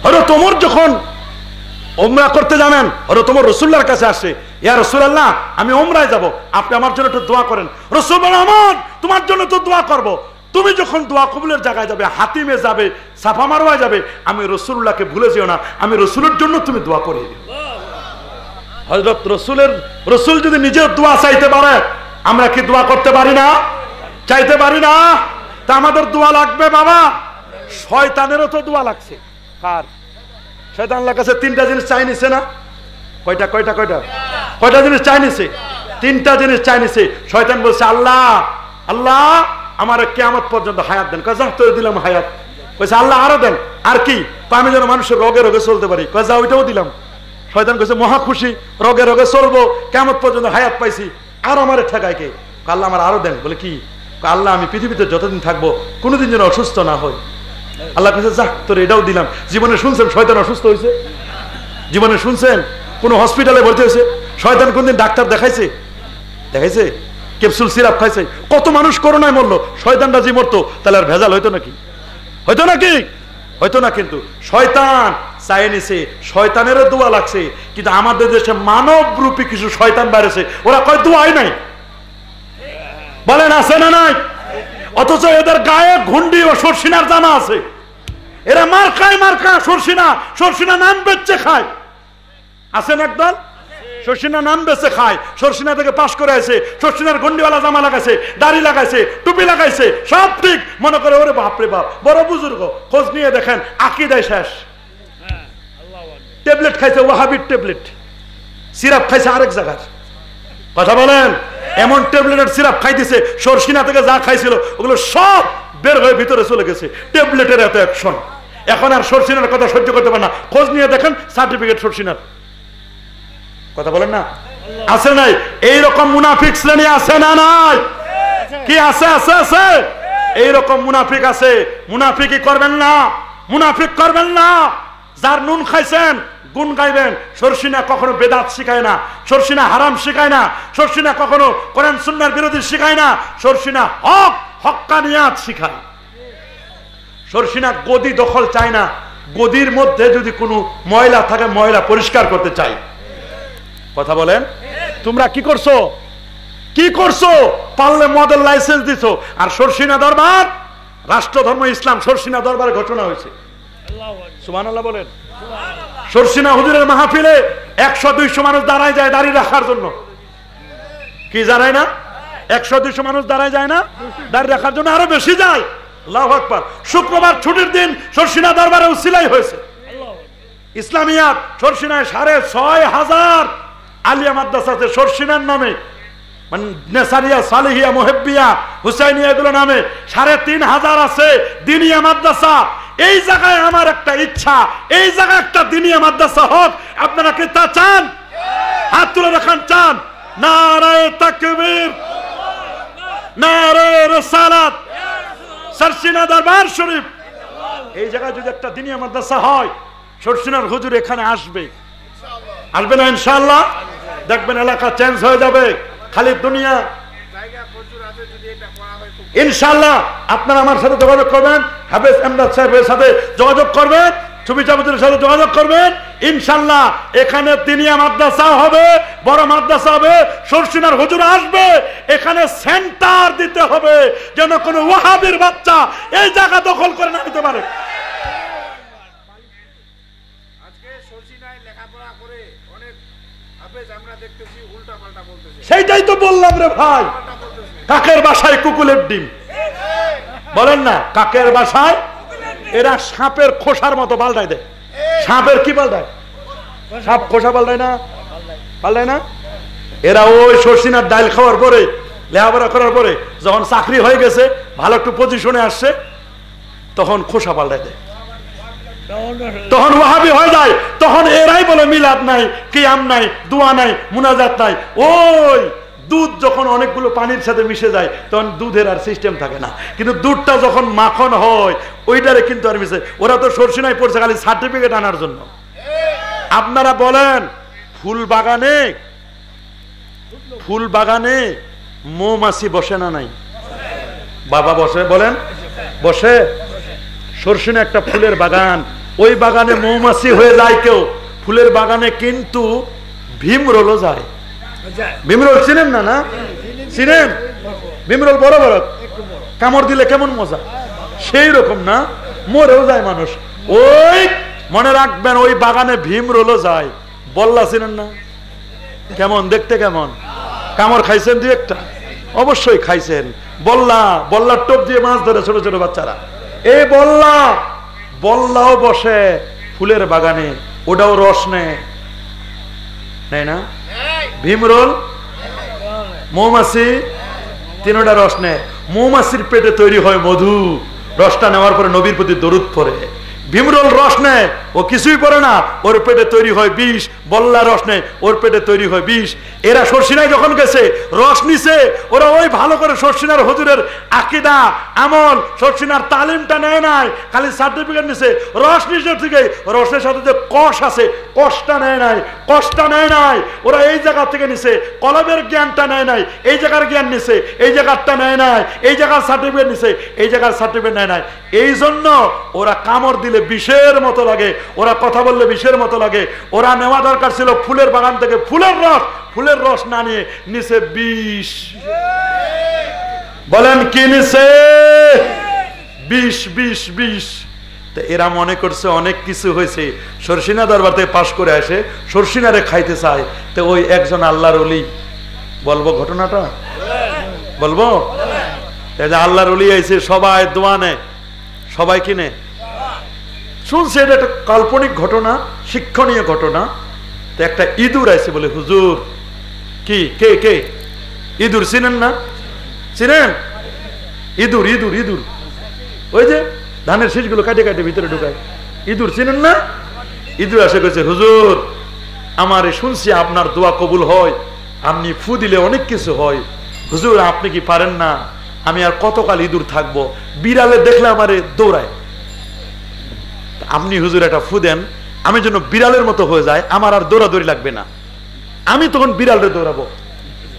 [SPEAKER 2] হযরত ওমর যখন উমরা করতে যাবেন, হযরত ওমর রাসূলুল্লাহর কাছে আসে, ইয়া রাসূলুল্লাহ আমি উমরায় যাব, আপনি আমার জন্য একটু দোয়া করেন। রাসূল বলেন ওমর তোমার জন্য তো দোয়া করব, তুমি যখন দোয়া কবুলের জায়গায় যাবে, হাতিমে যাবে, সাফা মারওয়ায় যাবে, আমি রাসূলুল্লাহকে ভুলে যেও না, আমি রাসূলের জন্য তুমি দোয়া করে দিও। হযরত রাসূল যদি নিজের দোয়া চাইতে পারে, আমরা কি দোয়া করতে পারি না? চাইতে পারি না? তা আমাদের দোয়া লাগবে বাবা। শয়তানেরও তো দোয়া লাগছে। কার? শয়তান আল্লাহর কাছে 3টা জিনিস চাই নিছে না? কয়টা কয়টা কয়টা কয়টা জিনিস চাই নিছে? 3টা জিনিস চাই নিছে। শয়তান বলছে আল্লাহ, আল্লাহ আমার কিয়ামত পর্যন্ত হায়াত দেন। কয় যাও, তোরে দিলাম হায়াত। কইছে আল্লাহ আরো দেন। আর কি? আমি যেন মানুষের রোগে রোগে চলতে পারি। কয় যাও, ওইটাও দিলাম। শয়তান কইছে মহা খুশি, রোগে রোগে চলবো, কিয়ামত পর্যন্ত হায়াত পাইছি, আর আমারে ঠেকায় কে? আল্লাহ আমার আরো দেন। বলে কি? আল্লাহ আমি পৃথিবীতে যতদিন থাকবো কোনোদিন যেন অসুস্থ না হই। আল্লাহ কাছে যা, তোর এটাও দিলাম। জীবনে শুনছেন শয়তান অসুস্থ হয়েছে? জীবনে শুনছেন কোন হসপিটালে ভর্তি হয়েছে? শয়তান কোনদিন ডাক্তার দেখাইছে? দেখাইছে? ক্যাপসুল সিরাপ খাইছে? কত মানুষ করোনায় মরলো, শয়তানটা যে মরতো তাহলে আর ভেজাল হইতো নাকি? হয়তো নাকি? হয়তো না, কিন্তু শয়তান চাই নিছে, শয়তানেরও দোয়া লাগছে, কিন্তু আমাদের দেশে মানব রূপী কিছু শয়তান বেড়েছে, ওরা কয় দোয়াই নাই। বলেন আছে না নাই? অথচ এদের গায়ে ঘুন্ডি ও সরসিনার জামা আছে। এরা মার্কা সরসিনা নাম বেচে খায়। আছেন একদল সরসিনা নাম বেচে খায়, সরসিনা থেকে পাশ করে আছে, সরসিনার গন্ডিওয়ালা জামা লাগাইছে, দাড়ি লাগাইছে, টুপি লাগাইছে, সব ঠিক মনে করে ওরে বাপরে বাপ বড় বুজুর্গ। খোঁজ নিয়ে দেখেন আকীদায় শেষ। ট্যাবলেট খাইছে, ওয়াহাবির ট্যাবলেট, সিরাপ খাইছে আরেক জায়গার। কথা বলেন, এমন ট্যাবলেটের সিরাপ খাইতেছে, সরসিনা থেকে যা খাইছিল ওগুলো সব বের হয়ে ভিতরে চলে গেছে। ট্যাবলেটের এত অ্যাকশন, এখন আর সরসিনার কথা সহ্য করতে পারে না। খোঁজ নিয়ে দেখেন সার্টিফিকেট সরসিনার। কথা বলেন না? আছে নাই? এইরকম মুনাফিক শ্রেণী আছে না নাই? কি আছে? আছে আছে, এইরকম মুনাফিক আছে। মুনাফিকি করবেন না, মুনাফিক করবেন না। যার নুন খাইছেন গুণ গাইবেন। সরসিনা কখনো বেদাত শিখায় না, সরসিনা হারাম শিখায় না, সরসিনা কখনো কোরআন সুন্নাহর বিরোধী শিখায় না, সরসিনা হক হক্কানিয়াত শিখায়। সরসিনা গদি দখল চায় না, গদির মধ্যে যদি কোনো ময়লা থাকে ময়লা পরিষ্কার করতে চাই। কথা বলেন, তোমরা কি করছো? কি করছো? পারলে মডেল লাইসেন্স দিছো। আর সরসিনা দরবার রাষ্ট্র ধর্ম ইসলাম, সরসিনা দরবারে ঘটনা হয়েছে। সুবহানাল্লাহ বলেন। সরসিনা হুজুরের মাহফিলে 100-200 মানুষ দাঁড়ায় যায় দাঁড়িয়ে রাখার জন্য। কি দাঁড়ায় না? 100-200 মানুষ দাঁড়ায় যায় না দাঁড়িয়ে রাখার জন্য, আরো বেশি যায়। আল্লাহু আকবার। শুক্রবার ছুটির দিন সরসিনা দরবারে উসিলাই হয়েছে। ইসলামিয়াত সরসিনায় 6500 আলিয়া মাদ্রাসাতে সরসিনার নামে, মানে নেসারিয়া, সালেহিয়া, মুহিব্বিয়া, হুসাইনিয়া এগুলো নামে 3500 আছে দিনিয়া মাদ্রাসা। এই জায়গায় আমার একটা ইচ্ছা, এই জায়গায় একটা দিনিয়া মাদ্রাসা হোক। আপনারা কি তা চান? হাত তুলে রাখান, চান? নারায়ে তাকবীর, নারায়ে রিসালাত, সরসিনা দরবার শরীফ। এই জায়গায় যদি একটা দিনিয়া মাদ্রাসা হয়, সরসিনার হুজুর এখানে আসবে, আসবে না ইনশাআল্লাহ? দেখবেন এলাকা চেঞ্জ হয়ে যাবে। খালি দুনিয়া ইনশাআল্লাহ। আপনারা আমার সাথে যোগাযোগ করবেন, হাফেজ এমদাদ সাহেবের সাথে যোগাযোগ করবেন, ছবি চাবুদের সাথে যোগাযোগ করবেন। ইনশাআল্লাহ এখানে দিনিয়া মাদ্রাসা হবে, বড় মাদ্রাসা হবে, সরসিনার হুজুর আসবে। এখানে সেন্টার দিতে হবে যেন কোনো ওয়াহাবির বাচ্চা এই জায়গা দখল করে না নিতে পারে। সেইটাই তো বললাম রে ভাই, কাকের বাসায় কুকুলের ডিম। বলেন না, কাকের বাসায় এরা সাপের খোসার মতো পাল্টায় দেয়। সাপের কি পাল্টায়? সাপ খোসা পাল্টায় না? পাল্টায় না? এরা ওই সরসিনার ডাইল খাওয়ার পরে, লেখাপড়া করার পরে যখন চাকরি হয়ে গেছে, ভালো একটু পজিশনে আসছে, তখন খোসা পাল্টায় দেয়, তখন ওয়াহাবি হয়ে যায়। তখন এরাই বলে মিলাদ নাই, কিয়াম নাই, দোয়া নাই, মুনাজাত নাই। ওই দুধ যখন অনেকগুলো পানির সাথে মিশে যায় তখন দুধের আর সিস্টেম থাকে না, কিন্তু দুধটা যখন মাখন হয় ওইটারে কিন্তু আর মিশে। ওরা তো সরসিনায় পড়ছে খালি সার্টিফিকেট আনার জন্য। আপনারা বলেন, ফুল বাগানে মৌমাছি বসে না নাই? বাবা বসে? বলেন বসে? সরসিনা একটা ফুলের বাগান, ওই বাগানে মৌমাছি হয়ে যায় কেউ, ফুলের বাগানে কিন্তু ভীমরোলও যায়। ভীমরোল চিনেন না? না চিনেন? ভীমরোল বড় বড়, কামড় দিলে কেমন মজা, সেই রকম না? মরেও যায় মানুষ। ওই মনে রাখবেন, ওই বাগানে ভীমরোলও যায়। বল্লা চিনেন না? কেমন দেখতে, কেমন? কামড় খাইছেন দুই একটা? অবশ্যই খাইছেন। বল্লার টোপ দিয়ে মাছ ধরে ছোট ছোট বাচ্চারা। এই বল্লাও বসে ফুলের বাগানে, ওটাও রস নেয় না? ভীমরোল, মৌমাছি, তিনটা রস নেয়। মৌমাছির পেটে তৈরি হয় মধু, রসটা নেওয়ার পরে নবীর প্রতি দরুদ পড়ে। ভীমরোল রস নেয়,
[SPEAKER 1] ও কিছুই পড়ে না, ওর পেটে তৈরি হয় বিষ। বল্লা রস নেই, ওর পেটে তৈরি হয় বিষ। এরা শর্ষিনায় যখন গেছে রস নিছে, ওরা ওই ভালো করে শর্ষিনার হুজুরের আকীদা আমল শর্ষিনার তালিমটা নেয় নাই, খালি সার্টিফিকেট নিছে। রস নিচে থেকে রসের সাথে যে কষ আছে কষটা নেয় নাই, কষটা নেয় নাই। ওরা এই জায়গা থেকে নিছে, কলমের জ্ঞানটা নেয় নাই, এই জায়গার জ্ঞান নিছে, এই জায়গাটা নেয় নাই, এই জায়গার সার্টিফিকেট নিছে, এই জায়গার সার্টিফিকেট নেয় নাই। এই জন্য ওরা কামড় দিলে বিষের মতো লাগে, ওরা কথা বললে বিষের মতো লাগে। ওরা নেওয়া দরকার ছিল ফুলের বাগান থেকে ফুলের রস, ফুলের রস না নিয়ে নিছে বিষ। বলেন কি নিছে? বিষ, বিষ, বিষ। এরা মনে করছে অনেক কিছু হয়েছে, শর্ষিনা দরবার থেকে পাশ করে আসে শর্ষিনারে খাইতে চায়। তো ওই একজন আল্লাহর ওলি, বলবো ঘটনাটা? বলবো? আল্লাহর ওলি আইছে, সবাই দোয়া নেয়, সবাই কিনে শুনছে। এটা একটা কাল্পনিক ঘটনা, শিক্ষণীয় ঘটনা। তো একটা ইঁদুর আইছে বলে, হুজুর কি কে কে ইঁদুর চিনেন না? চিনেন? ইঁদুর, ইঁদুর, ইঁদুর, ওই যে ধানের শীষগুলো কাটে কাটে ভিতরে ঢুকায়, ইঁদুর চিনেন না? ইঁদুর আসে কইছে, হুজুর আমারে শুনছি আপনার দোয়া কবুল হয়, আপনি ফু দিলে অনেক কিছু হয়। হুজুর আপনি কি পারেন না? আমি আর কতকাল ইঁদুর থাকবো, বিড়ালে দেখলে আমারে দৌড়ায়। আপনি হুজুর একটা ফু দেন, আমি যেন বিড়ালের মতো হয়ে যায়, আমার আর দৌড়াদৌড়ি লাগবে না, আমি তখন বিড়ালে দৌড়াবো।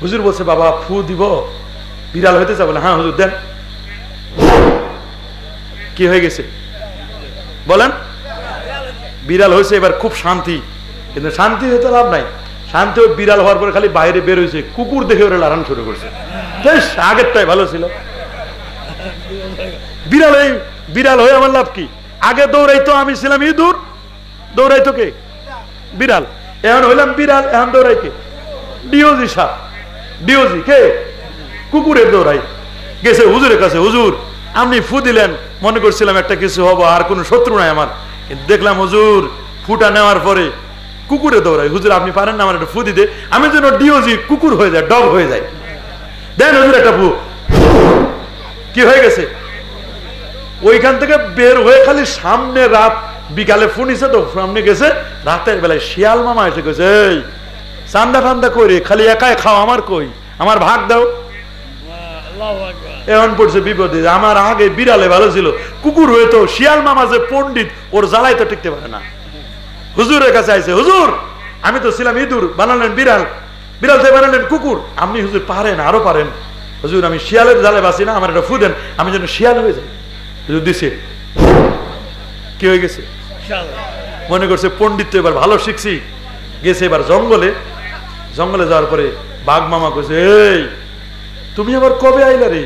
[SPEAKER 1] হুজুর বলছে, বাবা ফু দিব, বিড়াল হইতে চাবো না? হ্যাঁ হুজুর দেন। কি হয়ে গেছে বলেন? বিড়াল হয়েছে। এবার খুব শান্তি, কিন্তু শান্তি হইতে লাভ নাই। শান্তি ওই বিড়াল হওয়ার পরে খালি বাইরে বের হয়েছে, কুকুর দেখে ওরা লাগানো শুরু করছে। বেশ, আগেরটাই ভালো ছিল। বিড়াল, এই বিড়াল হয়ে আমার লাভ কি? আগে দৌড়াইতো, আমি ছিলাম ইঁদুর, দৌড়াইতো কে? বিড়াল। এখন হইলাম বিড়াল, এখন দৌড়াই কে? ডিওজি সাপ। ডিওজি কে? কুকুরের দৌড়াই। গেছে হুজুরের কাছে, হুজুর আপনি ফু দিলেন, মনে করছিলাম একটা কিছু হবো, আর কোনো শত্রু নাই আমার, কিন্তু দেখলাম হুজুর ফুটা নেওয়ার পরে কুকুরে দৌড়াই। হুজুর আপনি পারেন না আমার একটা ফু দিতে, আমি যেন ডিওজি কুকুর হয়ে যায়, ডগ হয়ে যায়। দেন হুজুর একটা ফু। কি হয়ে গেছে? ওইখান থেকে বের হয়ে খালি সামনে রাত বিকালে ফু নিছে, তো সামনে গেছে রাতের বেলায় শিয়াল মামা এসে গেছে, এই চান্দা ঠান্ডা করে খালি একাই খাও, আমার কই, আমার ভাগ দাও। এখন পড়ছে বিপদে। আমার আগে বিড়ালে ভালো ছিল, কুকুর হইতো, শিয়াল মামা যে পণ্ডিত, ওর জ্বালায় তো টিকতে পারে না। হুজুরের কাছে আইছে, হুজুর আমি তো ছিলাম ইঁদুর, বানালেন বিড়াল, বিড়াল থেকে বানালেন কুকুর, আপনি হুজুর পারেন, আরো পারেন। হুজুর আমি শিয়ালের জালে বাঁচি না, আমার একটা ফু দেন, আমি যেন শিয়াল হয়ে যাই। হুজুর দিছে। কি হয়ে গেছে? মনে করছে পণ্ডিত এবার ভালো শিখছি। গেছে এবার জঙ্গলে, জঙ্গলে যাওয়ার পরে বাঘ মামা কইছে, এই তুমি আবার কবে আইলা রে?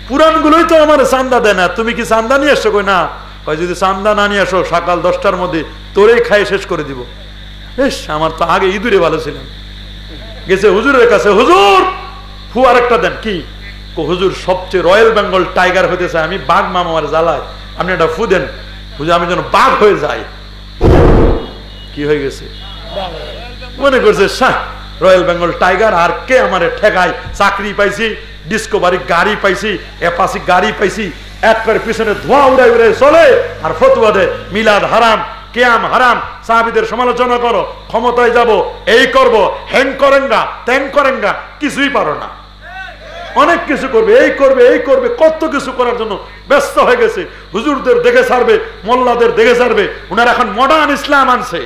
[SPEAKER 1] পুরান গুলোই তো আমার চান্দা দেয় না, তুমি কি চান্দা নিয়ে আসছো? কই না। কয় যদি চান্দা না নিয়ে আসো সকাল 10টার মধ্যে তোরেই খাই শেষ করে দিব। বেশ, আমার তো আগে ইঁদুরে ভালো ছিলাম। গেছে হুজুরের কাছে, হুজুর ফু আর একটা দেন। কি? হুজুর সবচেয়ে রয়্যাল বেঙ্গল টাইগার হইতে চাই আমি, বাঘ মামা আমার জ্বালায়, আপনি একটা ফু দেন, হুজুর আমি যেন বাঘ হয়ে যাই। কি হয়ে গেছে? মনে করছে রয়্যাল বেঙ্গল টাইগার, আর কে আমারে ঠেকায়, চাকরি পাইছি, ডিসকভারি গাড়ি পাইছি, অ্যাপাসি গাড়ি পাইছি, একবার পিছনে ধোঁয়া উড়াই উড়াই চলে আর ফতোয়া দেয় মিলাদ হারাম, কিয়াম হারাম, সাহাবীদের সমালোচনা করো, ক্ষমতায় যাব, এই করব, হ্যাং করেঙ্গা ত্যাং করেঙ্গা, কিছুই পারো না। অনেক কিছু করবে, এই করবে, এই করবে, কত কিছু করার জন্য ব্যস্ত হয়ে গেছে। হুজুরদের দেখে ছাড়বে, মোল্লাদের দেখে ছাড়বে। ওনারা এখন মডার্ন ইসলাম আনছে।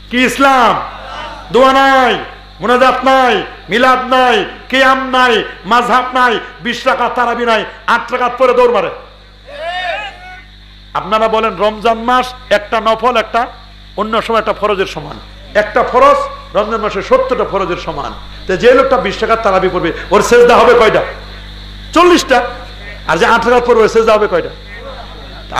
[SPEAKER 1] কি ইসলাম? দোয়া নাই, মুনাজাত নাই, মিলাদ নাই, কিয়াম নাই, মাযহাব নাই, 20 রাকাত তারাবি নাই, 8 রাকাত পরে দৌড় মারে। আপনারা বলেন রমজান মাস একটা নফল, একটা অন্য সময় একটা ফরজের সমান। একটা ফরজ রমজান মাসে 70টা ফরজের সমান। তো যে লোকটা 20 রাকাত তারাবি পড়বে, ওর সেজদা হবে কয়টা? 40টা। আর যে 8 রাকাত পড়বে, সেজদা হবে কয়টা?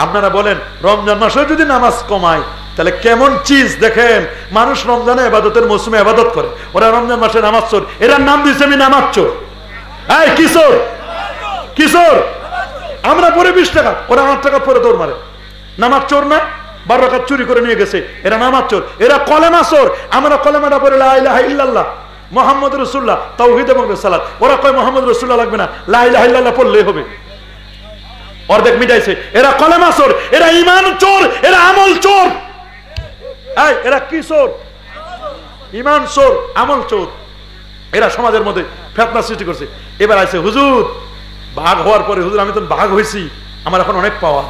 [SPEAKER 1] আপনারা বলেন রমজান মাসে যদি নামাজ কমায়, তাহলে কেমন চিজ দেখেন। মানুষ রমজানে ইবাদতের মৌসুমে ইবাদত করে, ওরা রমজান মাসে নামাজ চোর। এরা নাম দিয়েছে আমি নামাজ চোর। এই কিশোর, কিশোর আমরা পরে 20 টাকা, ওরা 8 টাকা পরে দৌড় মারে। নামাজ চোর না? 12 রাকাত চুরি করে নিয়ে গেছে, এরা নামাজ চোর। এরা কলেমা চোর, আমরা কলেমাটা পড়ে লা ইলাহা ইল্লাল্লাহ মুহাম্মাদুর রাসূলুল্লাহ, তাওহীদ এবং রিসালাত। ওরা কয় মুহাম্মদ রাসূলুল্লাহ লাগবে না, লা ইলাহা ইল্লাল্লাহ পড়লেই হবে।
[SPEAKER 2] অর্ধেক মিটাইছে। এরা কলেমা চোর, এরা ঈমান চোর, এরা আমল চোর। এরা কি চোর? ঈমান চোর, আমল চোর। এরা সমাজের মধ্যে ফিতনা সৃষ্টি করছে। এবার আছে হুজুর বাঘ হওয়ার পরে, হুজুর আমি তো বাঘ হয়েছি, আমার এখন অনেক পাওয়া।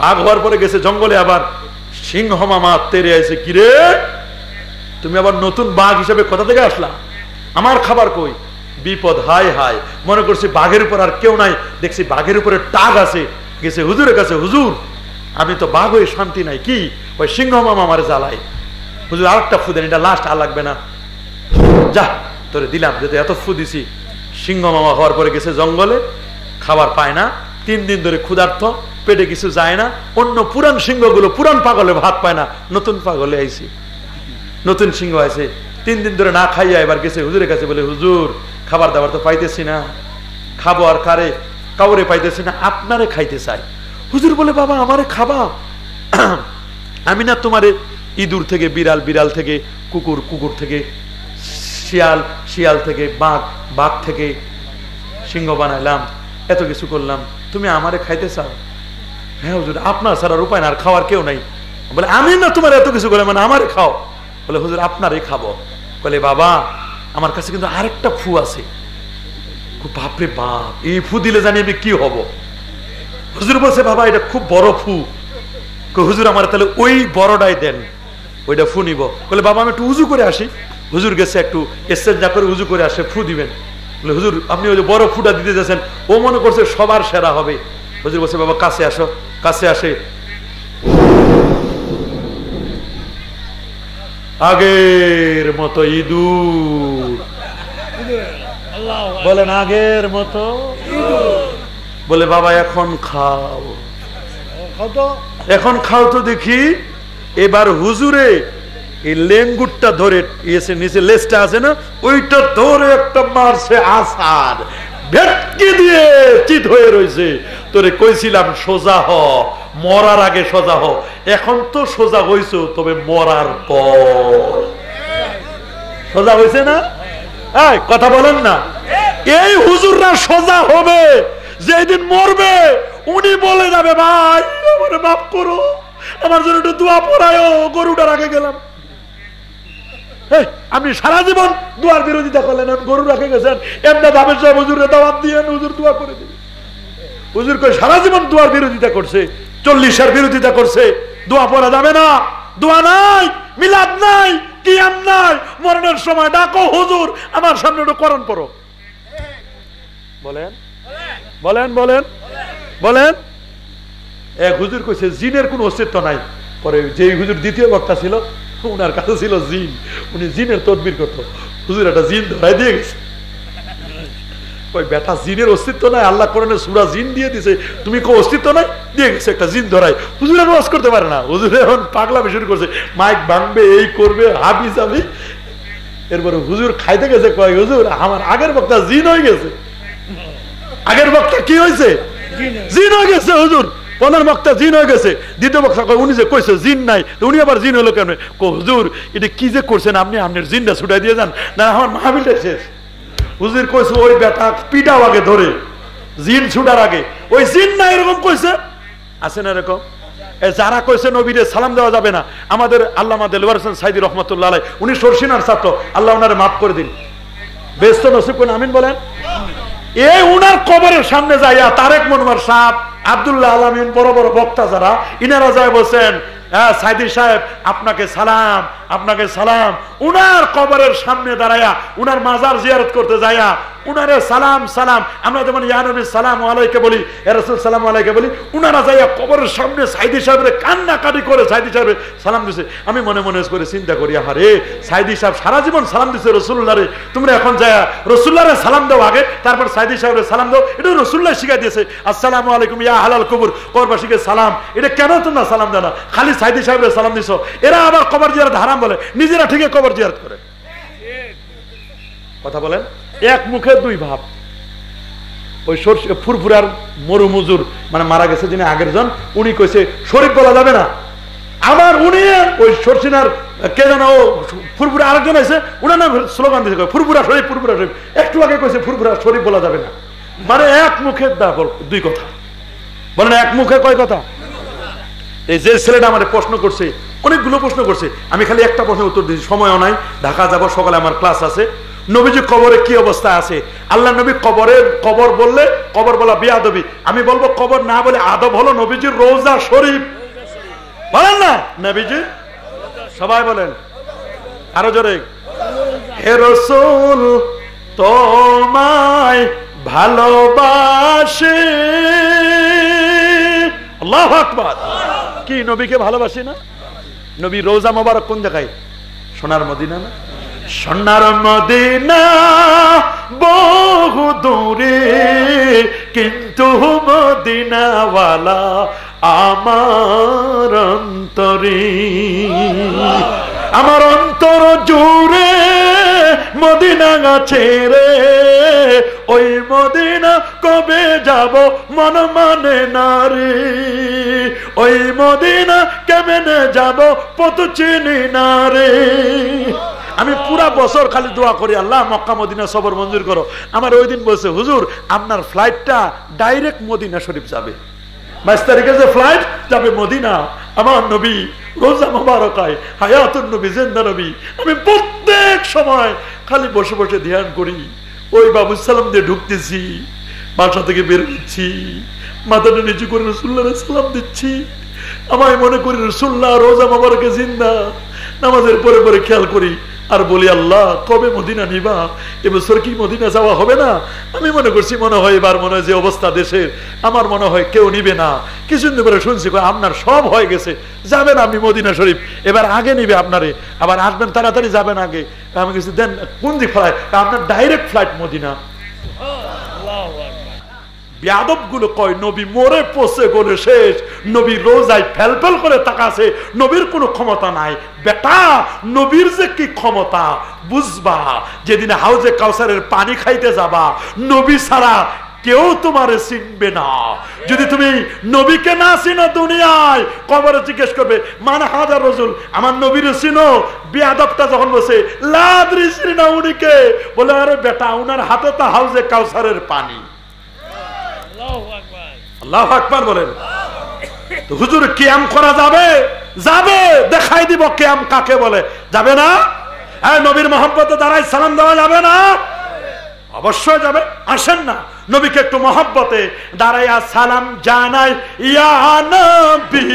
[SPEAKER 2] বাঘ হওয়ার পরে গেছে জঙ্গলে, আবার সিংহ মামা তেরে আছে, কিরে তুমি আবার নতুন বাঘ হিসেবে কোথা থেকে আসলা? আমার খাবার কই? বিপদ, হায় হায়। মনে করছি বাঘের উপর আর কেউ নাই, দেখছি বাঘের উপরে টাগ আছে। গেছে হুজুরের কাছে, হুজুর আমি তো বাঘ হয়ে শান্তি নাই। কি? ওই সিংহ মামা আমার জ্বালায়। হুজুর আরেকটা ফু দেন, এটা লাস্ট, আর লাগবে না, যা তোরে দিলাম, যেতে এত ফু দিছি। সিংহ মামা হওয়ার পরে গেছে জঙ্গলে, খাবার পায় না, 3 দিন ধরে ক্ষুধার্ত, পেটে কিছু যায় না। অন্য পুরান সিংহগুলো, পুরান পাগলে ভাত পায় না, নতুন পাগলে আইছি, নতুন সিংহ আছে। 3 দিন ধরে না খাইয়া এবার গেছে হুজুরের কাছে, বলে হুজুর খাবার দাবার তো পাইতেছি না, খাবো আর কারে? কাউরে পাইতেছি না, আপনারে খাইতে চাই। হুজুর বলে বাবা আমারে খাবা? আমি না তোমারে ইঁদুর থেকে বিড়াল, বিড়াল থেকে কুকুর, কুকুর থেকে শিয়াল, শিয়াল থেকে বাঘ, বাঘ থেকে সিংহ বানাইলাম, এত কিছু করলাম, তুমি আমারে খাইতে চাও? হ্যাঁ হুজুর, আপনার ছাড়ার উপায় না, আর খাওয়ার কেউ নাই। বলে আমি না তোমার এত কিছু করলাম, মানে আমারে খাও? বলে হুজুর আপনারই খাবো। বলে বাবা আমার কাছে কিন্তু আরেকটা ফু আছে। বাপরে বাপ, এই ফু দিলে জানি আমি কি হব? হুজুর বলছে বাবা এটা খুব বড় ফু। হুজুর আমার তাহলে ওই বড়টাই দেন, ওইটা ফু নিব। বলে বাবা আমি একটু উজু করে আসি। হুজুর গেছে একটু ইস্তেঞ্জা করে উজু করে আসে, ফু দিবেন। বলে হুজুর আপনি ওই যে বড় ফুটা দিতে যাচ্ছেন, ও মনে করছে সবার সেরা হবে। হুজুর বলছে বাবা কাছে আসো। কাছে আসে, আগের মতো ইঁদুর। বলেন আগের মতো। বলে বাবা এখন খাও, এখন খাও তো দেখি। এবার হুজুরে এই লেঙ্গুরটা ধরে নিচে লেজটা আছে না, ওইটা ধরে একটা মারছে আসার, ভেটকি দিয়ে চিত হয়ে রয়েছে। তোরে কইছিলাম সোজা হ, মরার আগে সোজা হ। এখন তো সোজা হইছো, তবে মরার পর সোজা হয়েছে না? কথা বলেন না। এই হুজুররা সোজা হবে যেদিন মরবে, উনি বলে যাবে ভাই আমারে মাফ করো, আমার জন্য একটু দোয়া পড়ায়, গরুটা রাখে গেলাম। আপনি সারা জীবন দোয়ার বিরোধিতা করলেন, গরু রাখে গেছেন, এমনি ভাবে সব হুজুরে দাওয়াত দিয়েন, হুজুর দোয়া করে দিবেন। হুজুর কই সারা জীবন দোয়ার বিরোধিতা করছে, 40-এর বিরোধিতা করছে, দোয়া পড়া যাবে না, দোয়া নাই, মিলাদ নাই, কিয়াম নাই, মরণের সময় ডাকো হুজুর আমার সামনে একটু কোরআন পড়ো। বলেন বলেন বলেন বলেন। এক হুজুর কইছে জিনের কোন অস্তিত্ব নাই। পরে যে হুজুর দ্বিতীয় বক্তা ছিল, উনার কাছে ছিল জিন, উনি জিনের তদবির করতো। হুজুর একটা জিন ধরাই দিয়ে গেছে। ওই বেটা জিনের অস্তিত্ব নাই, আল্লাহ কোরআনে সূরা জিন দিয়ে দিছে, তুমি কো অস্তিত্ব নাই, দিয়ে গেছে একটা জিন ধরাই। হুজুরের ওয়াজ করতে পারে না, হুজুরে এখন পাগলামি শুরু করছে, মাইক ভাঙবে, এই করবে, হাবি যাবে। এরপরে হুজুর খাইতে গেছে, কয় হুজুর আমার আগের বক্তা জিন হয়ে গেছে। আগের বক্তা কি হয়েছে? জিন হয়ে গেছে হুজুর। প্রধান বক্তা জিন হয়ে গেছে, দ্বিতীয় বক্তা উনি যে কইছে জিন নাই, উনি আবার জিন হলো কেন? হুজুর এটা কি যে করছেন আপনি, আপনার জিনটা ছুটাই দিয়ে যান না, আমার মাহফিলটা শেষ। হুজুর কইছে ওই বেটা পিটাও আগে ধরে, জিন ছুটার আগে। ওই জিন না এরকম কইছে, আছে না এরকম? যারা কইছে নবীরে সালাম দেওয়া যাবে না, আমাদের আল্লামা দেলওয়ার হোসেন সাইদি রহমতুল্লাহ আলাইহি, উনি সরসিনার ছাত্র, আল্লাহ ওনারে মাফ করে দিন, বেহেশত নসিব করুন, আমিন বলেন। এই উনার কবরের সামনে যাইয়া তারেক মনোয়ার সাহেব, আব্দুল্লাহ আলামিন, বড় বড় বক্তা যারা, ইনারা যায় বলছেন হ্যাঁ সাইদি সাহেব আপনাকে সালাম, আপনাকে সালাম। উনার কবরের সামনে দাঁড়ায়া, উনার মাজার জিয়ারত করতে যাইয়া উনারে সালাম সালাম, আমরা যেমন ইয়া নবী সালাম আলাইকে বলি, ইয়া রাসূল সালাম আলাইকে বলি, উনারা যাইয়া কবরের সামনে সাইদি সাহেবের কান্নাকাটি করে সাইদি সাহেবের সালাম দিছে। আমি মনে মনে করে চিন্তা করি, আরে সাইদি সাহেব সারা জীবন সালাম দিছে রাসূলুল্লাহরে, তোমরা এখন যায়া রাসূলুল্লাহরে সালাম দাও আগে, তারপর সাইদি সাহেবের সালাম দাও। এটা রাসূলুল্লাহ শিখাই দিয়েছে, আসসালামু আলাইকুম ইয়া আহলাল কবর, কবরবাসীকে সালাম। এটা কেন তোমরা সালাম দাও না, খালি সাইদি সাহেবের সালাম দিছো? এরা আবার কবর জিয়ারত হারাম বলে, নিজেরা ঠিকই কবর জিয়ারত করে। কথা বলেন, এক মুখে দুই ভাব। ওই ফুরফুরার মরু মজুর মানে মারা গেছে যিনি আগের জন, উনি কইছে শরীফ বলা যাবে না। আবার উনি ওই সরসিনার কে যেন ফুরফুরা আরেকজন আছে, উনার নাম স্লোগান দিয়েছে ফুরফুরা শরীফ, ফুরফুরা শরীফ। একটু আগে কইছে ফুরফুরা শরীফ বলা যাবে না। মানে এক মুখে দুই কথা। বলেন এক মুখে কয় কথা। এই যে ছেলেটা আমার প্রশ্ন করছে, অনেকগুলো প্রশ্ন করছে, আমি খালি একটা প্রশ্নের উত্তর দিচ্ছি, সময়ও নাই, ঢাকা যাব, সকালে আমার ক্লাস আছে। নবীজি কবরে কি অবস্থা আছে? আল্লাহ নবী কবর বললে কবর বলা বেয়াদবি, আমি বলবো কবর না বলে আদব হলো নবীজির রওজা শরীফ। বলেন না নবীজি, সবাই বলেন আরো জোরে, হে রাসূল তোমায় ভালোবাসি। আল্লাহু আকবার। কি নবীকে ভালোবাসি না? নবী রওজা মোবারক কোন জায়গায়? সোনার মদিনা না? সোনার মদিনা বহু দূরে, কিন্তু মদিনাওয়ালা আমার অন্তরে, আমার অন্তর জুড়ে মদিনা গাছে রে, ওই মদিনা কবে যাব মন মানে না রে, ওই মদিনা কেমনে যাব পথ চিনি না রে। আমি পুরা বছর খালি দোয়া করি, আল্লাহ মক্কা মদিনা সফর মঞ্জুর করো। আমার ওই দিন বলছে, হুজুর আপনার ফ্লাইটটা ডাইরেক্ট মদিনা শরীফ যাবে, 22 তারিখে যে ফ্লাইট যাবে মদিনা, আমার নবী রোজা মোবারকায় হায়াতুন নবী জিন্দা নবী। আমি প্রত্যেক সময় খালি বসে বসে ধ্যান করি, ওই বাবু সালাম দিয়ে ঢুকতেছি, বাসা থেকে বের হচ্ছি, মাথাটা নিচু করে রাসূলুল্লাহ সালাম দিচ্ছি, আমায় মনে করি রাসূলুল্লাহ রোজা মোবারকে জিন্দা। নামাজের পরে পরে খেয়াল করি আর বলি, আল্লাহ কবে মদিনা নিবা? এবছর কি মদিনা যাওয়া হবে না? আমি মনে করছি মনে হয় এবার মনে হয় যে অবস্থা দেশের, আমার মনে হয় কেউ নিবে না। কিছুদিন পরে শুনছি আপনার সব হয়ে গেছে, যাবেন আপনি মদিনা শরীফ, এবার আগে নিবে আপনারে, আবার আসবেন তাড়াতাড়ি যাবেন আগে। আমি কিছু দেন কোন দিক ফ্লাইট? আপনার ডাইরেক্ট ফ্লাইট মদিনা। বেয়াদব গুলো কয় নবী মরে পচে গলে শেষ, নবী রোজায় ফেলফেল করে তাকাছে, নবীর কোনো ক্ষমতা নাই। বেটা নবীর যে কি ক্ষমতা বুঝবা যেদিন হাউজে কাউসারের পানি খাইতে যাবা, নবী ছাড়া কেউ তোমারে চিনবে না। যদি তুমি নবীকে না চিনো দুনিয়ায়, কবরে জিজ্ঞেস করবে মান হাজার রাসূল, আমার নবীরে চিনো? বেয়াদবটা যখন বসে লাদ্রি চিনি না উনিকে, বলে আরে বেটা উনার হাতে তো হাউজে কাউসারের পানি। আল্লাহু আকবার বলেন। তো হুজুর কিয়াম করা যাবে? যাবে, দেখাই দিব কিয়াম কাকে বলে। যাবে না? হ্যাঁ, নবীর মহব্বতে দাঁড়ায় সালাম দেওয়া যাবে না? অবশ্যই যাবে। আসেন না নবীকে একটু মহব্বতে দাঁড়াইয়া সালাম জানাই, ইয়া নবী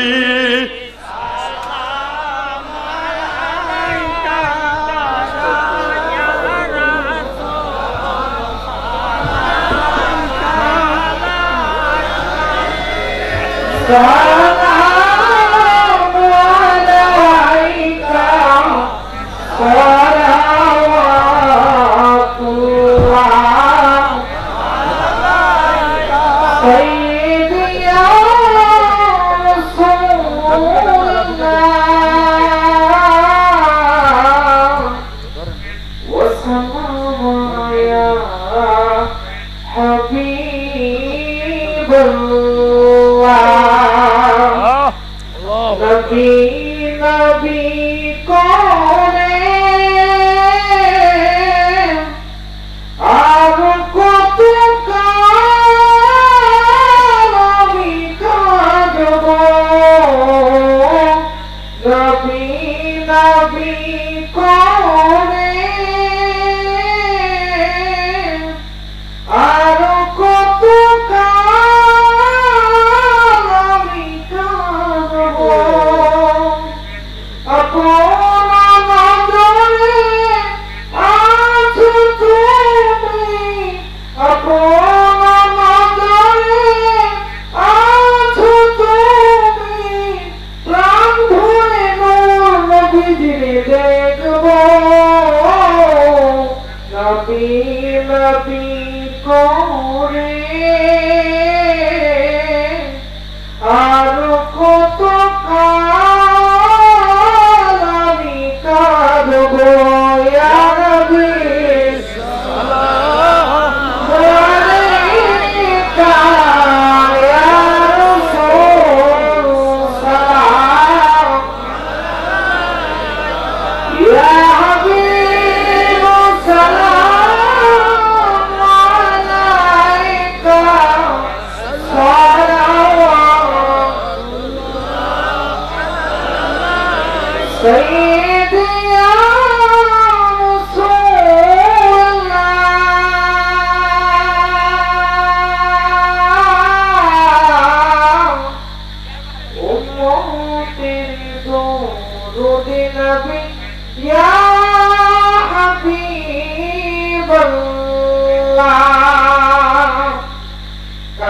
[SPEAKER 3] বললাম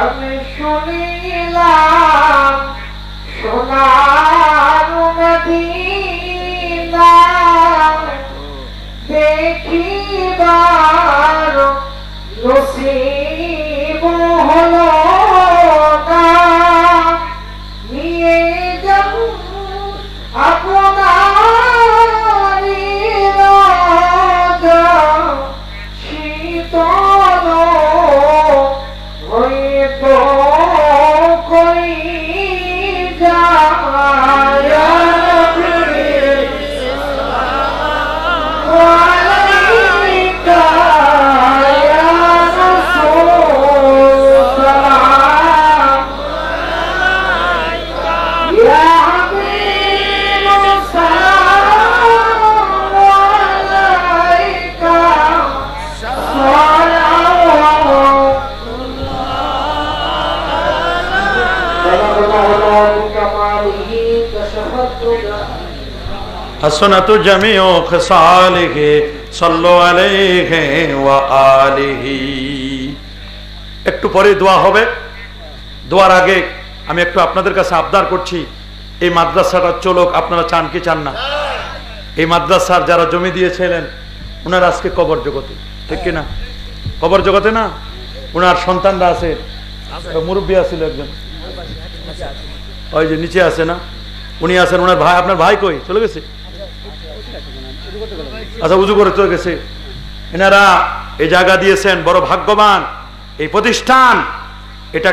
[SPEAKER 3] আমি শুনিলাম সোনার মদিনা দেখিবার নসিব হলো না নিয়ে যাব আপনার রাজা শীতল হইতো কই যায়
[SPEAKER 1] হাসনাতু জামিউ খিসালিহি সাল্লু আলাইহি ওয়া আলিহি। একটু পরে দোয়া হবে। দোয়ার আগে আমি একটু আপনাদের কাছে আবদার করছি, এই মাদ্রাসাটা চলুক। আপনারা চান কি চান না? এই মাদ্রাসার যারা জমি দিয়েছিলেন ওনার আজকে কবর জগতে, ঠিক কিনা? কবর জগতে না, ওনার সন্তানরা আছে, মুরব্বী আছিল একজন, ওই যে নিচে আছে না, উনি আছেন, ওনার ভাই, আপনার ভাই কই চলে গেছে? আচ্ছা, উজু করে চলে গেছে। এনারা এই জায়গা দিয়েছেন, বড় ভাগ্যবান। এই প্রতিষ্ঠান